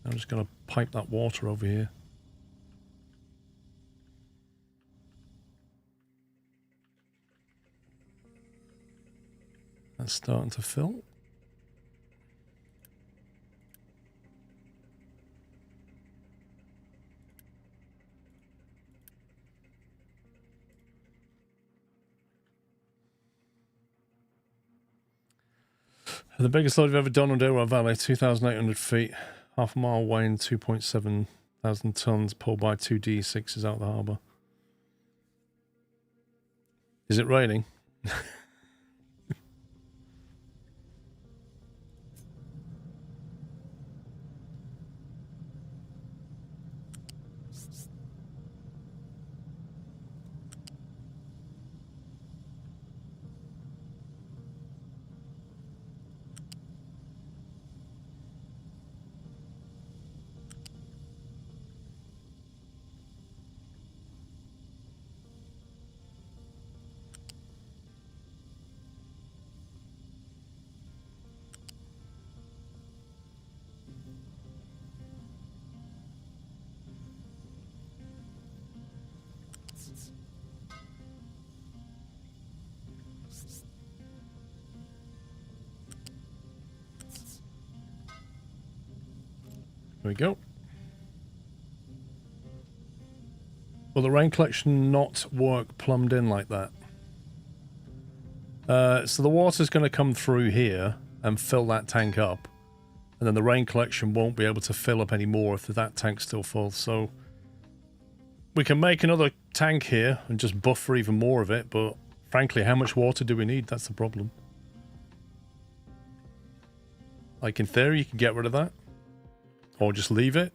I'm just going to pipe that water over here. That's starting to fill. The biggest load I've ever done on Delaware Valley, 2,800 feet, half a mile weighing 2.7 thousand tons, pulled by 2 D6s out of the harbour. Is it raining? There we go. Will the rain collection not work plumbed in like that? So the water's going to come through here and fill that tank up. And then the rain collection won't be able to fill up anymore if that tank's still full. So we can make another tank here and just buffer even more of it. But frankly, how much water do we need? That's the problem. Like in theory, you can get rid of that. Or just leave it.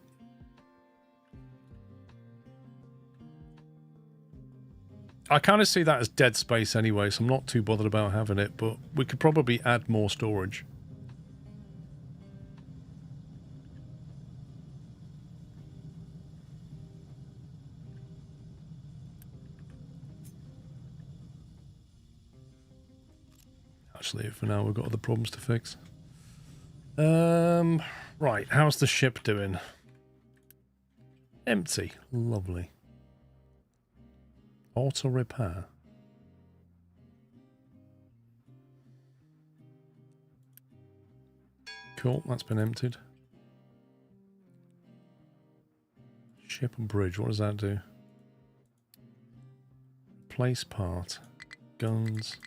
I kind of see that as dead space anyway, so I'm not too bothered about having it, but we could probably add more storage. Actually, for now, we've got other problems to fix. Right, how's the ship doing? Empty. Lovely. Auto repair. Cool, that's been emptied. Ship and bridge, what does that do? Place part. Guns.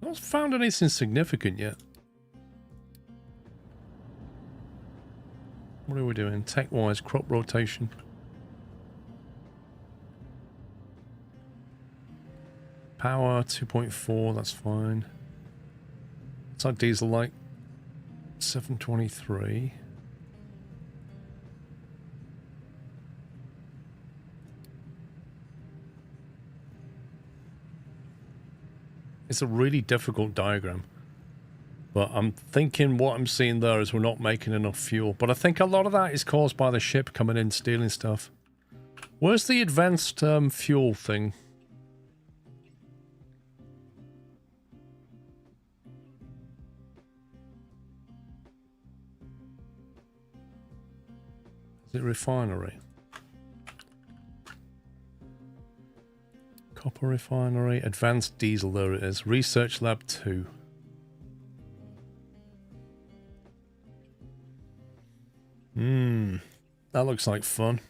Not found anything significant yet. What are we doing? Tech-wise, crop rotation. Power 2.4, that's fine. What's our diesel like? 723. It's a really difficult diagram. But I'm thinking what I'm seeing there is we're not making enough fuel. But I think a lot of that is caused by the ship coming in stealing stuff. Where's the advanced fuel thing? Is it refinery? Copper refinery, advanced diesel, there it is. Research lab 2. That looks like fun.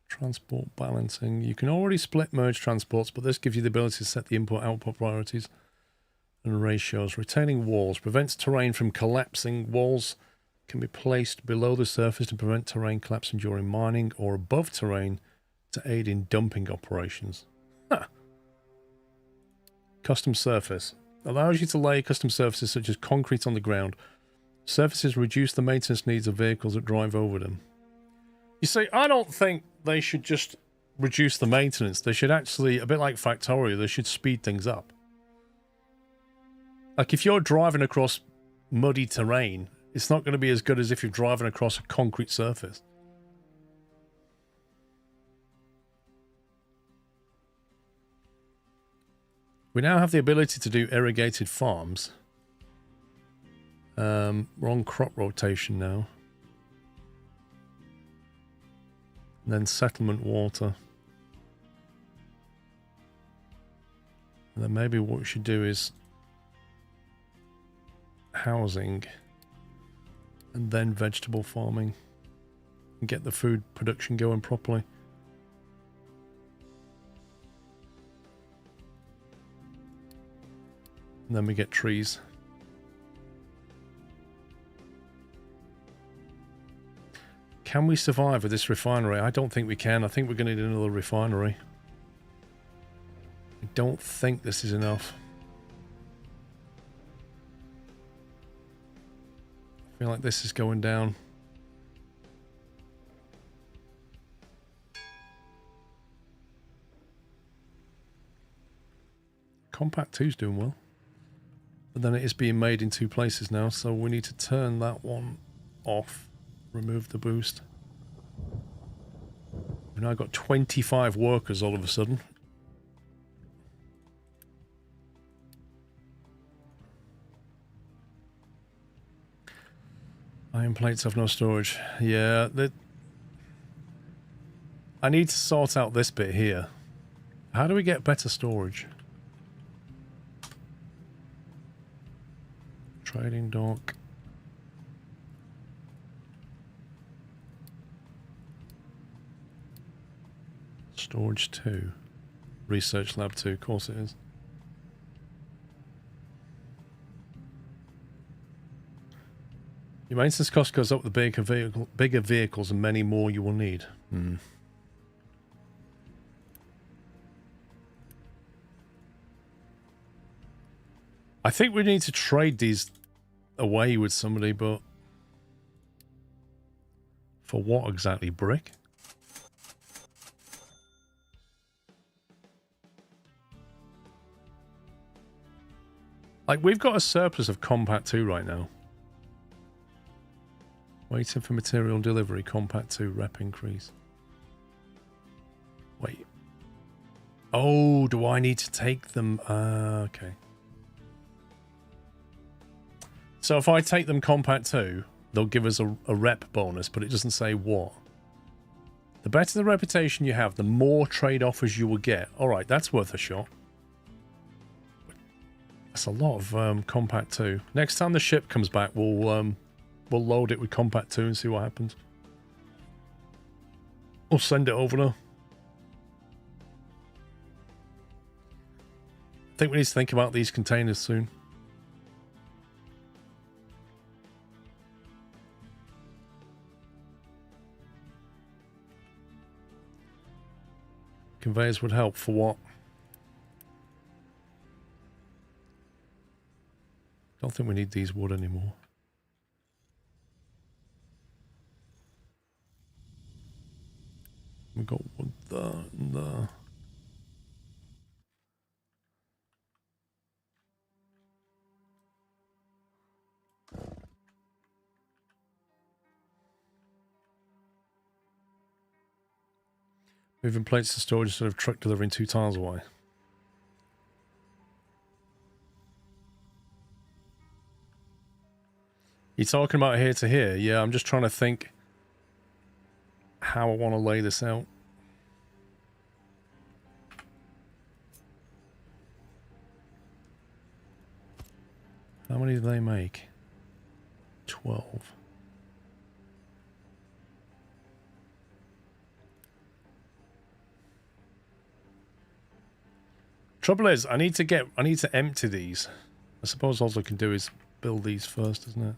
Transport balancing. You can already split merge transports, but this gives you the ability to set the input-output priorities and ratios. Retaining walls prevents terrain from collapsing. Walls can be placed below the surface to prevent terrain collapsing during mining, or above terrain to aid in dumping operations. Huh. Custom surface. Allows you to lay custom surfaces such as concrete on the ground. Surfaces reduce the maintenance needs of vehicles that drive over them. You see, I don't think they should just reduce the maintenance. They should actually, a bit like Factorio, they should speed things up. Like if you're driving across muddy terrain, it's not going to be as good as if you're driving across a concrete surface. We now have the ability to do irrigated farms. We're on crop rotation now. And then settlement water. And then maybe what we should do is housing. And then vegetable farming. And get the food production going properly. And then we get trees. Can we survive with this refinery? I don't think we can. I think we're going to need another refinery. I don't think this is enough. I feel like this is going down. Compact 2's doing well. But then it is being made in 2 places now, so we need to turn that one off. Remove the boost. We've now got 25 workers all of a sudden. Iron plates have no storage. Yeah, I need to sort out this bit here. How do we get better storage? Trading dock. Storage 2. Research lab 2, of course it is. Your maintenance cost goes up with the bigger vehicles and many more you will need. I think we need to trade these away with somebody, but for what exactly? Brick? Like, we've got a surplus of Compact 2 right now. Waiting for material delivery. Compact 2 rep increase. Wait. Oh, do I need to take them? Okay. So if I take them compact too, they'll give us a rep bonus, but it doesn't say what. The better the reputation you have, the more trade offers you will get. All right, that's worth a shot. That's a lot of compact 2. Next time the ship comes back, we'll load it with compact 2 and see what happens. We'll send it over now. I think we need to think about these containers soon. Conveyors would help for what? Don't think we need these wood anymore. We've got wood there and there. Moving plates to storage instead of truck delivering 2 tiles away. You're talking about here to here? Yeah, I'm just trying to think how I want to lay this out. How many do they make? 12. Trouble is, I need to empty these. I suppose all I can do is build these first, isn't it?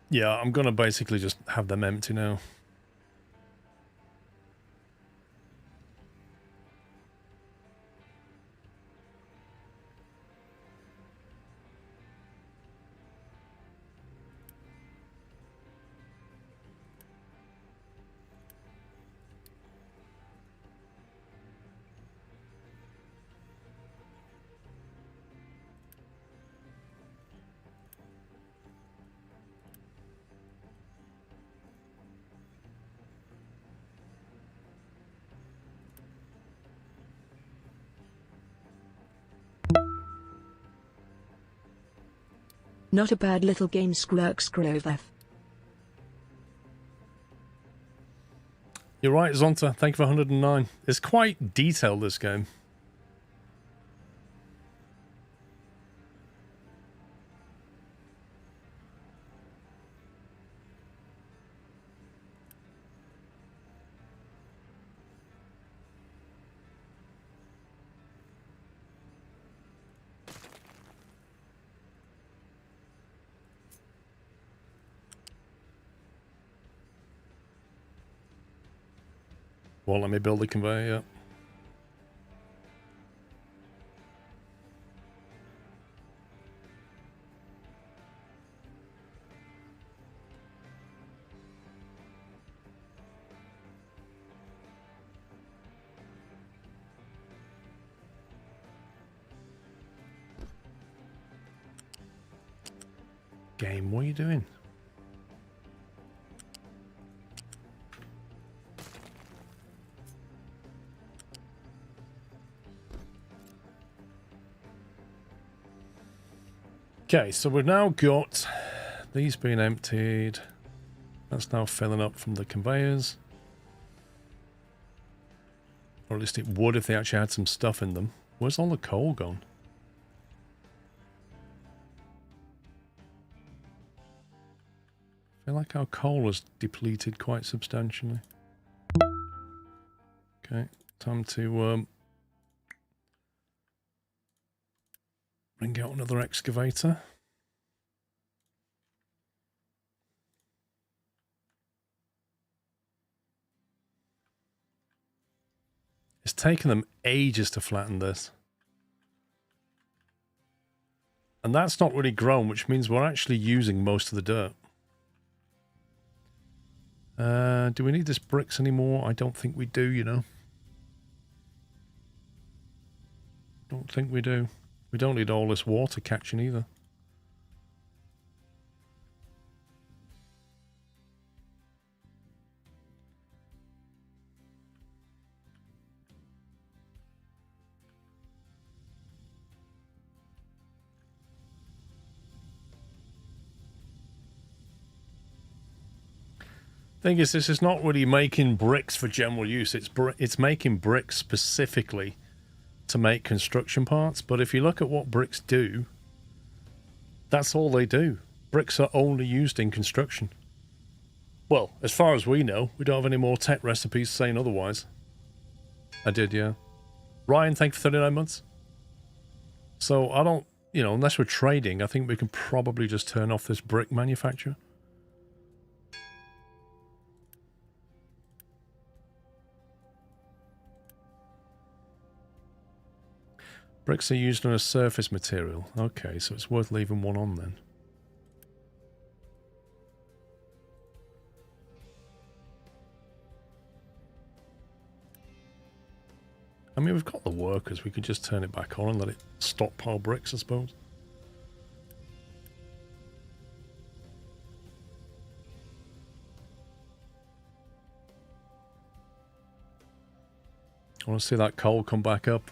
Yeah, I'm gonna basically just have them empty now. Not a bad little game, Skrok. You're right, Zonta. Thank you for 109. It's quite detailed, this game. Won't let me build the conveyor yet. Game, what are you doing? Okay, so we've now got these being emptied. That's now filling up from the conveyors. Or at least it would if they actually had some stuff in them. Where's all the coal gone? I feel like our coal has depleted quite substantially. Okay, time to Bring out another excavator. It's taken them ages to flatten this. And that's not really grown, which means we're actually using most of the dirt. Do we need this bricks anymore? I don't think we do, you know. Don't think we do. We don't need all this water catching either. Thing is, this is not really making bricks for general use. It's making bricks specifically to make construction parts. But if you look at what bricks do, that's all they do. Bricks are only used in construction. Well, as far as we know, we don't have any more tech recipes saying otherwise. I did, yeah. Ryan, thank you for 39 months. So I don't, you know, unless we're trading, I think we can probably just turn off this brick manufacturer. Bricks are used on a surface material. Okay, so it's worth leaving one on then. I mean, we've got the workers. We could just turn it back on and let it stockpile bricks, I suppose. I want to see that coal come back up.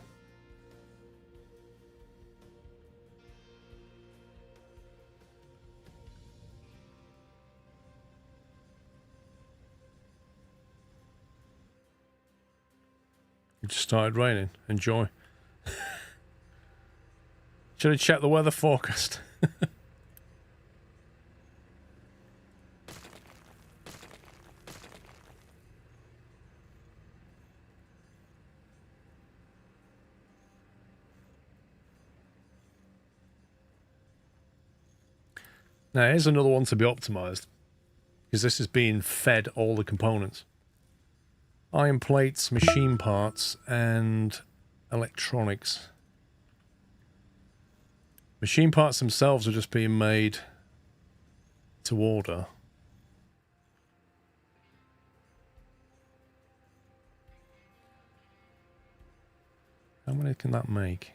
It just started raining. Enjoy. Should have checked the weather forecast. Now, here's another one to be optimized, because this is being fed all the components. Iron plates, machine parts, and electronics. Machine parts themselves are just being made to order. How many can that make?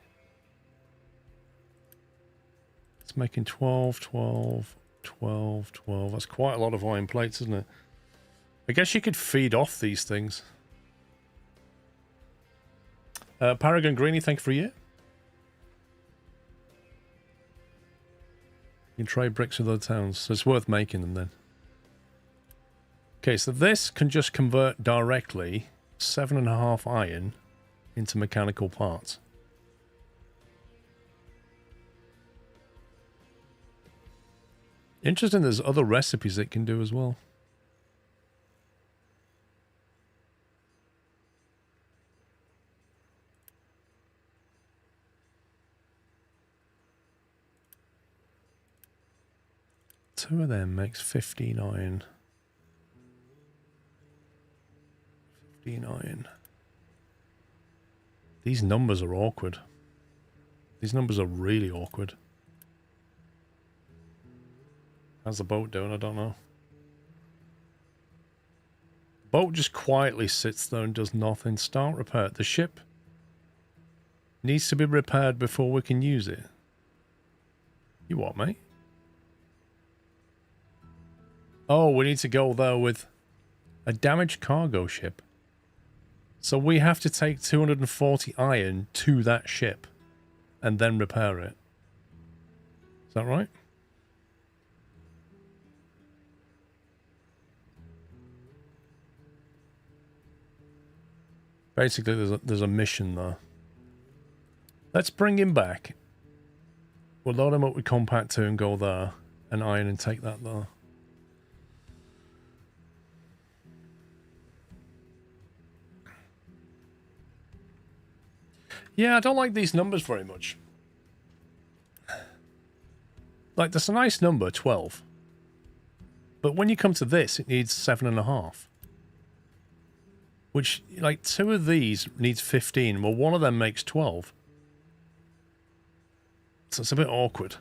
It's making 12, 12, 12, 12. That's quite a lot of iron plates, isn't it? I guess you could feed off these things. Paragon Greenie, thank you for a year. You can trade bricks with other towns, so it's worth making them then. Okay, so this can just convert directly 7.5 iron into mechanical parts. Interesting, there's other recipes it can do as well. Two of them makes 59. 59. These numbers are awkward. These numbers are really awkward. How's the boat doing? I don't know. Boat just quietly sits there and does nothing. Start repair. The ship needs to be repaired before we can use it. You what, mate? Oh, we need to go there with a damaged cargo ship. So we have to take 240 iron to that ship and then repair it. Is that right? Basically, there's a mission there. Let's bring him back. We'll load him up with Compact 2 and go there. And iron and take that there. Yeah, I don't like these numbers very much. Like, that's a nice number, 12. But when you come to this, it needs 7.5. Which, like, 2 of these needs 15. Well, one of them makes 12. So it's a bit awkward.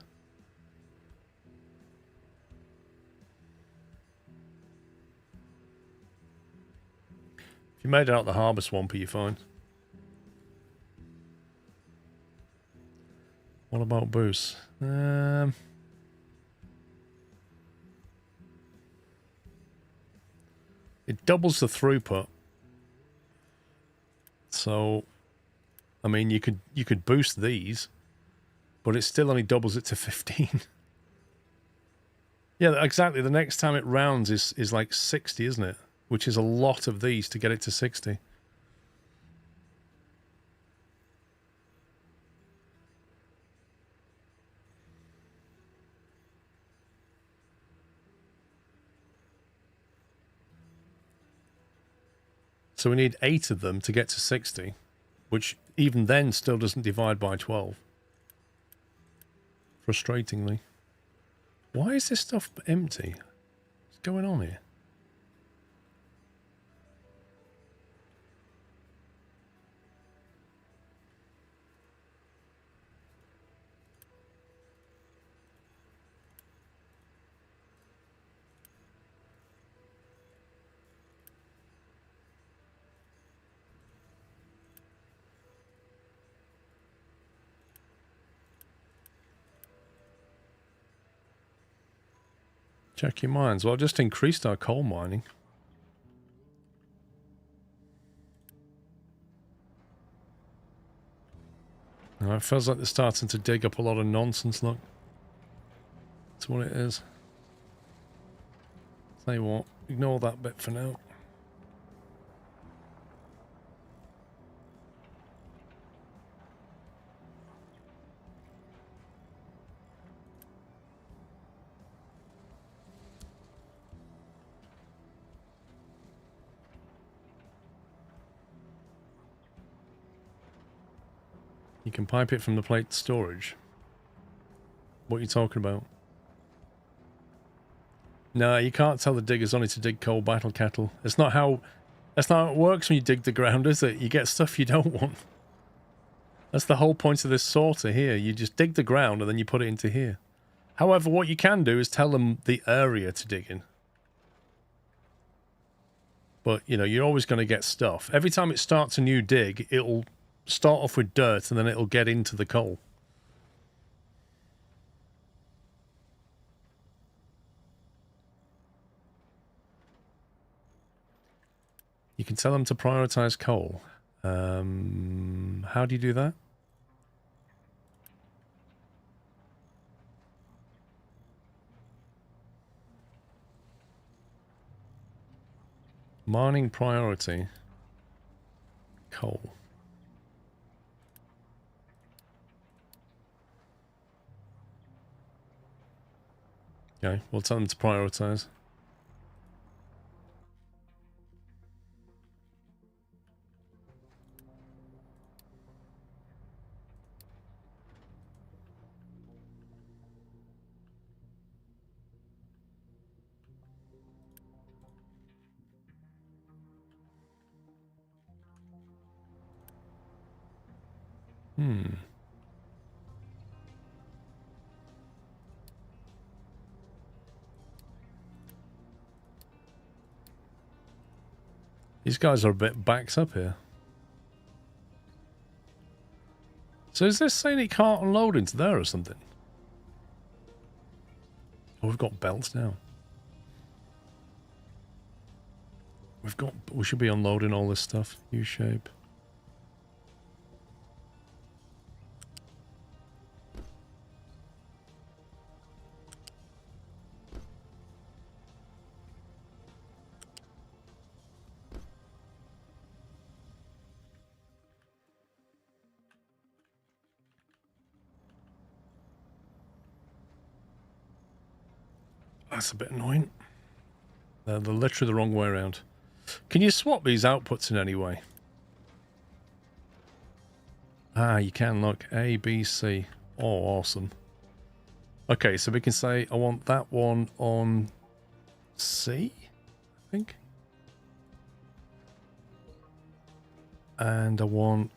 If you made it out the harbour swampy, you're fine. What about boost? It doubles the throughput. So, I mean, you could boost these, but it still only doubles it to 15. Yeah, exactly. The next time it rounds is like 60, isn't it? Which is a lot of these to get it to 60. So we need 8 of them to get to 60, which even then still doesn't divide by 12. Frustratingly. Why is this stuff empty? What's going on here? Check your mines. Well, I just increased our coal mining. It feels like they're starting to dig up a lot of nonsense, look. That's what it is. Tell you what, ignore that bit for now. You can pipe it from the plate storage. What are you talking about? No, you can't tell the diggers only to dig coal battle cattle. That's not how it works when you dig the ground, is it? You get stuff you don't want. That's the whole point of this sorter here. You just dig the ground and then you put it into here. However, what you can do is tell them the area to dig in. But, you know, you're always going to get stuff. Every time it starts a new dig, it'll start off with dirt and then it'll get into the coal. You can tell them to prioritize coal. How do you do that? Mining priority. Coal. Okay, we'll tell them to prioritize. These guys are a bit backed up here. So is this saying it can't unload into there or something? Oh, we've got belts now. We should be unloading all this stuff. U-shape. That's a bit annoying. They're literally the wrong way around. Can you swap these outputs in any way? Ah, you can, look. A, B, C. Oh, awesome. Okay, so we can say I want that one on C, I think. And I want...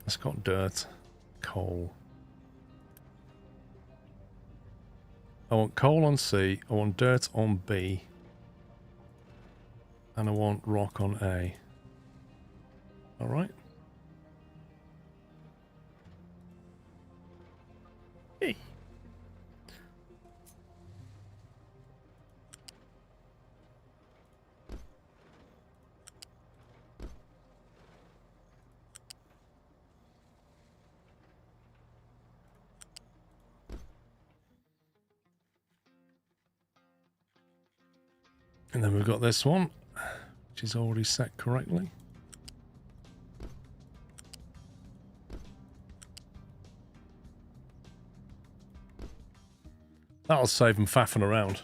It's got dirt, coal. I want coal on C, I want dirt on B. And I want rock on A. Alright. Hey. And then we've got this one, which is already set correctly. That'll save them faffing around.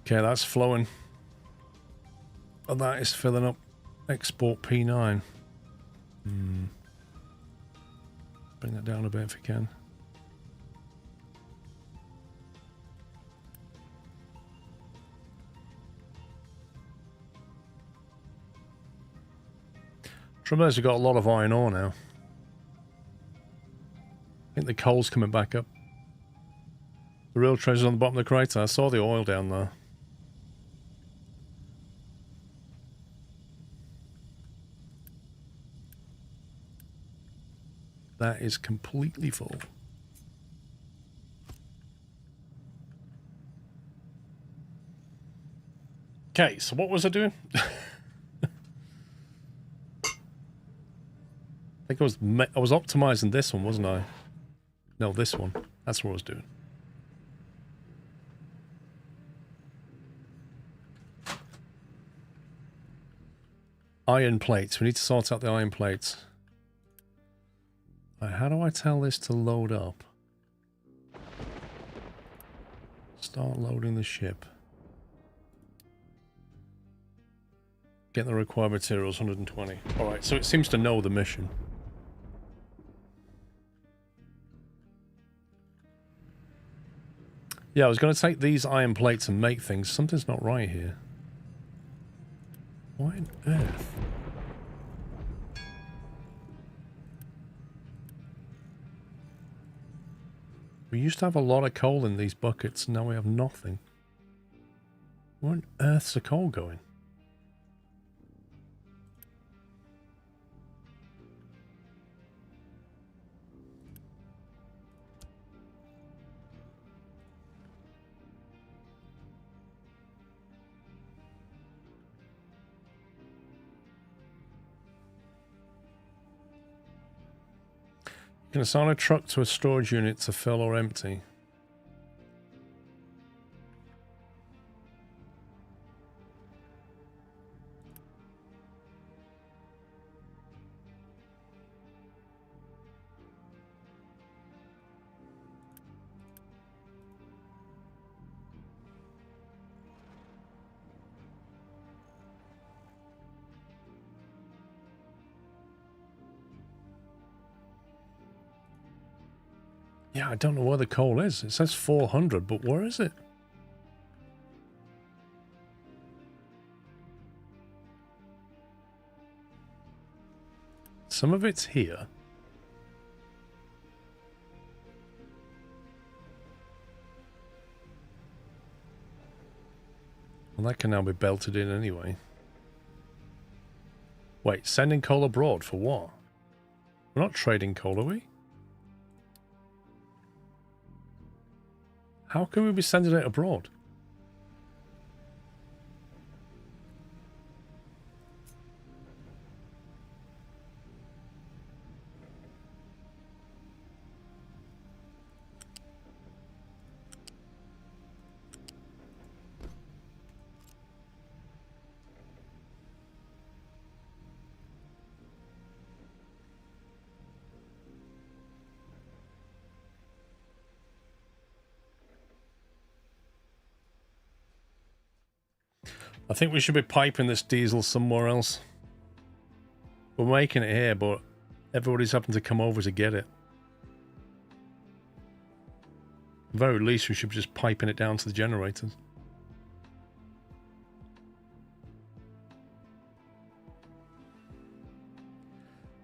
Okay, that's flowing. And that is filling up export P9. Bring that down a bit if you can. Trouble is, we've got a lot of iron ore now. I think the coal's coming back up. The real treasure's on the bottom of the crater. I saw the oil down there. That is completely full. Okay, so what was I doing? I think I was optimizing this one, wasn't I? No, this one. That's what I was doing. Iron plates. We need to sort out the iron plates. Right, how do I tell this to load up? Start loading the ship. Get the required materials, 120. Alright, so it seems to know the mission. Yeah, I was going to take these iron plates and make things. Something's not right here. Why on earth? We used to have a lot of coal in these buckets, and now we have nothing. Where on earth's the coal going? You can assign a truck to a storage unit to fill or empty. Yeah, I don't know where the coal is. It says 400, but where is it? Some of it's here. Well, that can now be belted in anyway. Wait, sending coal abroad for what? We're not trading coal, are we? How can we be sending it abroad? I think we should be piping this diesel somewhere else. We're making it here, but everybody's having to come over to get it. At the very least, we should be just piping it down to the generators.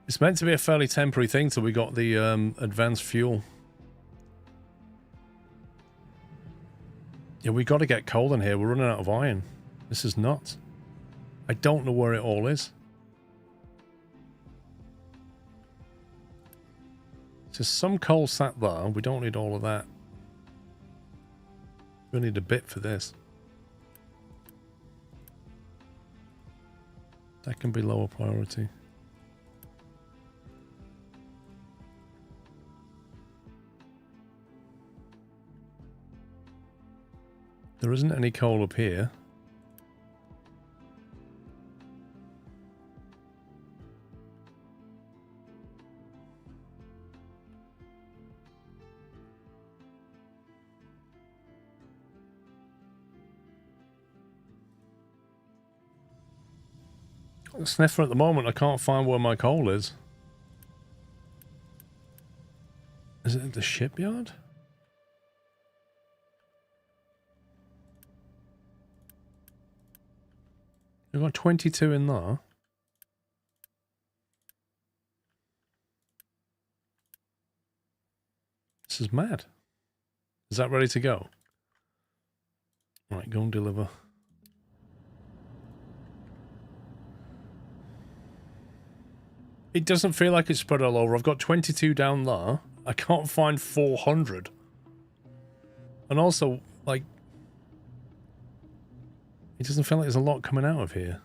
It's meant to be a fairly temporary thing till we got the advanced fuel. Yeah, we got to get coal in here. We're running out of iron. This is nuts. I don't know where it all is. There's some coal sat there. We don't need all of that. We need a bit for this. That can be lower priority. There isn't any coal up here. Sniffer at the moment, I can't find where my coal is. Is it at the shipyard? We've got 22 in there. This is mad. Is that ready to go? Right, go and deliver. It doesn't feel like it's spread all over. I've got 22 down there. I can't find 400. And also, like, it doesn't feel like there's a lot coming out of here.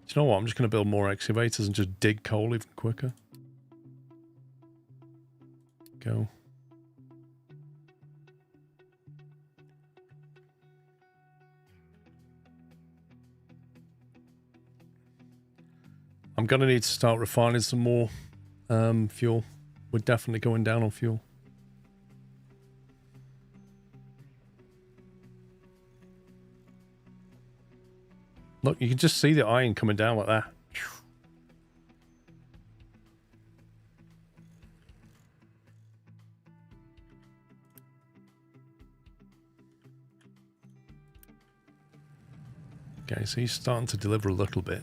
Do you know what? I'm just going to build more excavators and just dig coal even quicker. Go. I'm going to need to start refining some more fuel. We're definitely going down on fuel. Look, you can just see the iron coming down like that. Okay, so he's starting to deliver a little bit.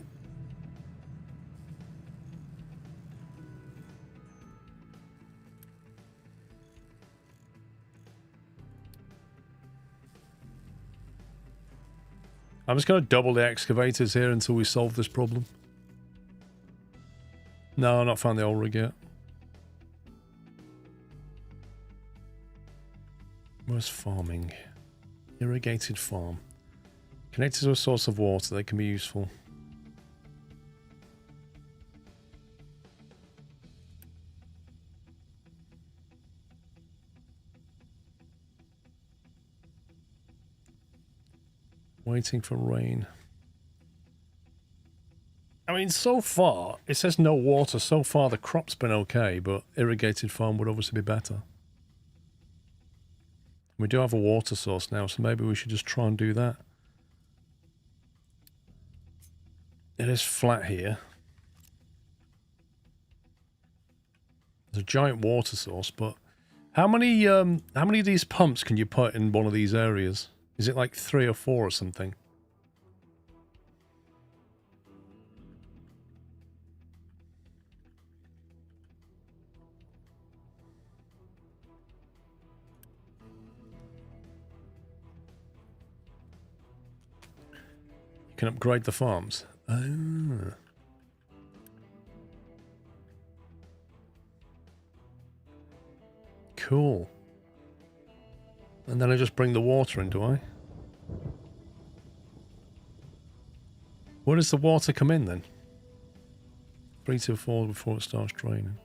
I'm just going to double the excavators here until we solve this problem. No, I've not found the old rig yet. Where's farming? Irrigated farm. Connected to a source of water that can be useful. Waiting for rain. I mean, so far, it says no water. So far, the crop's been okay, but irrigated farm would obviously be better. We do have a water source now, so maybe we should just try and do that. It is flat here. There's a giant water source, but how many of these pumps can you put in one of these areas? Is it like 3 or 4 or something? You can upgrade the farms. Ah. Cool. And then I just bring the water in, do I? Where does the water come in then? 3 to 4 before it starts draining.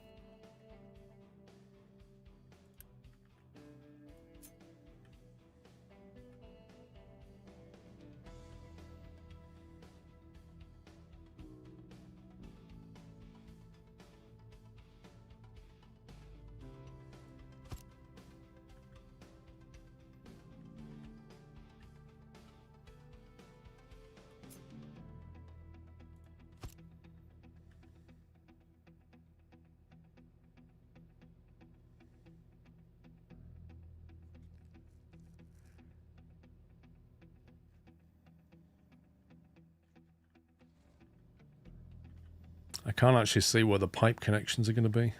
I can't actually see where the pipe connections are going to be.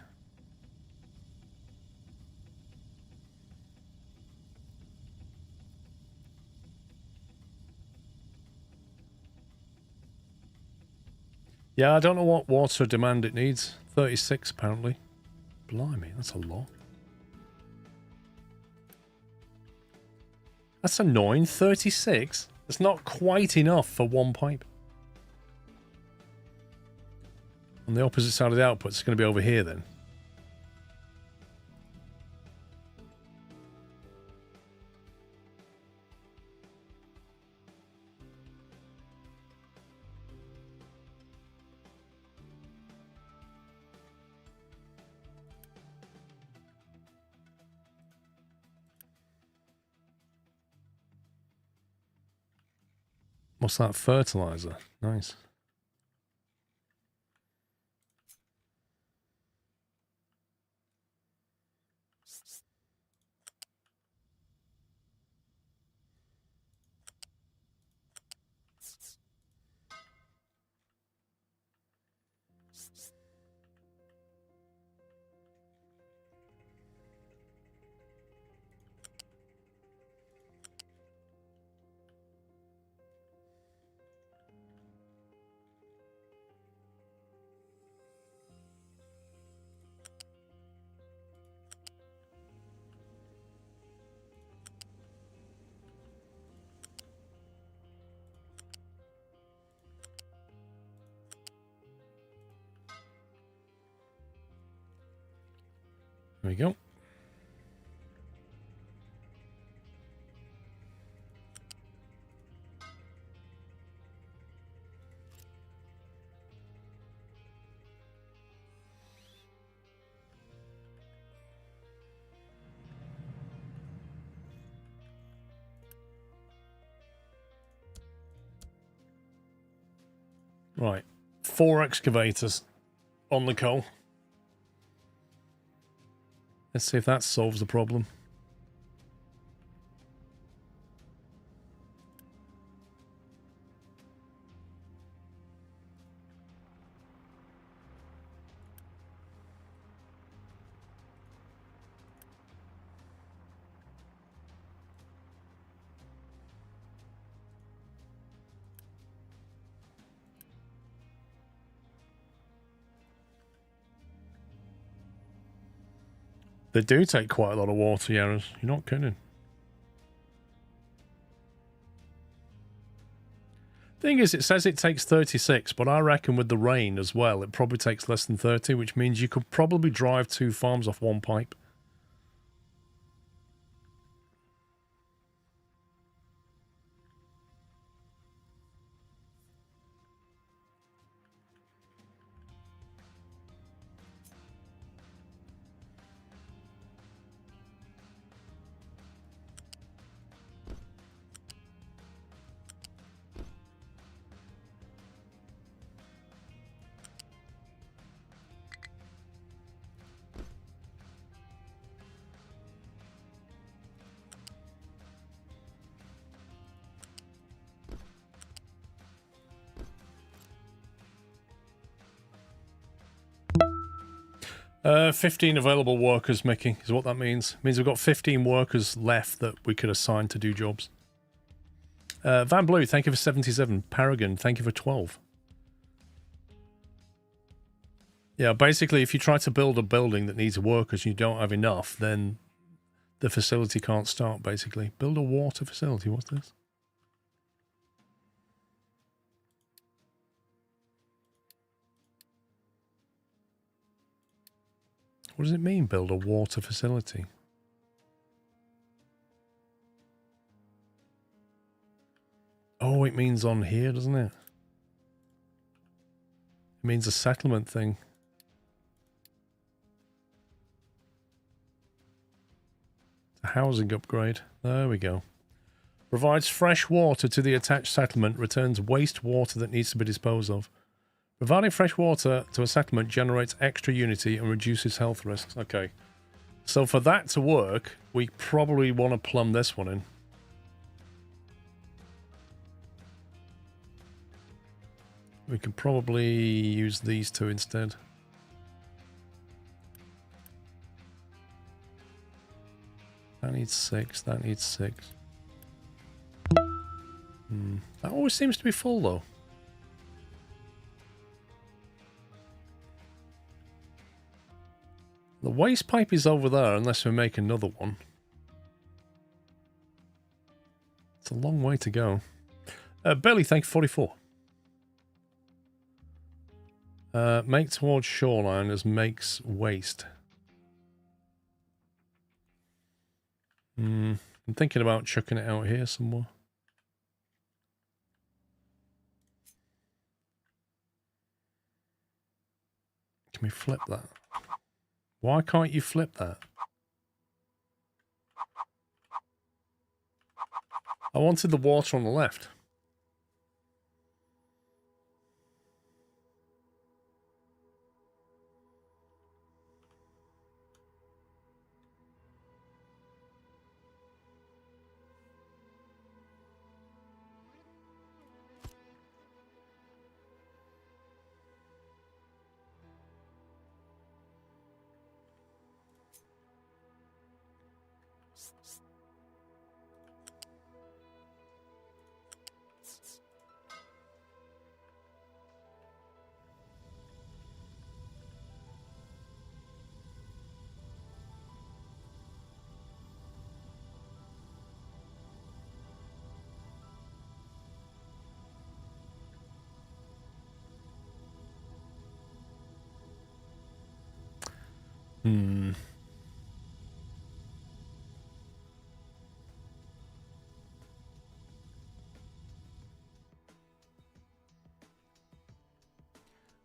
Yeah, I don't know what water demand it needs. 36 apparently. Blimey, that's a lot. That's annoying. 36? It's not quite enough for one pipe. On the opposite side of the output, it's going to be over here then. What's that? Fertilizer. Nice. There we go. Right. 4 excavators on the coal. Let's see if that solves the problem. They do take quite a lot of water, Yaras. You're not kidding. Thing is, it says it takes 36, but I reckon with the rain as well, it probably takes less than 30, which means you could probably drive 2 farms off one pipe. Uh, 15 available workers, Mickey, is what that means. It means we've got 15 workers left that we could assign to do jobs. Van Blue, thank you for 77. Paragon, thank you for 12. Yeah, basically, if you try to build a building that needs workers and you don't have enough, then the facility can't start, basically. Build a water facility, what's this? What does it mean, build a water facility? Oh, it means on here, doesn't it? It means a settlement thing. A housing upgrade. There we go. Provides fresh water to the attached settlement, returns wastewater that needs to be disposed of. Providing fresh water to a settlement generates extra unity and reduces health risks. Okay. So for that to work, we probably want to plumb this one in. We could probably use these two instead. That needs 6, that needs 6. That always seems to be full though. The waste pipe is over there unless we make another one. It's a long way to go. Billy, thank you, 44. Make towards shoreline as makes waste. I'm thinking about chucking it out here somewhere. Can we flip that? Why can't you flip that? I wanted the water on the left.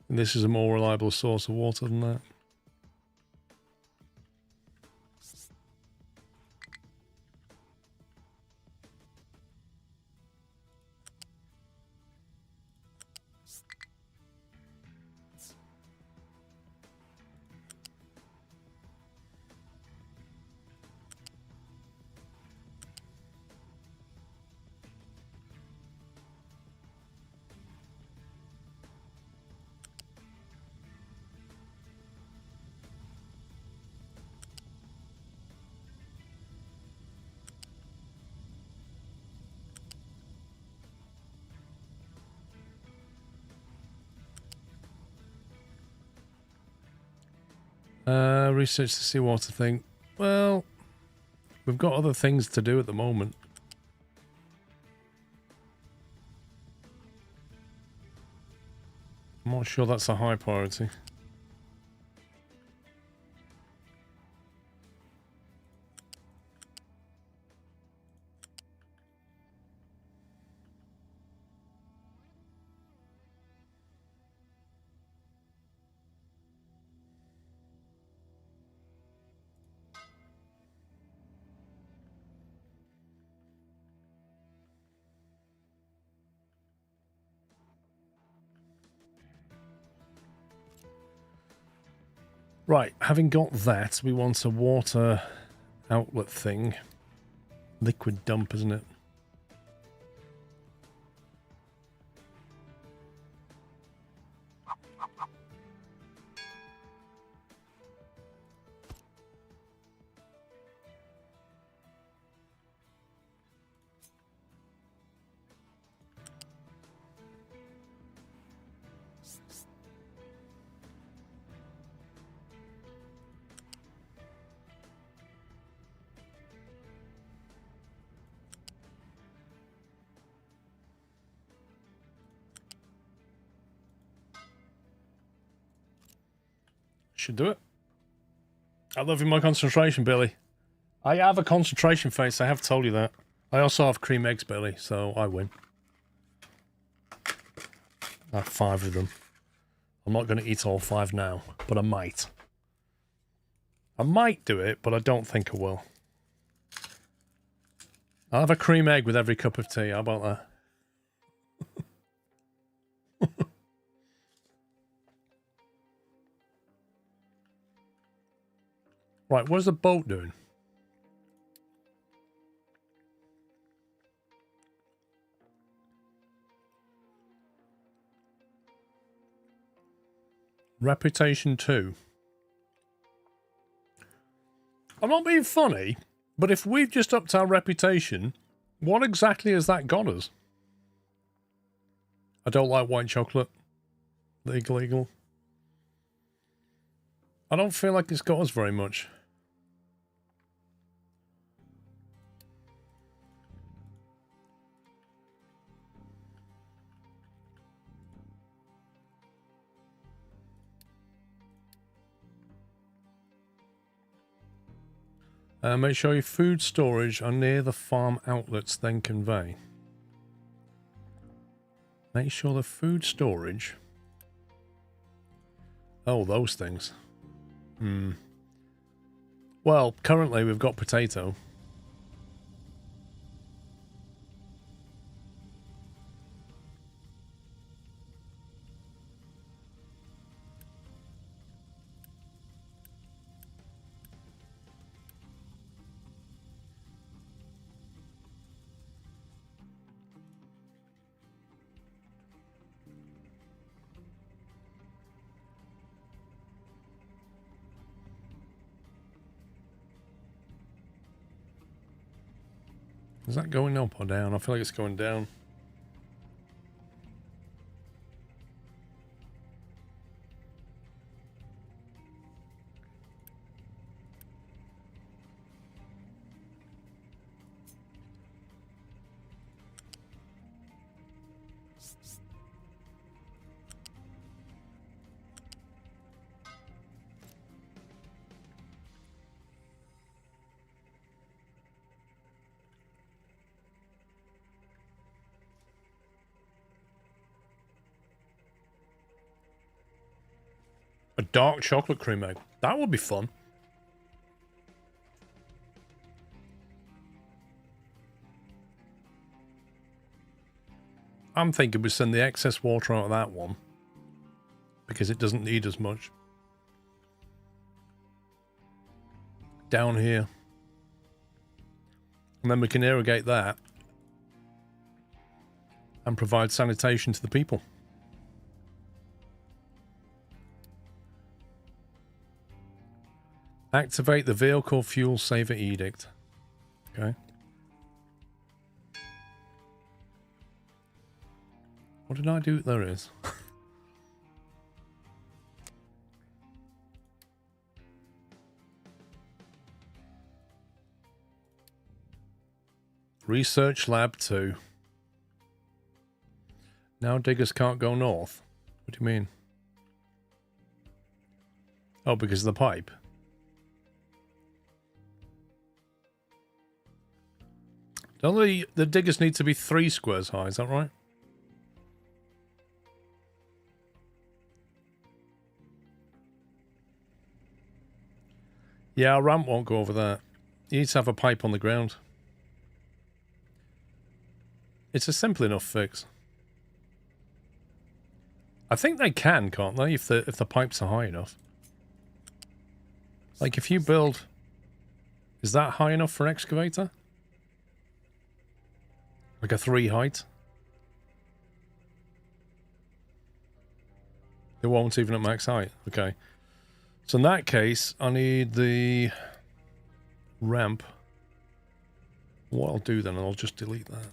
This is a more reliable source of water than that. Research the seawater thing. Well, we've got other things to do at the moment. I'm not sure that's a high priority. Right, having got that, we want a water outlet thing. Liquid dump, isn't it? Should do it. I love you, my concentration, Billy. I have a concentration face, I have told you that. I also have cream eggs, Billy, so I win. I have 5 of them. I'm not going to eat all 5 now, but I might. I might do it, but I don't think I will. I'll have a cream egg with every cup of tea, how about that? Right, what's the boat doing? Reputation 2. I'm not being funny, but if we've just upped our reputation, what exactly has that got us? I don't like white chocolate. Legal. I don't feel like it's got us very much. Make sure your food storage are near the farm outlets, then convey. Make sure the food storage... Oh, those things. Well, currently we've got potato. Is that going up or down? I feel like it's going down. A dark chocolate cream egg. That would be fun. I'm thinking we send the excess water out of that one. Because it doesn't need as much. Down here. And then we can irrigate that. And provide sanitation to the people. Activate the vehicle fuel saver edict. Okay. What did I do? There is. Research Lab 2. Now diggers can't go north. What do you mean? Oh, because of the pipe. Don't the diggers need to be 3 squares high, is that right? Yeah, our ramp won't go over that. You need to have a pipe on the ground. It's a simple enough fix. I think they can, can't they, if the pipes are high enough. Like if you build... Is that high enough for an excavator? Like a 3 height? It won't even at max height. Okay. So in that case, I need the ramp. What I'll do then, I'll just delete that.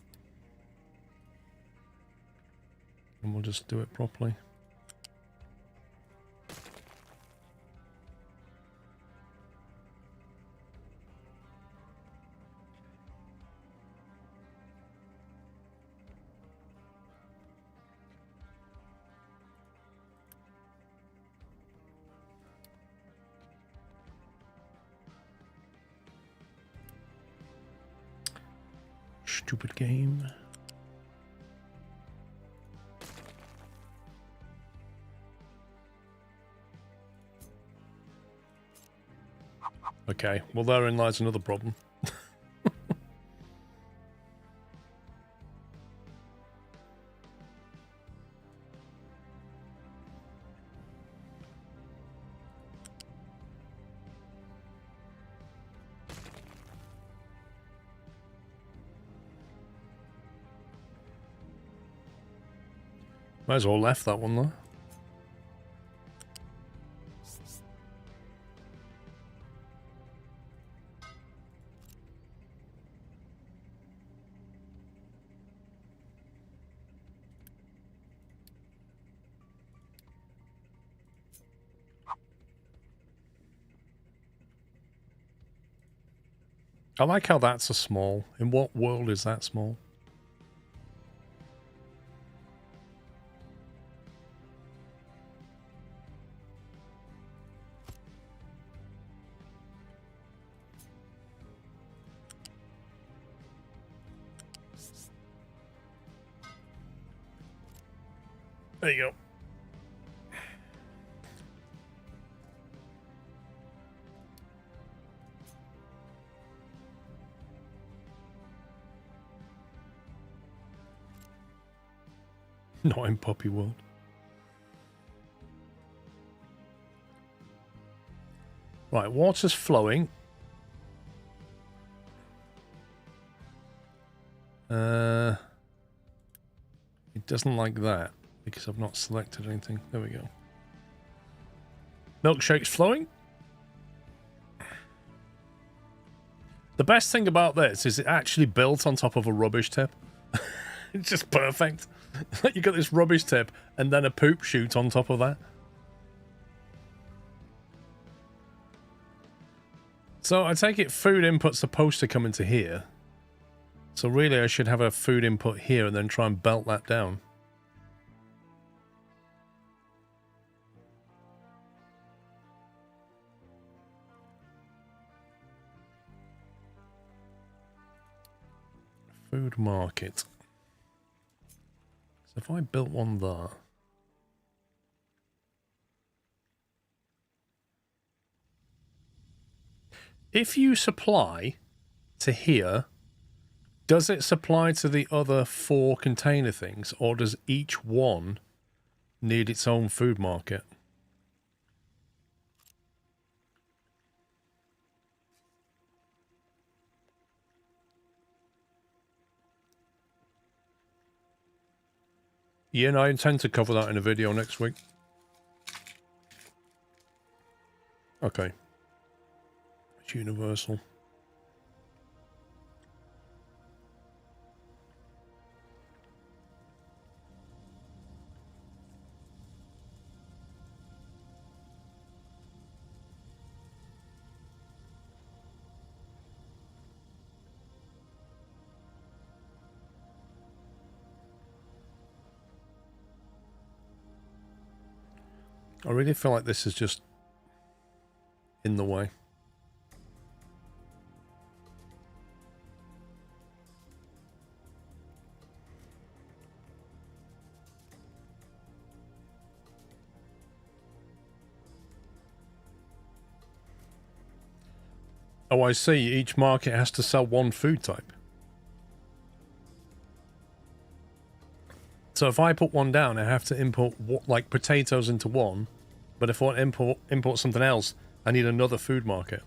And we'll just do it properly. Stupid game. Okay, well therein lies another problem. Might as well left that one though. I like how that's a small. In what world is that small? There you go. Not in Puppy World. Right, water's flowing. It doesn't like that because I've not selected anything. There we go. Milkshake's flowing. The best thing about this is it actually built on top of a rubbish tip. It's just perfect. You got this rubbish tip and then a poop chute on top of that. So I take it food input's supposed to come into here. So really I should have a food input here and then try and belt that down. Food market. So if I built one there. If you supply to here, does it supply to the other 4 container things, or does each one need its own food market? Yeah, no, I intend to cover that in a video next week. Okay. It's universal. I really feel like this is just in the way. Oh, I see. Each market has to sell one food type. So if I put one down, I have to import like potatoes into one. But if I want to import something else, I need another food market.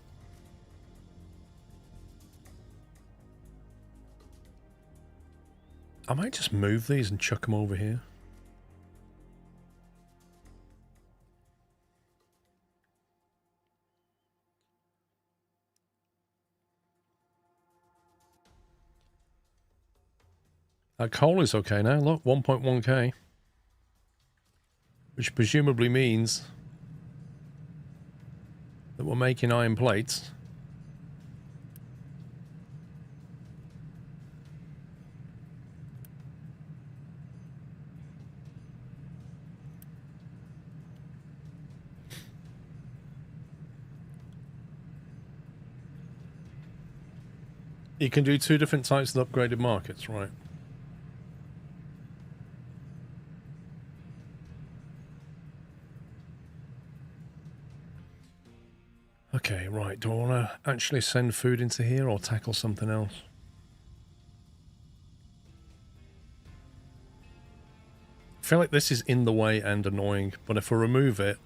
I might just move these and chuck them over here. That coal is okay now. Look, 1.1k. Which presumably means that we're making iron plates. You can do 2 different types of upgraded markets, right? Okay, right. Do I want to actually send food into here or tackle something else? I feel like this is in the way and annoying, but if I remove it,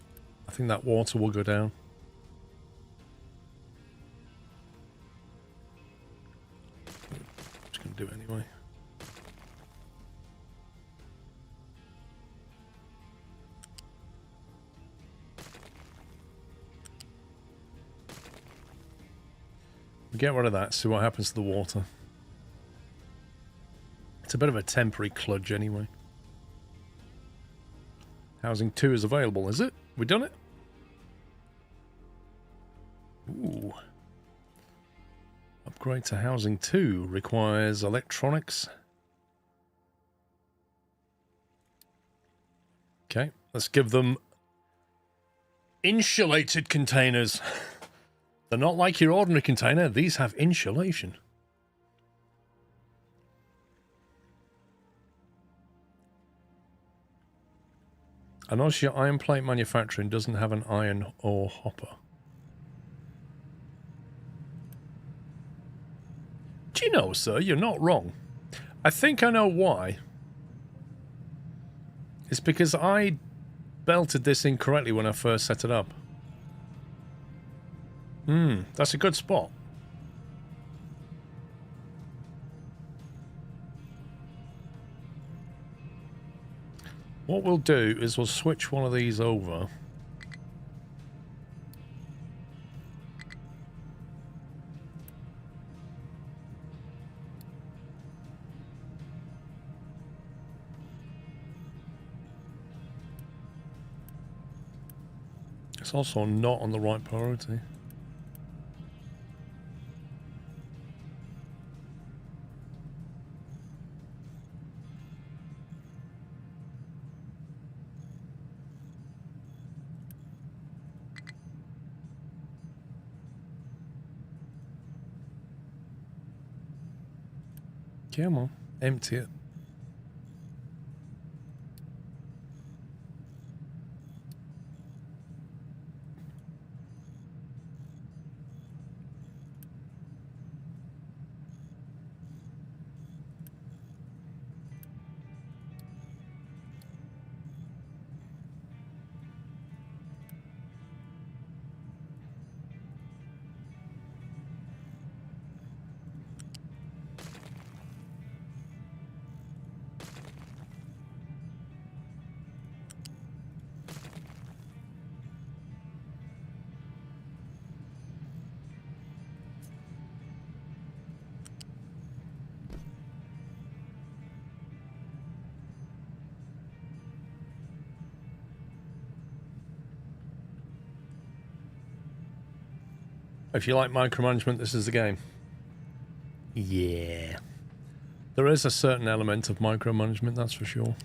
I think that water will go down. I'm just going to do it anyway. Get rid of that, see what happens to the water. It's a bit of a temporary kludge anyway. Housing 2 is available, is it? We done it? Ooh. Upgrade to housing 2 requires electronics. Okay, let's give them insulated containers. They're not like your ordinary container. These have insulation. I notice your iron plate manufacturing doesn't have an iron ore hopper. Do you know, sir, you're not wrong. I think I know why. It's because I belted this incorrectly when I first set it up. That's a good spot. What we'll do is we'll switch one of these over. It's also not on the right priority. Come on, empty it. If you like micromanagement, this is the game. Yeah. There is a certain element of micromanagement, that's for sure.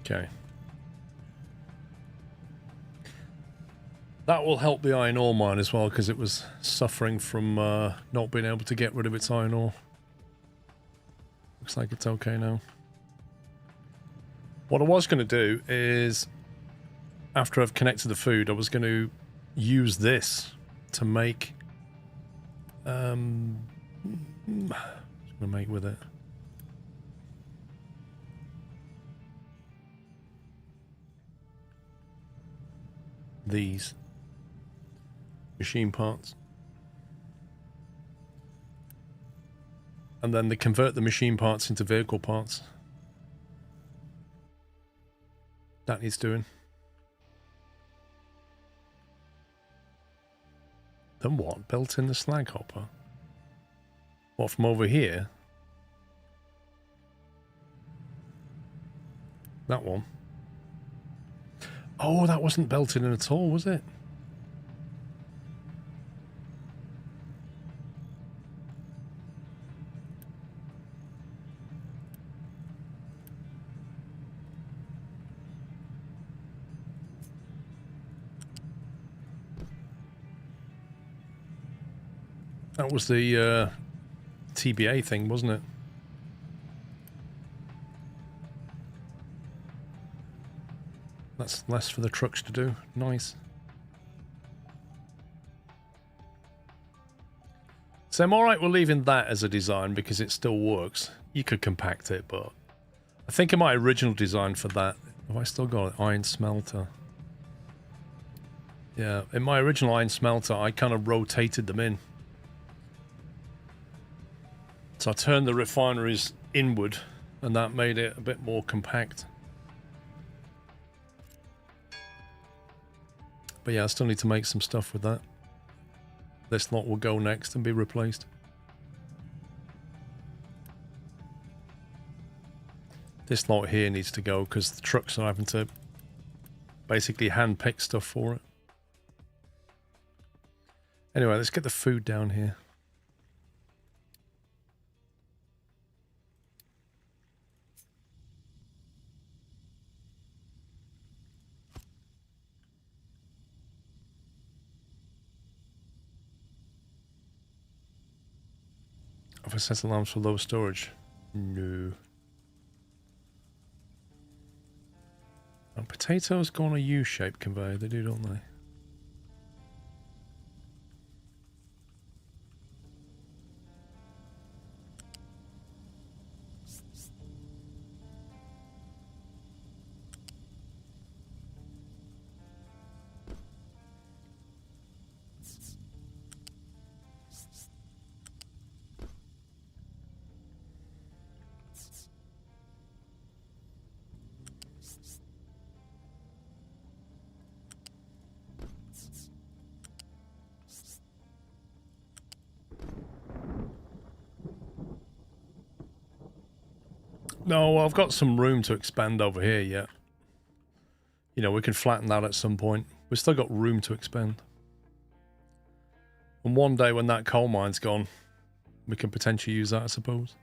Okay. That will help the iron ore mine as well, because it was suffering from not being able to get rid of its iron ore. Looks like it's okay now. What I was going to do is, after I've connected the food, I was going to use this to make... what was I going to make with it? These. Machine parts. And then they convert the machine parts into vehicle parts. That needs doing. Then what? Built in the slag hopper? What, from over here? That one. Oh, that wasn't belted in at all, was it? That was the TBA thing, wasn't it? That's less for the trucks to do. Nice. So I'm alright with leaving that as a design because it still works. You could compact it, but I think in my original design for that, have I still got it? Iron smelter. Yeah, in my original iron smelter, I kind of rotated them in. So I turned the refineries inward, and that made it a bit more compact. But yeah, I still need to make some stuff with that. This lot will go next and be replaced. This lot here needs to go because the trucks are having to basically hand pick stuff for it. Anyway, let's get the food down here. Have I set alarms for low storage? No. And potatoes go on a U-shaped conveyor, they do, don't they? No, well, I've got some room to expand over here yet. You know, we can flatten that at some point. We've still got room to expand. And one day when that coal mine's gone, we can potentially use that, I suppose.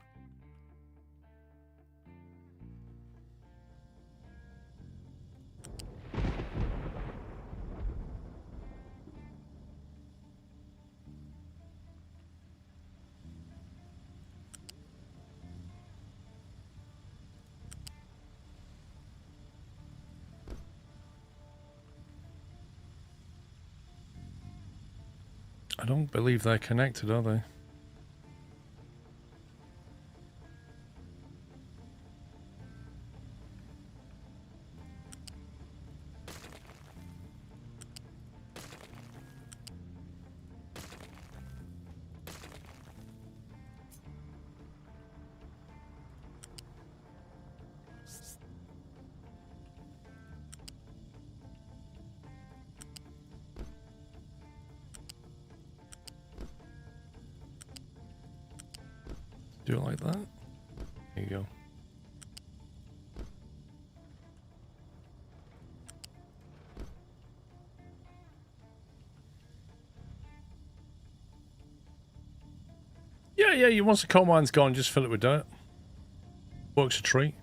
I don't believe they're connected, are they? Do it like that. There you go. Yeah, once the coal mine's gone, just fill it with dirt. Works a treat.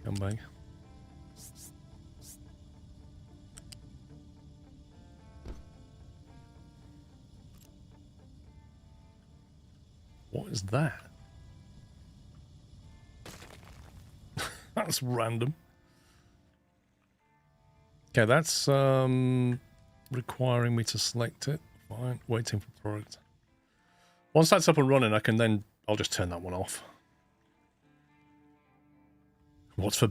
Scumbag. What is that? That's random. Okay, that's requiring me to select it. Fine, waiting for product. Once that's up and running, I'll just turn that one off. What's for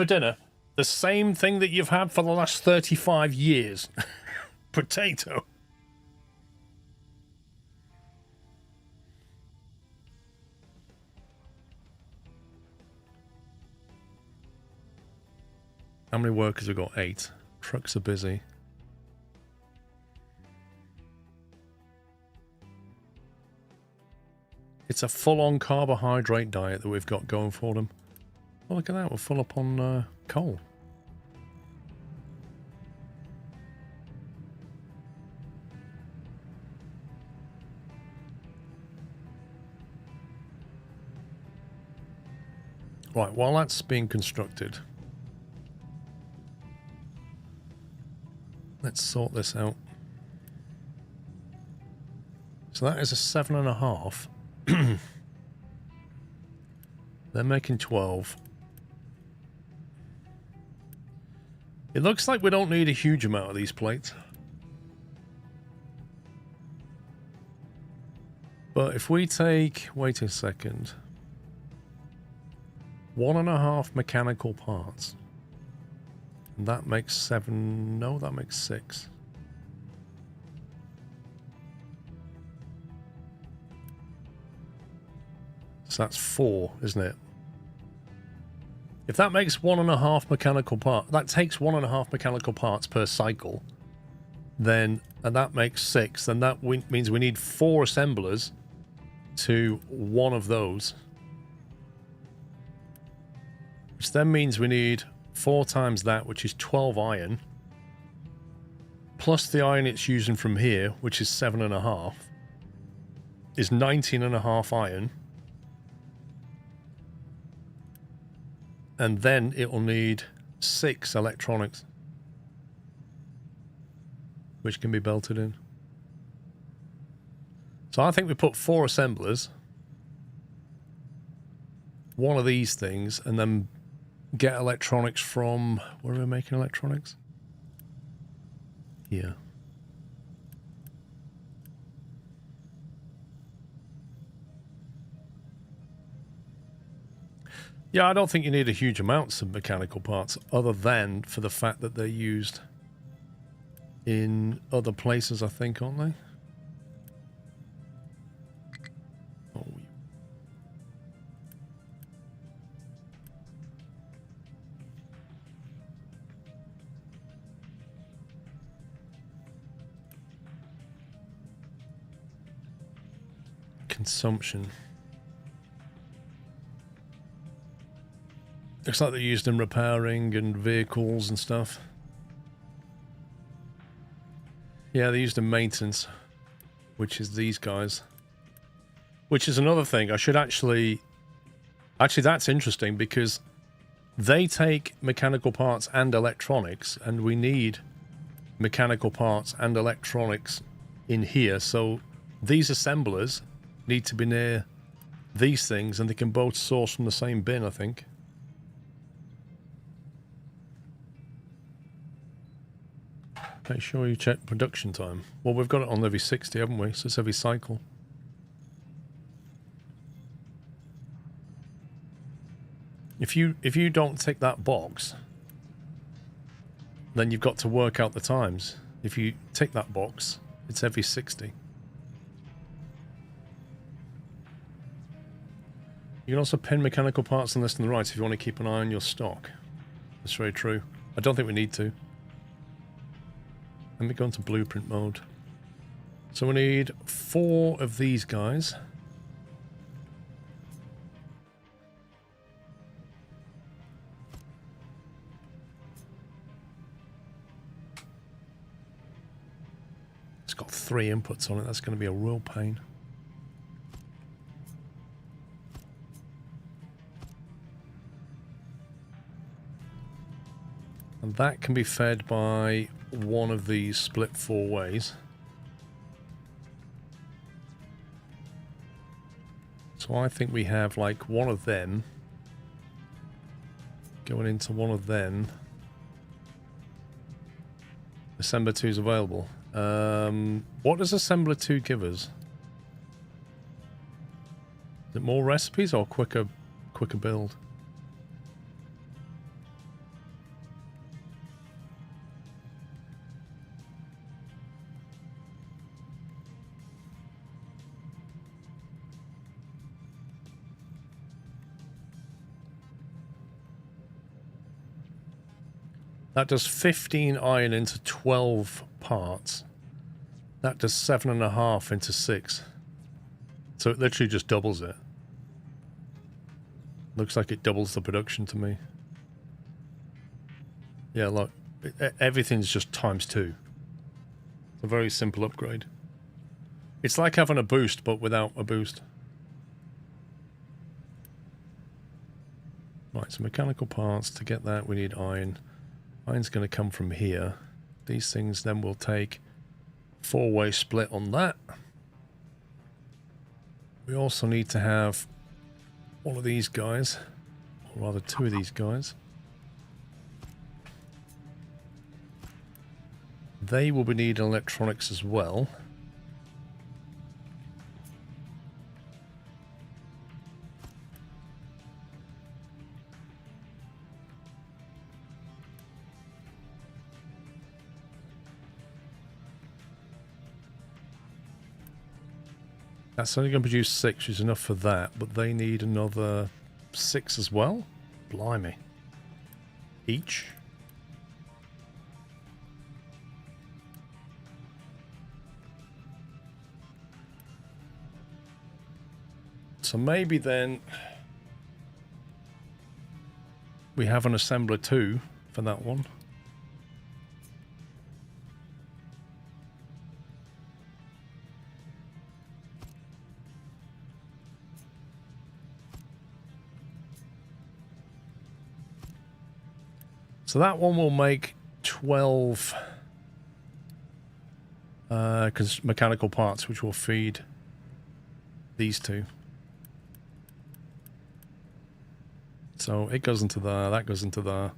dinner? The same thing that you've had for the last 35 years. Potato. How many workers have got? 8. Trucks are busy. It's a full-on carbohydrate diet that we've got going for them. Oh, look at that. We're full up on coal. Right, while that's being constructed, let's sort this out. So that is a 7.5. They're making 12. It looks like we don't need a huge amount of these plates. But if we take, wait a second, 1.5 mechanical parts, and that makes 7, no, that makes 6. So that's 4, isn't it? If that makes 1.5 mechanical part, that takes 1.5 mechanical parts per cycle, then, and that makes 6, then that means we need 4 assemblers to one of those. Which then means we need 4 times that, which is 12 iron, plus the iron it's using from here, which is 7.5, is 19.5 iron. And then it will need 6 electronics, which can be belted in. So I think we put 4 assemblers, one of these things, and then get electronics from, where are we making electronics? Here. Yeah, I don't think you need a huge amounts of mechanical parts, other than for the fact that they're used in other places, I think, aren't they? Oh. Consumption. Looks like they're used in repairing and vehicles and stuff. Yeah, they're used in maintenance, which is these guys. Which is another thing. I should actually... Actually, that's interesting because they take mechanical parts and electronics, and we need mechanical parts and electronics in here. So these assemblers need to be near these things, and they can both source from the same bin, I think. Make sure you check production time. Well, we've got it on every 60, haven't we? So it's every cycle. If you don't tick that box, then you've got to work out the times. If you tick that box, it's every 60. You can also pin mechanical parts on the list on the right if you want to keep an eye on your stock. That's very true. I don't think we need to. Let me go into blueprint mode. So we need 4 of these guys. It's got 3 inputs on it. That's going to be a real pain. And that can be fed by one of these split 4 ways. So I think we have like one of them going into one of them. Assembler 2 is available. What does Assembler 2 give us? Is it more recipes or quicker build? That does 15 iron into 12 parts. That does 7.5 into 6. So it literally just doubles it. Looks like it doubles the production to me. Yeah, look. Everything's just times 2. It's a very simple upgrade. It's like having a boost, but without a boost. Right, so mechanical parts. To get that, we need iron. Iron's going to come from here. These things then will take 4-way split on that. We also need to have one of these guys, or rather two of these guys. They will be needing electronics as well. That's only going to produce 6, which is enough for that, but they need another 6 as well? Blimey. Each? So maybe then we have an assembler too for that one. So that one will make 12 mechanical parts, which will feed these two. So it goes into there, that goes into there.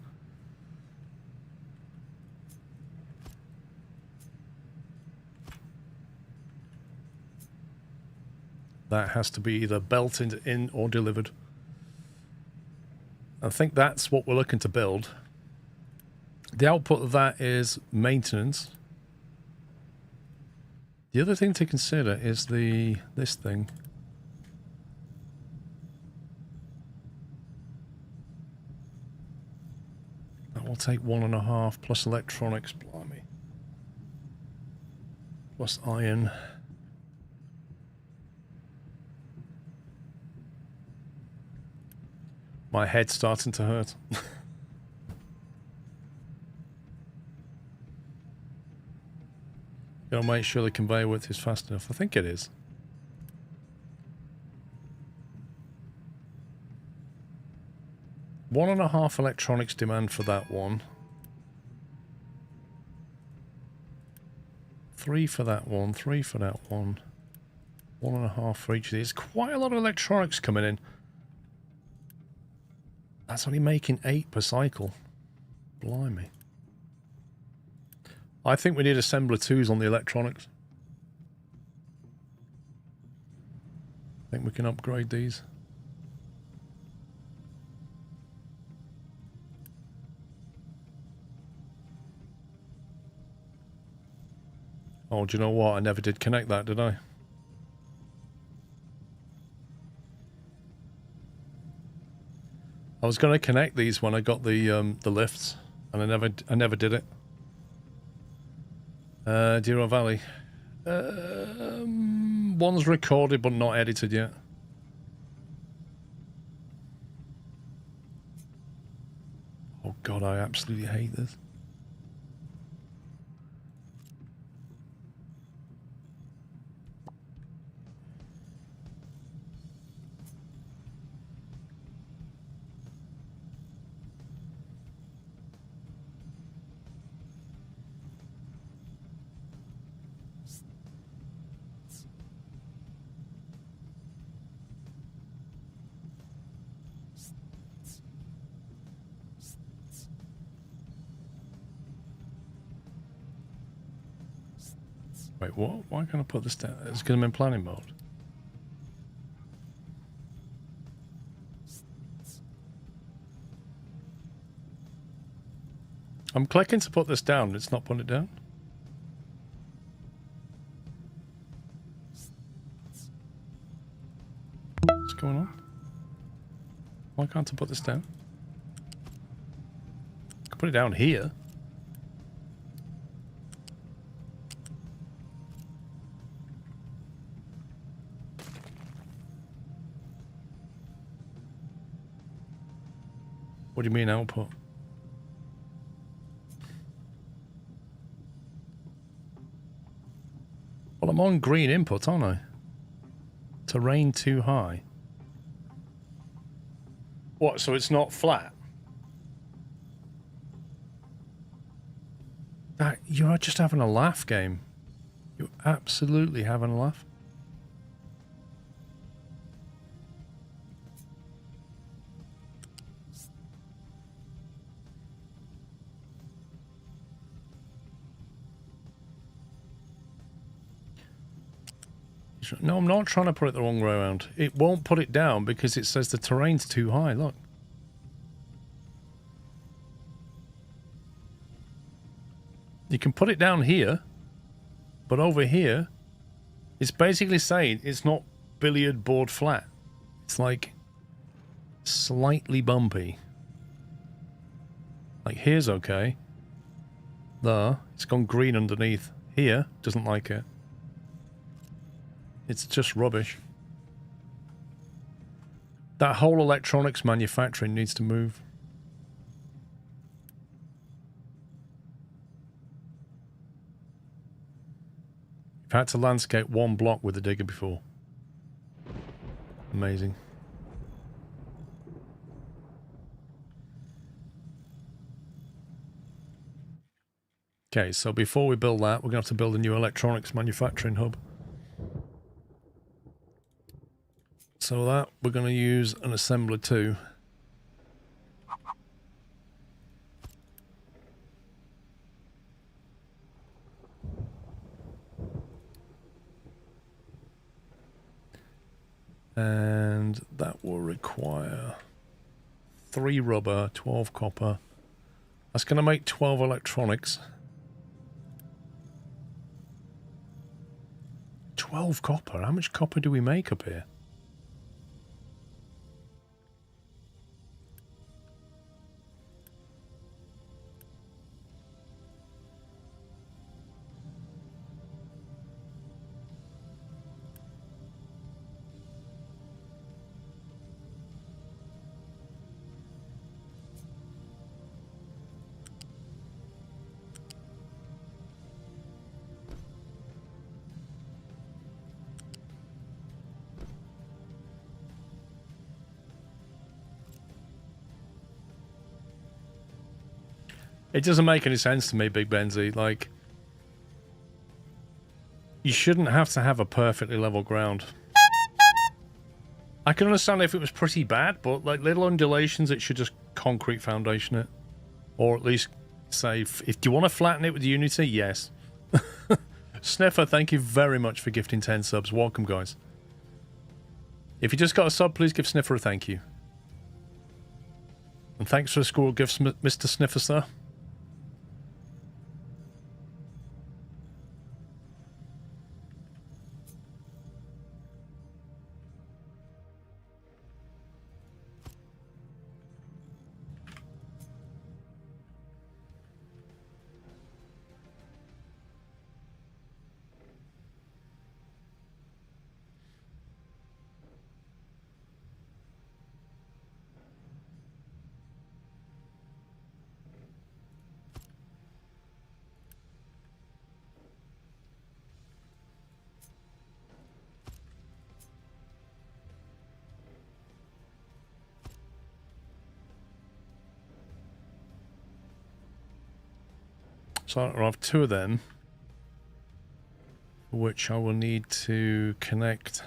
That has to be either belted in or delivered. I think that's what we're looking to build. The output of that is maintenance. The other thing to consider is this thing. That will take 1.5 plus electronics, blimey. Plus iron. My head's starting to hurt. Gotta make sure the conveyor width is fast enough. I think it is. One and a half electronics demand for that one. 3 for that one. 3 for that one. 1.5 for each of these. Quite a lot of electronics coming in. That's only making 8 per cycle. Blimey. I think we need assembler 2s on the electronics. I think we can upgrade these. Oh, do you know what? I never did connect that, did I? I was going to connect these when I got the lifts, and I never did it. Deero Valley. One's recorded but not edited yet. Oh god, I absolutely hate this. Wait, what? Why can't I put this down? It's because I'm in planning mode. I'm clicking to put this down. It's not putting it down. What's going on? Why can't I put this down? I can put it down here. What do you mean output? Well, I'm on green input, aren't I? Terrain too high. What, so it's not flat? You're just having a laugh, game. You're absolutely having a laugh. No, I'm not trying to put it the wrong way around. It won't put it down because it says the terrain's too high. Look. You can put it down here, but over here, it's basically saying it's not billiard board flat. It's like slightly bumpy. Like here's okay. There, it's gone green underneath. Here, doesn't like it. It's just rubbish. That whole electronics manufacturing needs to move. I've had to landscape one block with the digger before. Amazing. Okay, so before we build that, we're going to have to build a new electronics manufacturing hub. So that, we're going to use an assembler too. And that will require 3 rubber, 12 copper. That's going to make 12 electronics. 12 copper? How much copper do we make up here? It doesn't make any sense to me, Big Benzie. Like, you shouldn't have to have a perfectly level ground. I can understand if it was pretty bad, but like little undulations, it should just concrete foundation it. Or at least say, if do you want to flatten it with Unity? Yes. Sniffer, thank you very much for gifting 10 subs. Welcome, guys. If you just got a sub, please give Sniffer a thank you. And thanks for the squirrel gifts, Mr. Sniffer, sir. So I'll have 2 of them, which I will need to connect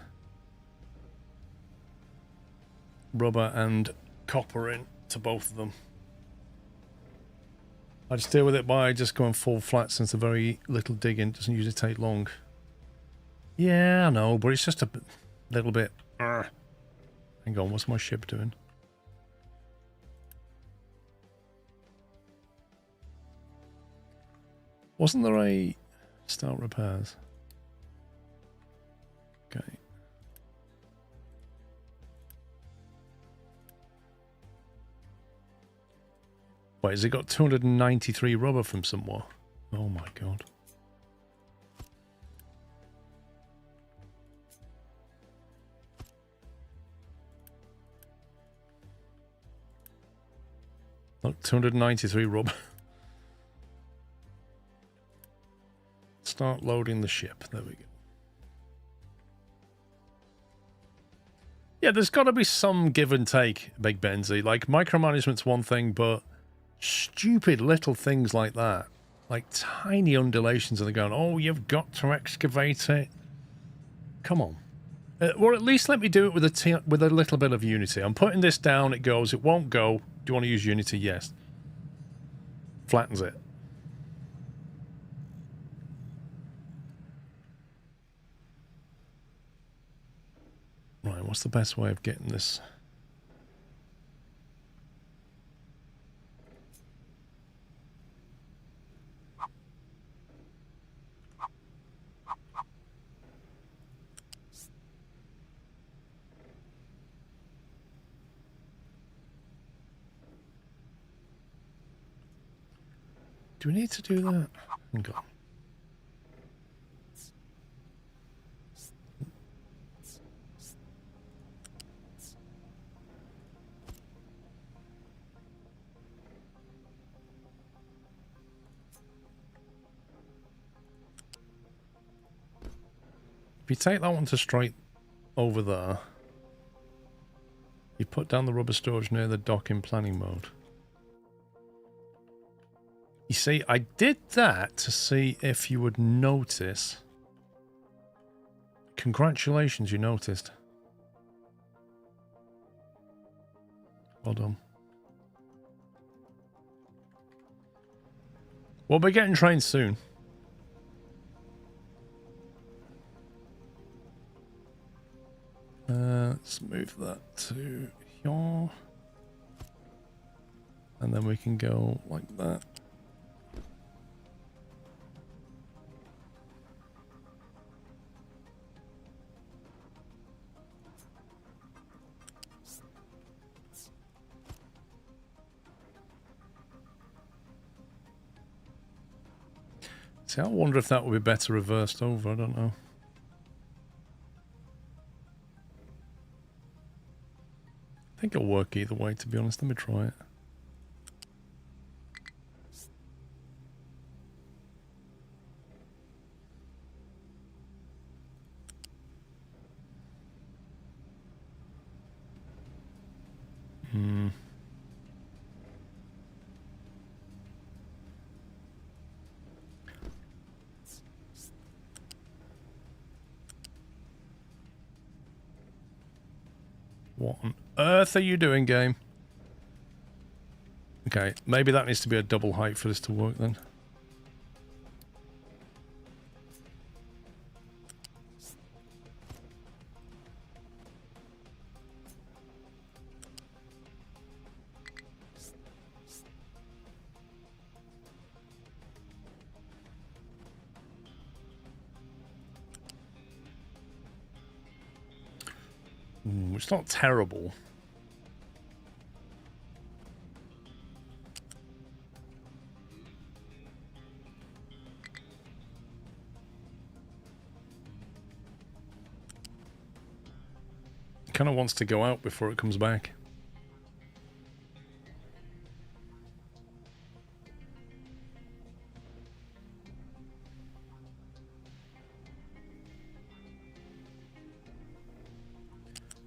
rubber and copper in to both of them. I just deal with it by just going full flat since the very little digging doesn't usually take long. Yeah, I know, but it's just a little bit... Hang on, what's my ship doing? Wasn't there a start repairs? Okay. Wait, has it got 293 rubber from somewhere? Oh my god. Look, 293 rubber. Start loading the ship. There we go. Yeah, there's got to be some give and take, Big Benzie. Like, micromanagement's one thing, but stupid little things like that, like tiny undulations, and they're going, oh, you've got to excavate it. Come on. Or at least let me do it with a little bit of Unity. I'm putting this down, it goes, it won't go. Do you want to use Unity? Yes. Flattens it. what's the best way of getting this? Do we need to do that? Hang on. If you take that one to straight over there, you put down the rubber storage near the dock in planning mode. You see, I did that to see if you would notice. Congratulations, you noticed. Well done. We'll be getting trained soon. Let's move that to here. And then we can go like that. See, I wonder if that would be better reversed over. I don't know. I think it'll work either way, to be honest. Let me try it. What on earth are you doing, game? Okay, maybe that needs to be a double height for this to work then. It's not terrible. It kind of wants to go out before it comes back.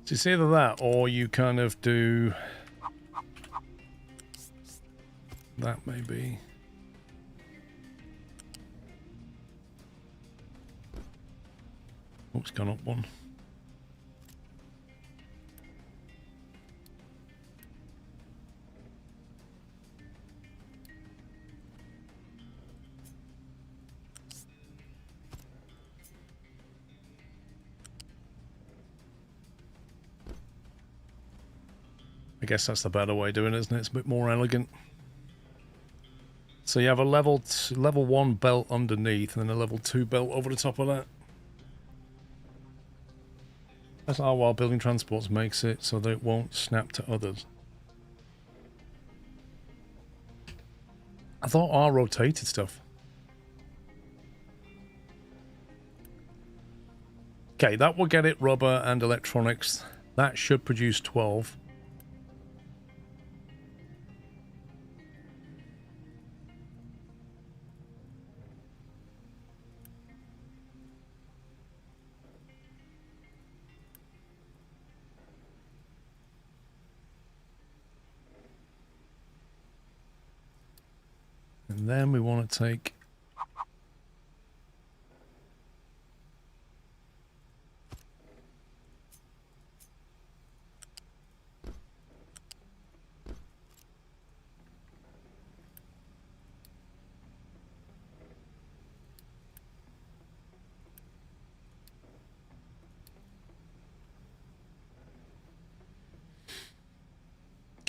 So it's either that or you kind of do that maybe. Oh, it's gone up one. I guess that's the better way of doing it, isn't it? It's a bit more elegant. So you have a level 1 belt underneath and then a level 2 belt over the top of that. That's how while building transports makes it so that it won't snap to others. I thought R rotated stuff. Okay, that will get it rubber and electronics. That should produce 12. And then we want to take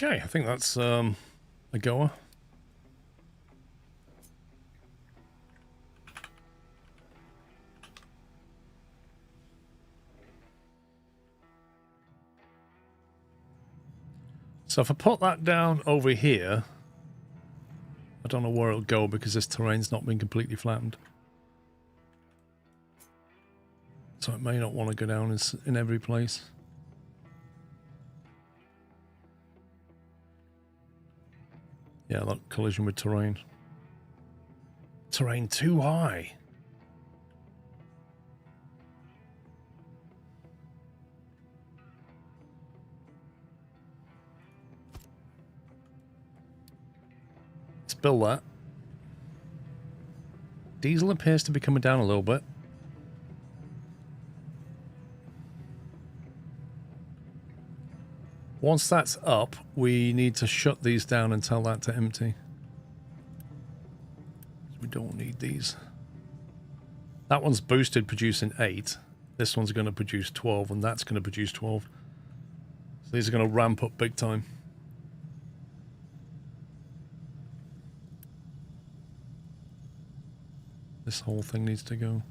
Okay, I think that's a goer. So if I put that down over here, I don't know where it'll go because this terrain's not been completely flattened. So it may not want to go down in every place. Yeah, that collision with terrain. Terrain too high. Let's build that. Diesel appears to be coming down a little bit. Once that's up, we need to shut these down and tell that to empty. We don't need these. That one's boosted, producing 8. This one's going to produce 12, and that's going to produce 12. So these are going to ramp up big time. This whole thing needs to go.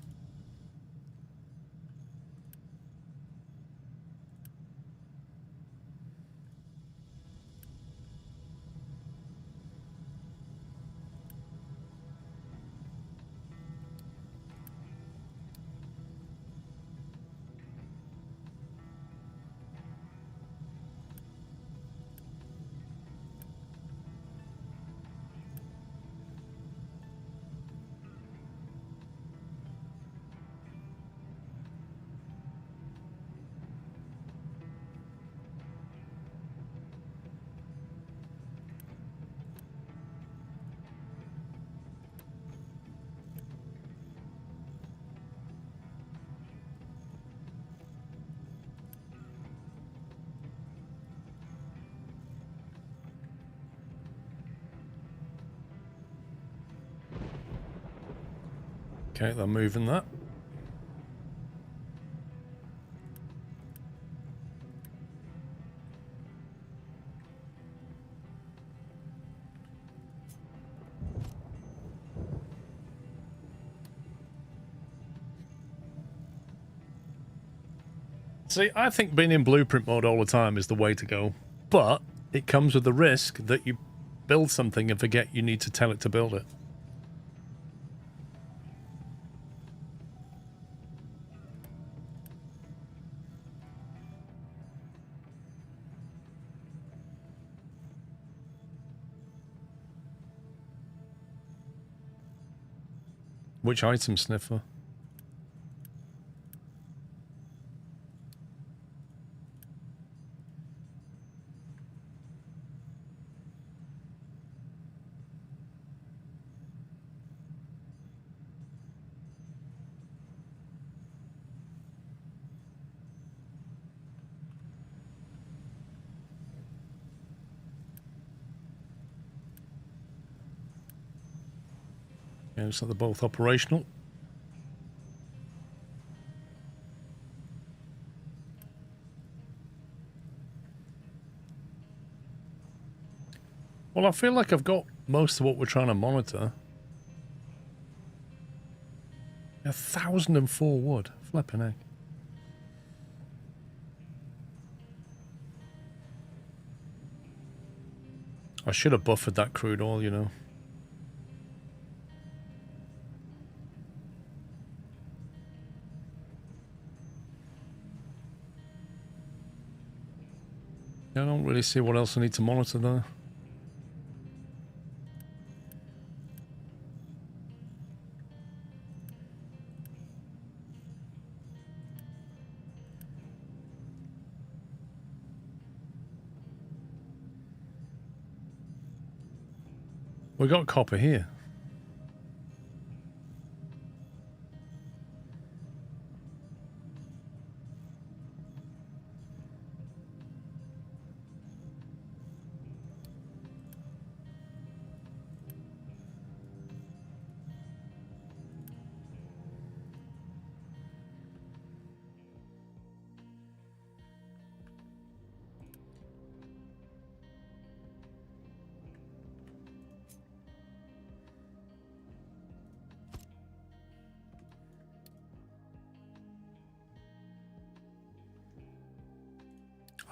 Okay, they're moving that. See, I think being in blueprint mode all the time is the way to go, but it comes with the risk that you build something and forget you need to tell it to build it. Which item sniffer? Yeah, so they're both operational. Well, I feel like I've got most of what we're trying to monitor. 1,004 wood. Flipping heck. I should have buffered that crude oil, you know. I don't really see what else I need to monitor there. We got copper here.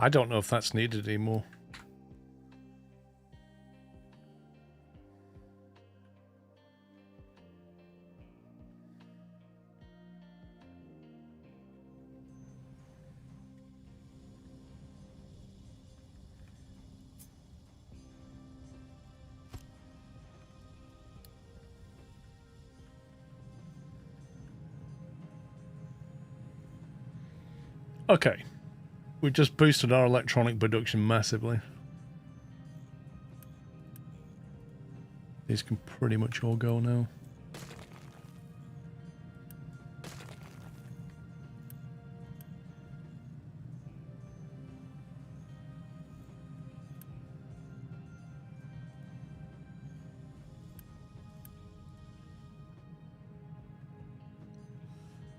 I don't know if that's needed anymore. Okay. We just boosted our electronic production massively. These can pretty much all go now.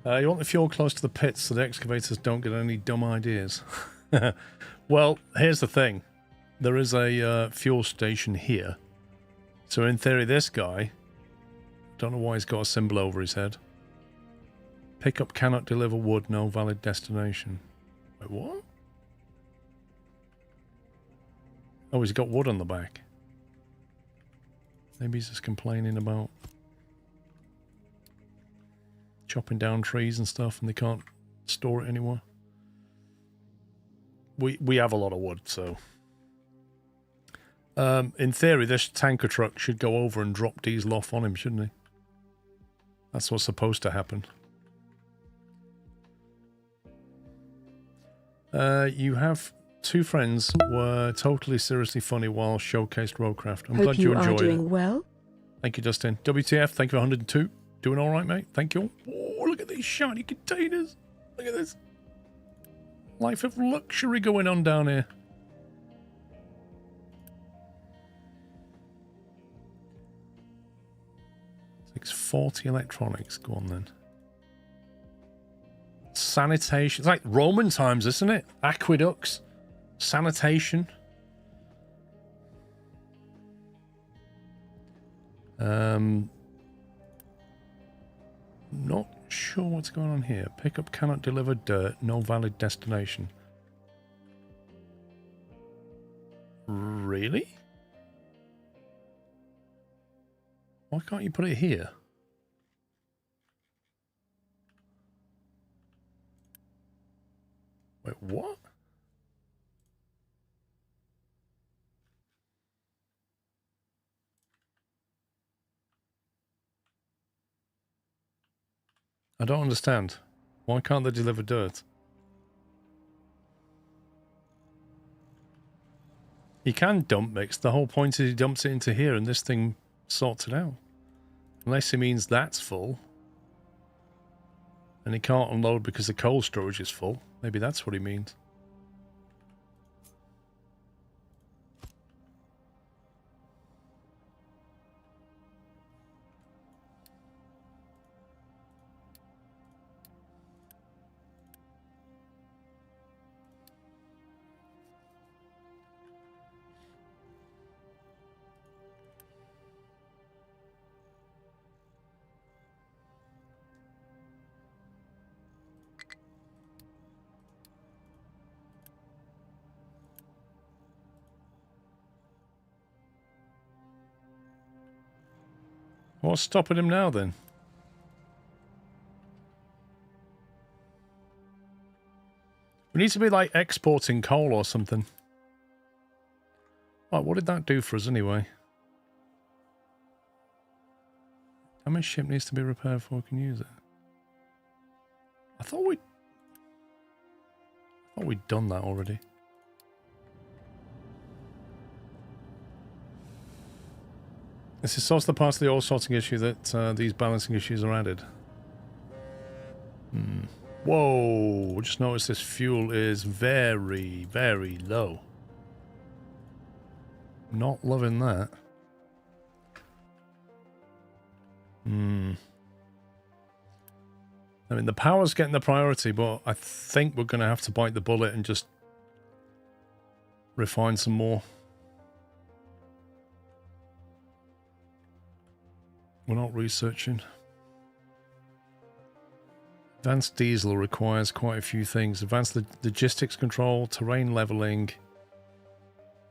You want the fuel close to the pits so the excavators don't get any dumb ideas. Well, here's the thing. There is a fuel station here. So in theory, this guy... Don't know why he's got a symbol over his head. Pickup cannot deliver wood, no valid destination. Wait, what? Oh, he's got wood on the back. Maybe he's just complaining about chopping down trees and stuff and they can't store it anymore. We have a lot of wood, so... in theory, this tanker truck should go over and drop diesel off on him, shouldn't he? That's what's supposed to happen. You have two friends were totally seriously funny while showcased Roadcraft. I'm glad you enjoyed it. Hope you are doing well. Thank you, Justin. WTF, thank you for 102. Doing all right, mate? Thank you. Oh, look at these shiny containers. Look at this. Life of luxury going on down here. 640 electronics. Go on then. Sanitation. It's like Roman times, isn't it? Aqueducts. Sanitation. Not sure what's going on here. Pickup cannot deliver dirt. No valid destination. Really? Why can't you put it here? Wait, what? I don't understand. Why can't they deliver dirt? He can dump mix. The whole point is he dumps it into here and this thing sorts it out. Unless he means that's full. And he can't unload because the coal storage is full. Maybe that's what he means. What's stopping him now, then? We need to be, like, exporting coal or something. Right, what did that do for us, anyway? How much ship needs to be repaired before we can use it? I thought we'd done that already. This is solves the part of the ore sorting issue that these balancing issues are added. Whoa, just noticed this fuel is very, very low. Not loving that. I mean, the power's getting the priority, but I think we're going to have to bite the bullet and just refine some more. We're not researching. Advanced diesel requires quite a few things. Advanced logistics control, terrain leveling.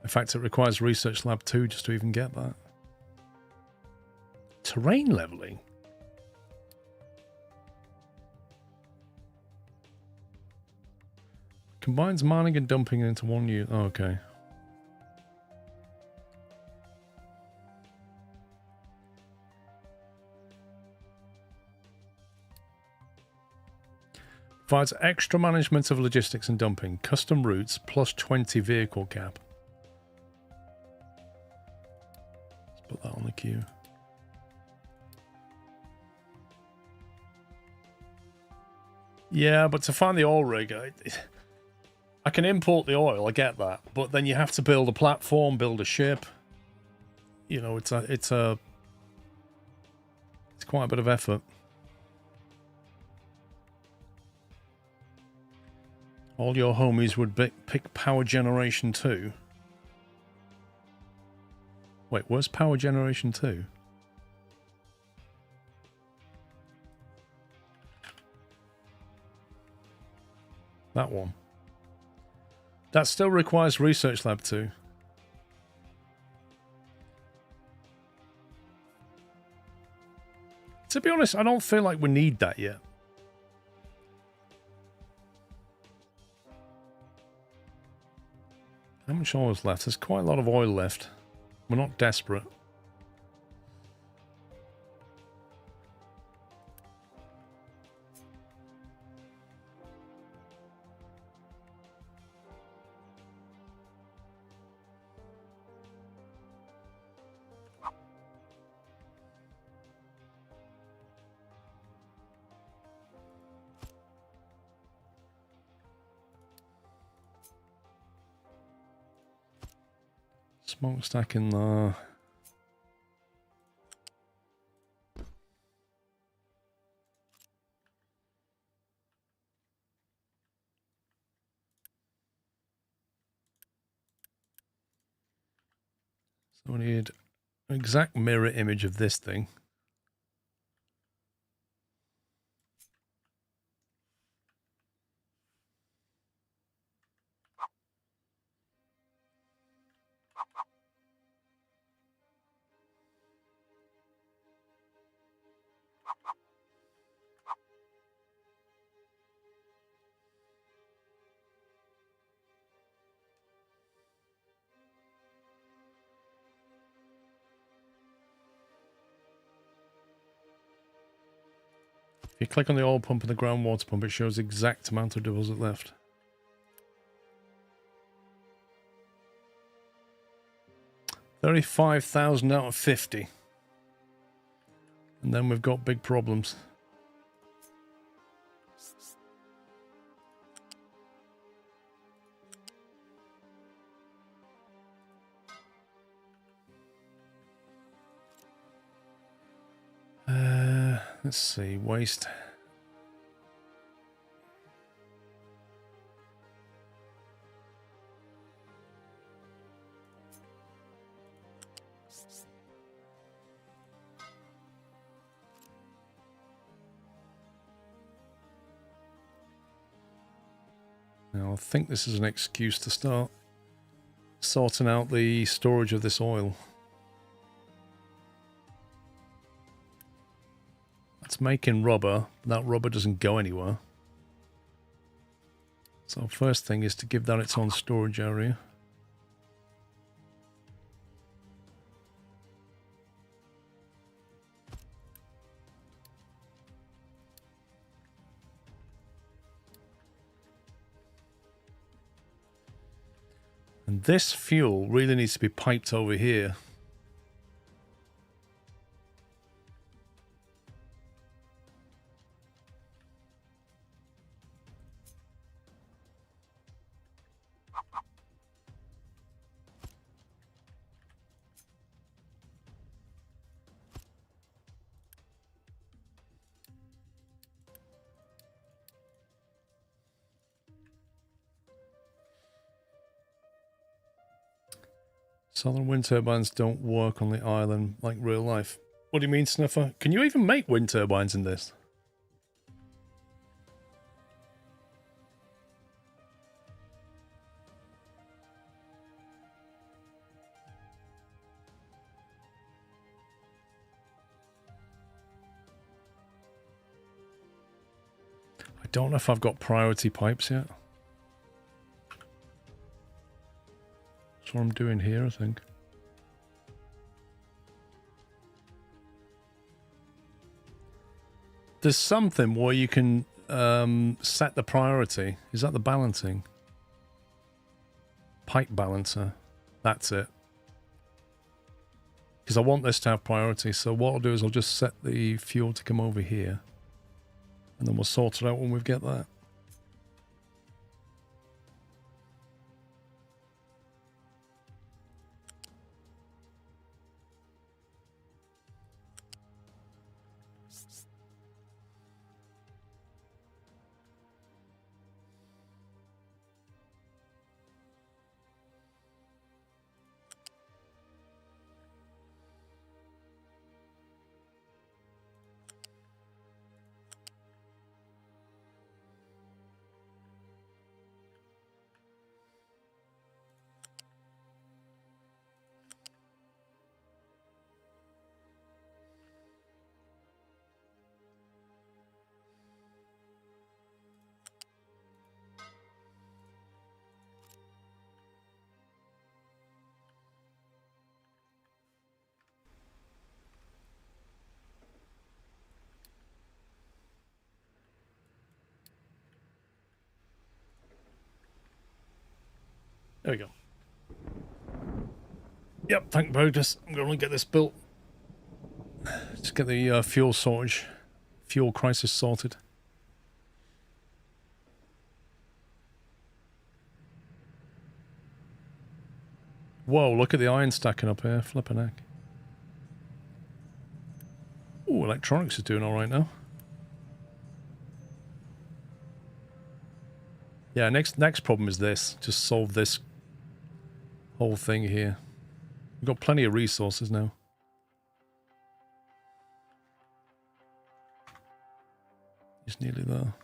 In fact, it requires Research Lab 2 just to even get that. Terrain leveling? Combines mining and dumping into one unit. Oh, okay. Provides extra management of logistics and dumping. Custom routes plus 20 vehicle cap. Let's put that on the queue. Yeah, but to find the oil rig, I can import the oil, I get that. But then you have to build a platform, build a ship. You know, it's quite a bit of effort. All your homies would pick Power Generation 2. Wait, where's Power Generation 2? That one. That still requires Research Lab 2. To be honest, I don't feel like we need that yet. How much oil is left? There's quite a lot of oil left. We're not desperate. Smokestack in there. So we need an exact mirror image of this thing. If you click on the oil pump and the groundwater pump, it shows the exact amount of deposit left. $35,000 out of 50. And then we've got big problems. Let's see, waste. Now I think this is an excuse to start sorting out the storage of this oil. It's making rubber. That rubber doesn't go anywhere. So first thing is to give that its own storage area. And this fuel really needs to be piped over here. Southern wind turbines don't work on the island like real life. What do you mean, Sniffer? Can you even make wind turbines in this? don't know if I've got priority pipes yet. That's what I'm doing here, I think. There's something where you can set the priority. Is that the balancing? Pipe balancer. That's it. Because I want this to have priority. So what I'll do is I'll just set the fuel to come over here. And then we'll sort it out when we get that. There we go. Yep, thank Bogus. I'm going to get this built. Just get the fuel crisis sorted. Whoa, look at the iron stacking up here. Flipping heck. Ooh, electronics is doing all right now. Yeah, next problem is this. Just solve this whole thing here. We've got plenty of resources now. Just nearly there.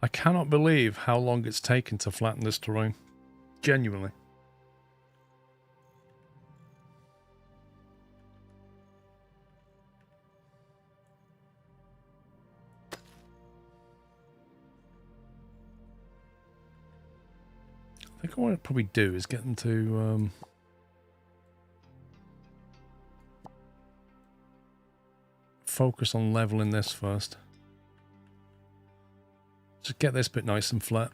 I cannot believe how long it's taken to flatten this terrain. Genuinely. I think what I'd probably do is get them to focus on leveling this first. Just get this bit nice and flat.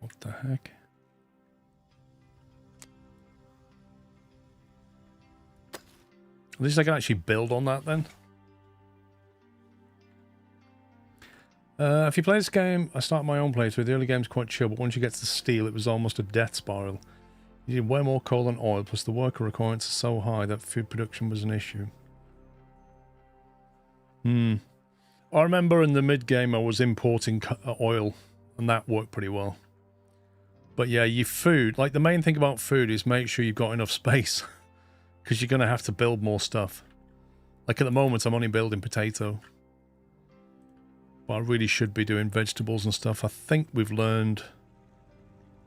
What the heck? At least I can actually build on that then. If you play this game, I start my own playthrough. The early game's quite chill, but once you get to steel, it was almost a death spiral. You need way more coal than oil, plus the worker requirements are so high that food production was an issue. I remember in the mid-game I was importing oil, and that worked pretty well. But yeah, your food, like the main thing about food is make sure you've got enough space. Because you're going to have to build more stuff. Like at the moment, I'm only building potato. But I really should be doing vegetables and stuff. I think we've learned...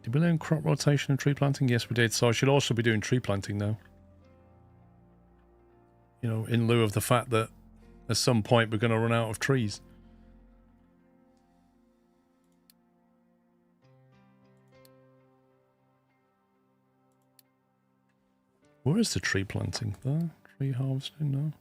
Did we learn crop rotation and tree planting? Yes, we did. So I should also be doing tree planting now. You know, in lieu of the fact that at some point we're going to run out of trees. Where is the tree planting? There? Tree harvesting? No.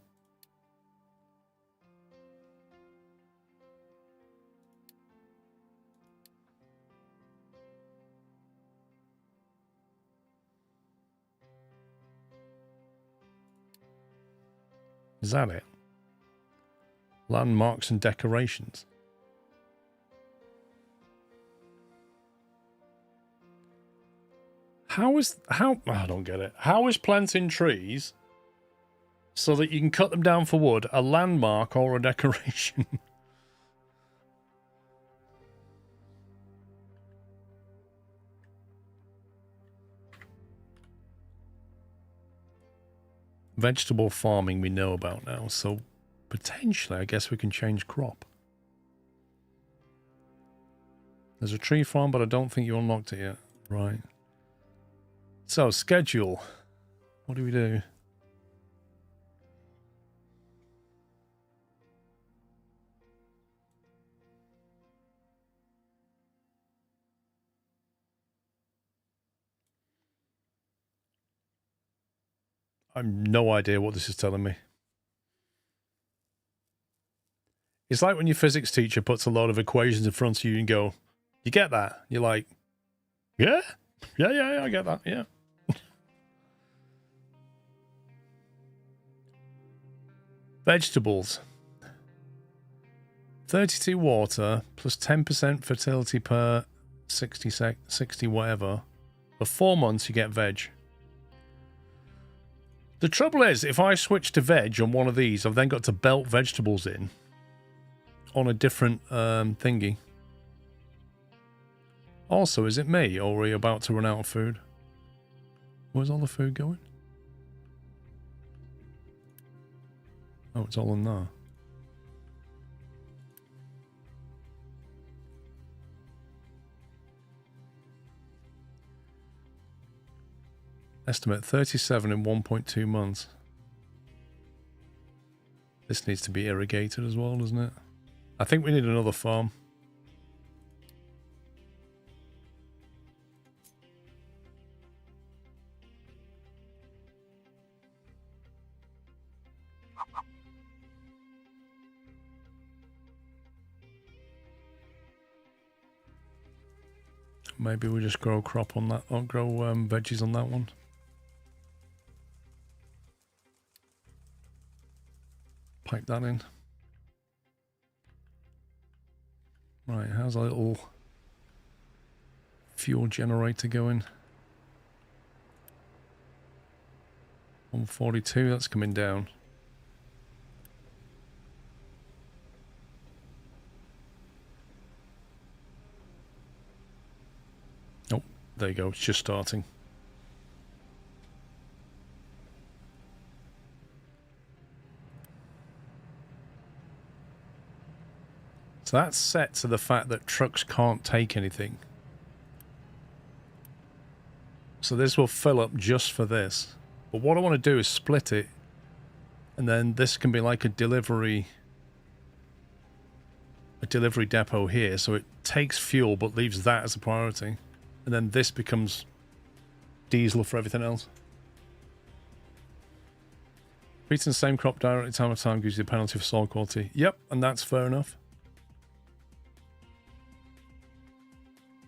Is that it? Landmarks and decorations. I don't get it. How is planting trees so that you can cut them down for wood, a landmark, or a decoration. Vegetable farming we know about now, so potentially I guess we can change crop. There's a tree farm, but I don't think you unlocked it yet. Right. So, schedule. What do we do? I have no idea what this is telling me. It's like when your physics teacher puts a lot of equations in front of you and go, you get that? You're like, yeah, I get that, yeah. Vegetables. 32 water plus 10% fertility per 60 whatever. For 4 months you get veg. The trouble is, if I switch to veg on one of these, I've then got to belt vegetables in on a different thingy. Also, is it me, or are we about to run out of food? Where's all the food going? Oh, it's all in there. Estimate 37 in 1.2 months. This needs to be irrigated as well, doesn't it? I think we need another farm. Maybe we just grow crop on that, or grow veggies on that one. Pipe that in. Right, how's a little fuel generator going? 142, that's coming down. Oh, there you go, it's just starting. So that's set to the fact that trucks can't take anything. So this will fill up just for this. But what I want to do is split it. And then this can be like a delivery depot here. So it takes fuel but leaves that as a priority. And then this becomes diesel for everything else. Repeating the same crop directly time of time gives you a penalty for soil quality. Yep, and that's fair enough.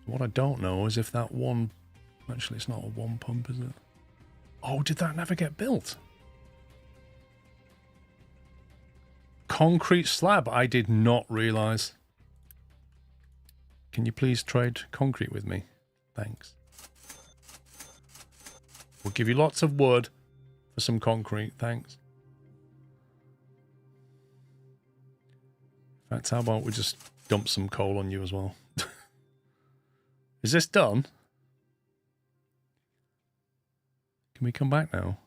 What I don't know is if that one... Actually, it's not a one pump, is it? Oh, did that never get built? Concrete slab. I did not realise. Can you please trade concrete with me? Thanks. We'll give you lots of wood for some concrete. Thanks. In fact, how about we just dump some coal on you as well? Is this done? Can we come back now?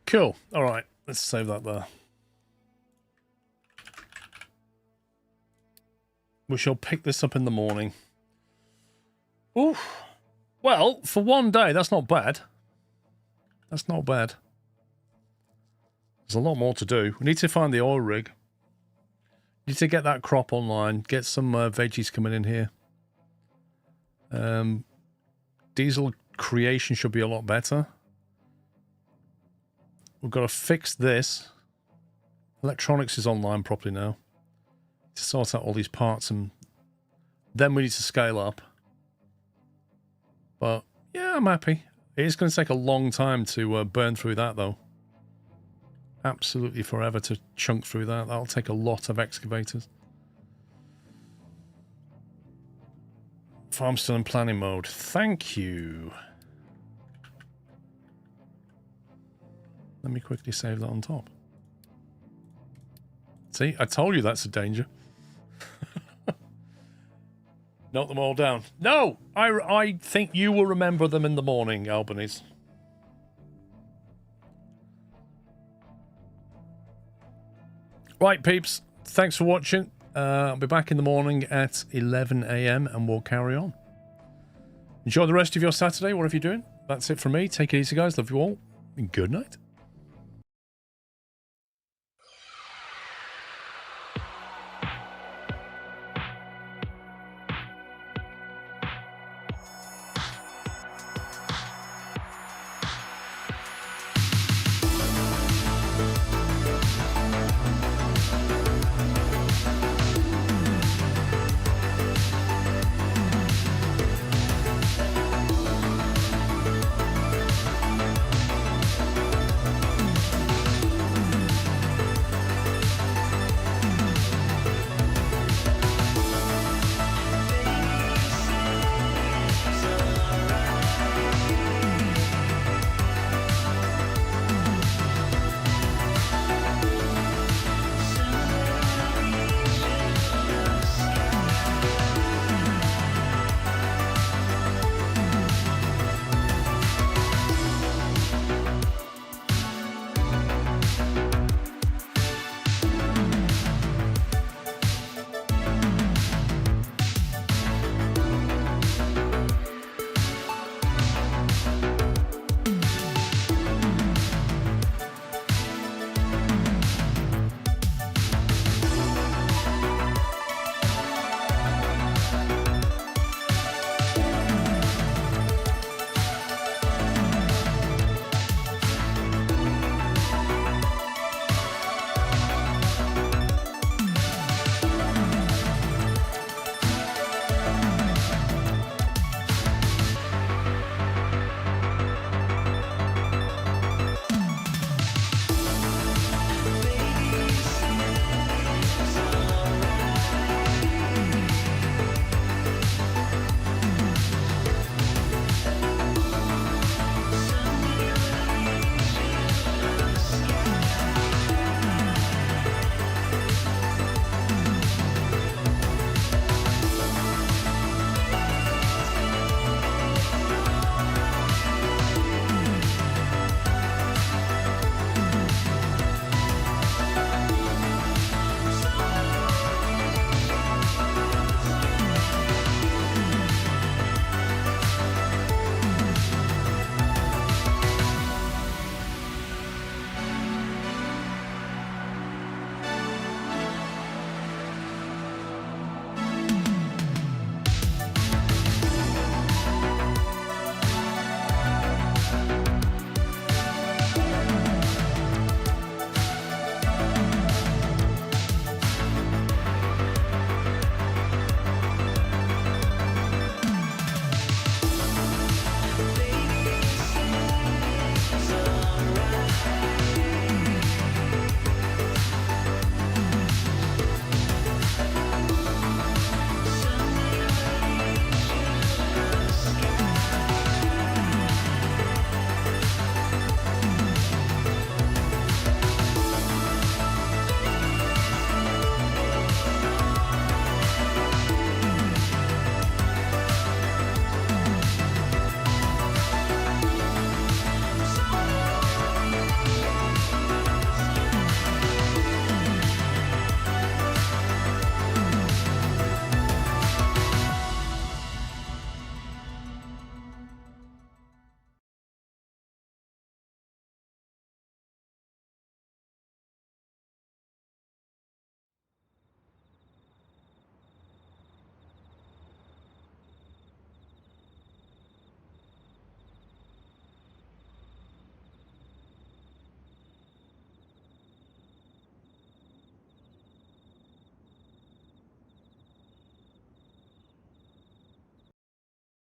Cool. All right. Let's save that there. We shall pick this up in the morning. Ooh. Well, for one day, that's not bad. That's not bad. There's a lot more to do. We need to find the oil rig. Need to get that crop online. Get some veggies coming in here. Diesel creation should be a lot better. We've got to fix this Electronics is online properly now. To sort out all these parts, and then we need to scale up. But yeah, I'm happy. It is going to take a long time to burn through that, though. Absolutely forever to chunk through that. That'll take a lot of excavators. Farm still in planning mode. Thank you. Let me quickly save that on top. See, I told you that's a danger. Note them all down. No! I think you will remember them in the morning, Albanese. Right, peeps. Thanks for watching. I'll be back in the morning at 11 AM and we'll carry on. Enjoy the rest of your Saturday, whatever you're doing. That's it from me. Take it easy, guys. Love you all. And good night.